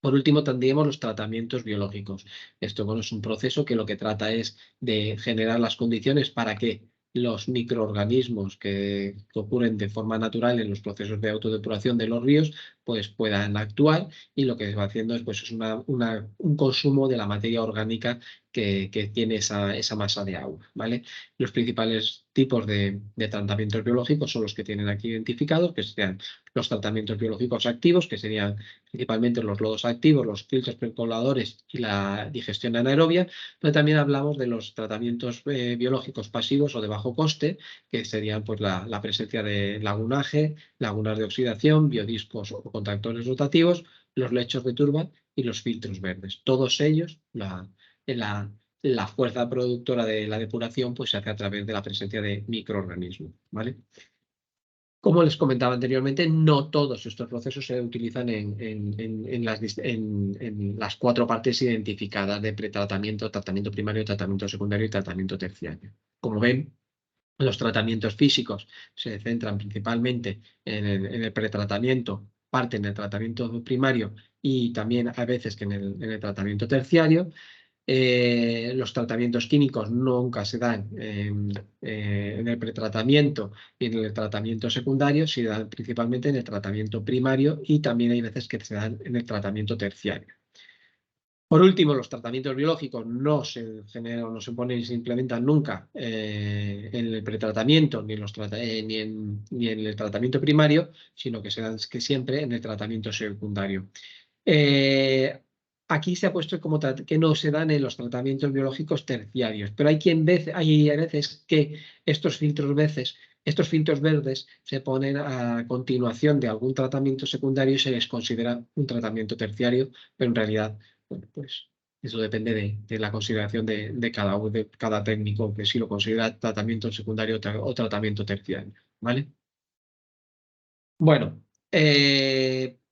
B: Por último, tendríamos los tratamientos biológicos. Esto, bueno, es un proceso que lo que trata es de generar las condiciones para que los microorganismos que ocurren de forma natural en los procesos de autodepuración de los ríos, pues puedan actuar y lo que se va haciendo es, pues, es un consumo de la materia orgánica que tiene esa masa de agua, ¿vale? Los principales tipos de tratamientos biológicos son los que tienen aquí identificados, que serían los tratamientos biológicos activos, que serían principalmente los lodos activos, los filtros percoladores y la digestión anaerobia, pero también hablamos de los tratamientos biológicos pasivos o de bajo coste, que serían pues, la presencia de lagunaje, lagunas de oxidación, biodiscos o contactores rotativos, los lechos de turba y los filtros verdes. Todos ellos, la fuerza productora de la depuración pues, se hace a través de la presencia de microorganismos, ¿vale? Como les comentaba anteriormente, no todos estos procesos se utilizan en las 4 partes identificadas de pretratamiento, tratamiento primario, tratamiento secundario y tratamiento terciario. Como ven, los tratamientos físicos se centran principalmente en el pretratamiento, parte en el tratamiento primario y también a veces que en el tratamiento terciario. Los tratamientos químicos nunca se dan en el pretratamiento y en el tratamiento secundario, se dan principalmente en el tratamiento primario y también hay veces que se dan en el tratamiento terciario. Por último, los tratamientos biológicos no se generan, no se ponen y se implementan nunca en el pretratamiento ni en el tratamiento primario, sino que se dan siempre en el tratamiento secundario. Aquí se ha puesto como que no se dan en los tratamientos biológicos terciarios, pero hay veces que estos filtros verdes se ponen a continuación de algún tratamiento secundario y se les considera un tratamiento terciario, pero en realidad, bueno, pues eso depende de la consideración de cada técnico, que si lo considera tratamiento secundario o tratamiento terciario, ¿vale? Bueno,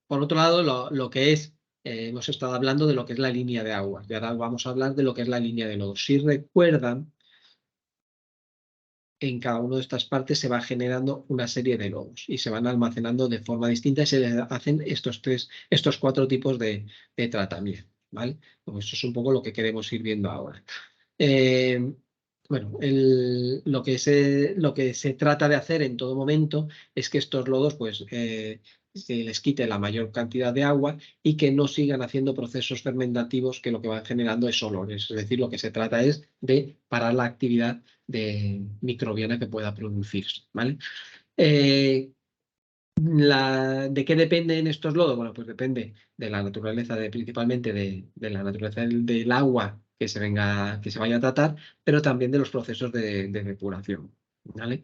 B: por otro lado, lo que es, hemos estado hablando de lo que es la línea de agua y ahora vamos a hablar de lo que es la línea de lodos. Si recuerdan, en cada una de estas partes se va generando una serie de lodos y se van almacenando de forma distinta y se les hacen estos 4 tipos de tratamiento, ¿vale? Pues eso es un poco lo que queremos ir viendo ahora. Bueno, lo que se trata de hacer en todo momento es que estos lodos pues, se les quite la mayor cantidad de agua y que no sigan haciendo procesos fermentativos que lo que van generando es olores. Es decir, lo que se trata es de parar la actividad microbiana que pueda producirse, ¿vale? ¿De qué dependen estos lodos? Bueno, pues depende de la naturaleza, principalmente de la naturaleza del agua que se vaya a tratar, pero también de los procesos de depuración, ¿vale?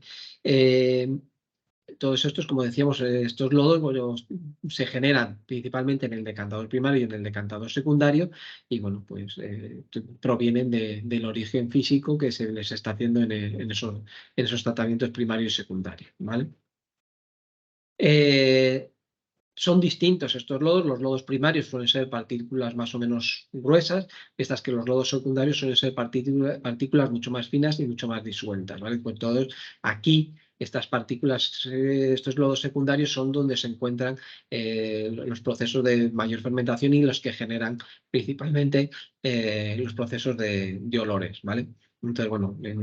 B: Todos estos, como decíamos, estos lodos bueno, se generan principalmente en el decantador primario y en el decantador secundario y bueno, pues provienen del origen físico que se les está haciendo en esos tratamientos primarios y secundarios, ¿vale? Son distintos estos lodos. Los lodos primarios suelen ser partículas más o menos gruesas, mientras que los lodos secundarios suelen ser partículas mucho más finas y mucho más disueltas, ¿vale? Pues todos aquí, estas partículas, estos lodos secundarios son donde se encuentran los procesos de mayor fermentación y los que generan principalmente los procesos de olores, ¿vale? Entonces, bueno, en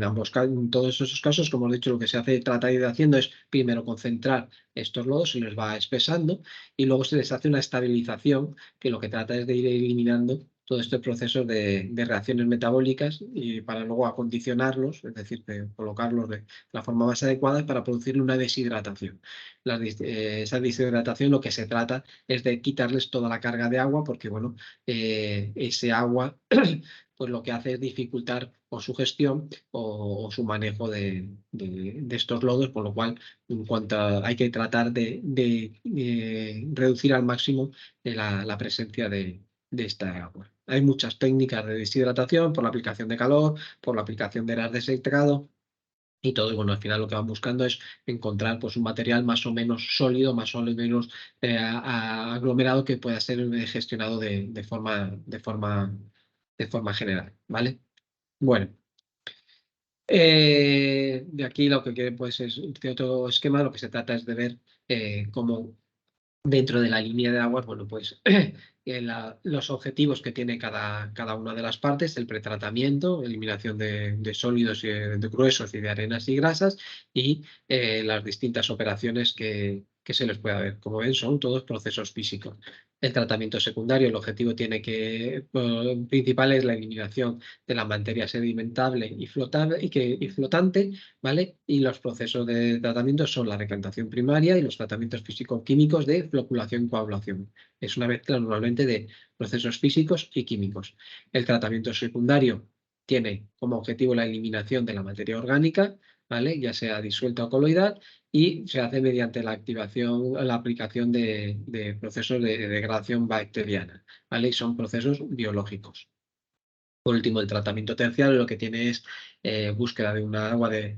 B: todos esos casos, como he dicho, lo que se trata de ir haciendo es primero concentrar estos lodos, se les va espesando y luego se les hace una estabilización que lo que trata es de ir eliminando todo este proceso de reacciones metabólicas y para luego acondicionarlos, es decir, colocarlos de la forma más adecuada para producir una deshidratación. Esa deshidratación lo que se trata es de quitarles toda la carga de agua porque, bueno, ese agua pues lo que hace es dificultar o su gestión o su manejo de estos lodos, por lo cual en cuanto hay que tratar de reducir al máximo la presencia de esta agua. Hay muchas técnicas de deshidratación por la aplicación de calor, por la aplicación de gas de secado y todo. Y bueno, al final lo que van buscando es encontrar pues, un material más o menos sólido, más o menos aglomerado que pueda ser gestionado de forma general, ¿vale? Bueno. De aquí lo que quiere pues es otro esquema, lo que se trata es de ver cómo dentro de la línea de aguas, bueno, pues los objetivos que tiene cada una de las partes, el pretratamiento, eliminación de sólidos y de gruesos y de arenas y grasas y las distintas operaciones que se les pueda ver. Como ven, son todos procesos físicos. El tratamiento secundario, el objetivo principal es la eliminación de la materia sedimentable y flotante, ¿vale? Y los procesos de tratamiento son la recanthación primaria y los tratamientos físico-químicos de floculación y coagulación. Es una mezcla normalmente de procesos físicos y químicos. El tratamiento secundario tiene como objetivo la eliminación de la materia orgánica, ¿vale? Ya sea disuelta o coloidal, y se hace mediante la aplicación de procesos de degradación bacteriana, ¿vale? Y son procesos biológicos. Por último, el tratamiento terciario lo que tiene es búsqueda de una agua de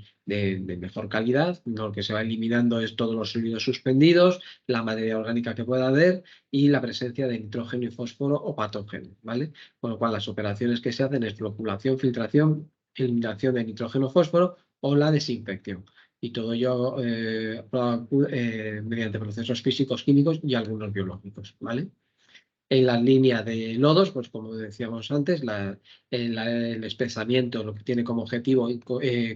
B: mejor calidad. Lo que se va eliminando es todos los sólidos suspendidos, la materia orgánica que pueda haber y la presencia de nitrógeno y fósforo o patógenos, ¿vale? Con lo cual, las operaciones que se hacen es floculación, filtración, eliminación de nitrógeno-fósforo o la desinfección. Y todo ello mediante procesos físicos, químicos y algunos biológicos, ¿vale? En las líneas de lodos, pues como decíamos antes, el espesamiento lo que tiene como objetivo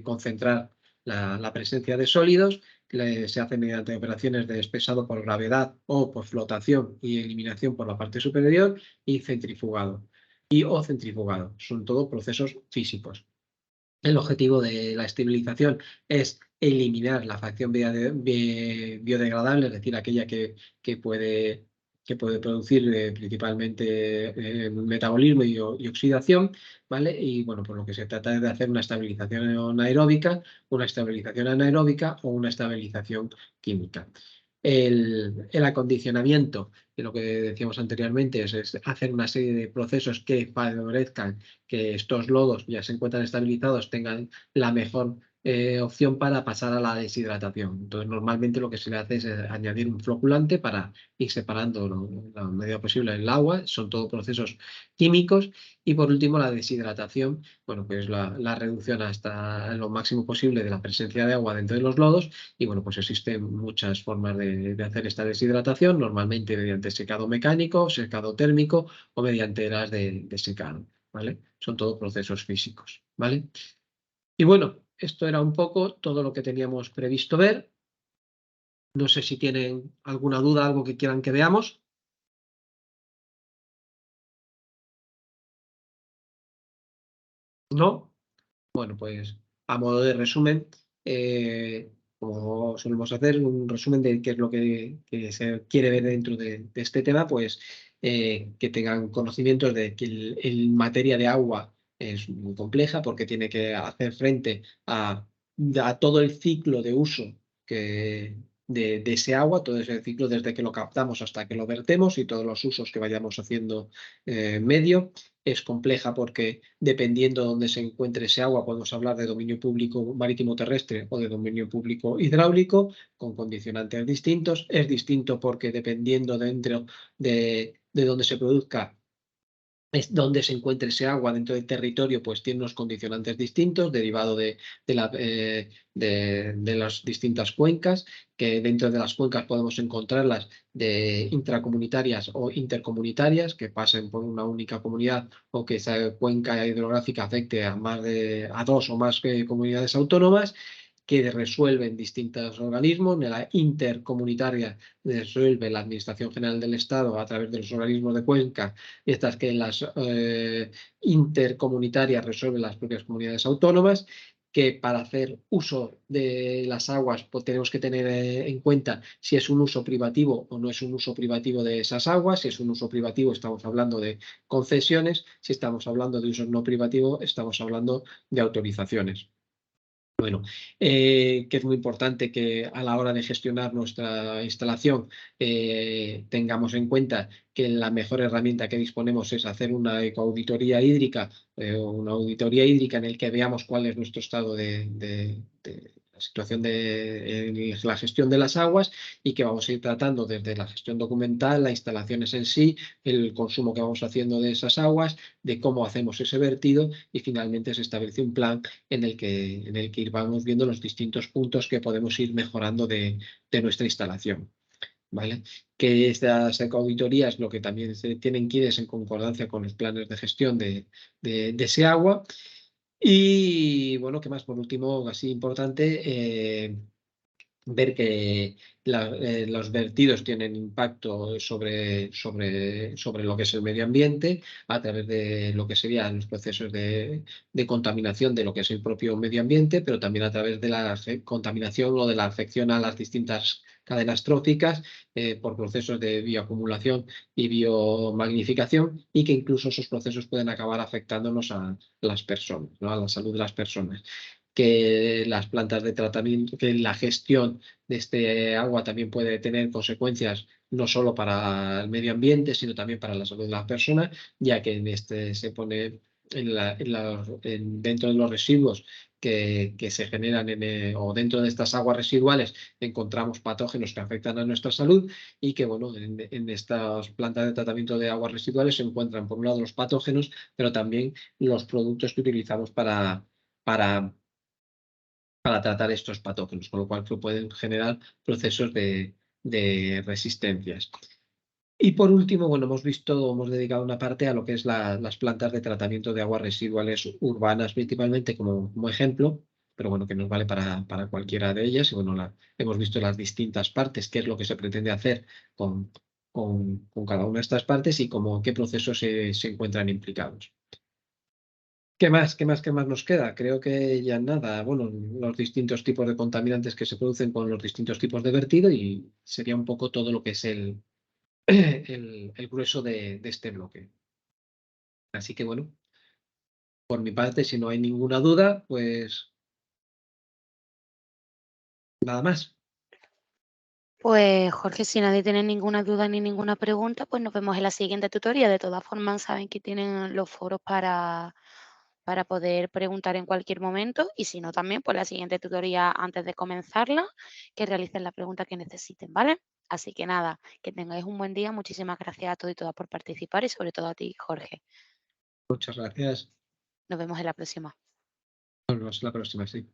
B: concentrar la presencia de sólidos, se hace mediante operaciones de espesado por gravedad o por flotación y eliminación por la parte superior y centrifugado o centrifugado. Son todos procesos físicos. El objetivo de la estabilización es eliminar la fracción biodegradable, es decir, aquella que puede, que puede producir principalmente metabolismo y oxidación, ¿vale? Y bueno, por lo que se trata es de hacer una estabilización anaeróbica o una estabilización química. El acondicionamiento, de lo que decíamos anteriormente, es hacer una serie de procesos que favorezcan que estos lodos ya se encuentran estabilizados tengan la mejor opción para pasar a la deshidratación. Entonces, normalmente lo que se le hace es añadir un floculante para ir separando la medida posible el agua. Son todos procesos químicos. Y por último, la deshidratación, bueno, pues la reducción hasta lo máximo posible de la presencia de agua dentro de los lodos. Y bueno, pues existen muchas formas de hacer esta deshidratación, normalmente mediante secado mecánico, secado térmico o mediante eras de secado, ¿vale? Son todos procesos físicos, ¿vale? Y bueno, esto era un poco todo lo que teníamos previsto ver. No sé si tienen alguna duda, algo que quieran que veamos. ¿No? Bueno, pues a modo de resumen, como solemos hacer, un resumen de qué es lo que se quiere ver dentro de este tema, pues que tengan conocimientos de que el materia de agua es muy compleja porque tiene que hacer frente a todo el ciclo de uso de ese agua, todo ese ciclo desde que lo captamos hasta que lo vertemos y todos los usos que vayamos haciendo medio. Es compleja porque dependiendo de dónde se encuentre ese agua, podemos hablar de dominio público marítimo terrestre o de dominio público hidráulico, con condicionantes distintos. Es distinto porque dependiendo dentro de dónde se produzca, es donde se encuentre ese agua dentro del territorio, pues tiene unos condicionantes distintos, derivado de las distintas cuencas, que dentro de las cuencas podemos encontrarlas de intracomunitarias o intercomunitarias, que pasen por una única comunidad o que esa cuenca hidrográfica afecte a dos o más comunidades autónomas que resuelven distintos organismos. En la intercomunitaria resuelve la Administración General del Estado a través de los organismos de cuenca, mientras que en las intercomunitarias resuelven las propias comunidades autónomas, que para hacer uso de las aguas pues, tenemos que tener en cuenta si es un uso privativo o no es un uso privativo de esas aguas. Si es un uso privativo estamos hablando de concesiones, si estamos hablando de uso no privativo estamos hablando de autorizaciones. Bueno, que es muy importante que a la hora de gestionar nuestra instalación tengamos en cuenta que la mejor herramienta que disponemos es hacer una ecoauditoría hídrica, una auditoría hídrica en el que veamos cuál es nuestro estado de la situación de la gestión de las aguas y que vamos a ir tratando desde la gestión documental, las instalaciones en sí, el consumo que vamos haciendo de esas aguas, de cómo hacemos ese vertido y finalmente se establece un plan en el que vamos viendo los distintos puntos que podemos ir mejorando de nuestra instalación. ¿Vale? Que estas ecoauditorías lo que también se tienen que ir es en concordancia con los planes de gestión de ese agua. Y bueno, ¿qué más? Por último, así importante, ver que los vertidos tienen impacto sobre lo que es el medio ambiente a través de lo que serían los procesos de contaminación de lo que es el propio medio ambiente, pero también a través de la contaminación o de la afección a las distintas cadenas tróficas por procesos de bioacumulación y biomagnificación, y que incluso esos procesos pueden acabar afectándonos a las personas, ¿no? A la salud de las personas, que las plantas de tratamiento, que la gestión de este agua también puede tener consecuencias no solo para el medio ambiente, sino también para la salud de las personas, ya que en este se pone dentro de los residuos que se generan o dentro de estas aguas residuales encontramos patógenos que afectan a nuestra salud, y que bueno, en estas plantas de tratamiento de aguas residuales se encuentran por un lado los patógenos, pero también los productos que utilizamos para tratar estos patógenos, con lo cual pueden generar procesos de resistencias. Y por último, bueno, hemos dedicado una parte a lo que es las plantas de tratamiento de aguas residuales urbanas, principalmente como ejemplo, pero bueno, que nos vale para cualquiera de ellas. Y bueno, hemos visto las distintas partes, qué es lo que se pretende hacer con cada una de estas partes y qué procesos se encuentran implicados. ¿Qué más? ¿Qué más nos queda? Creo que ya nada. Bueno, los distintos tipos de contaminantes que se producen con los distintos tipos de vertido, y sería un poco todo lo que es el grueso de este bloque. Así que bueno, por mi parte, si no hay ninguna duda, pues nada más.
C: Pues Jorge, si nadie tiene ninguna duda ni ninguna pregunta, pues nos vemos en la siguiente tutoría. De todas formas, saben que tienen los foros para poder preguntar en cualquier momento, y si no también, pues la siguiente tutoría antes de comenzarla, que realicen la pregunta que necesiten, ¿vale? Así que nada, que tengáis un buen día. Muchísimas gracias a todos y todas por participar, y sobre todo a ti, Jorge.
B: Muchas gracias.
C: Nos vemos en la próxima.
B: Nos vemos la próxima, sí.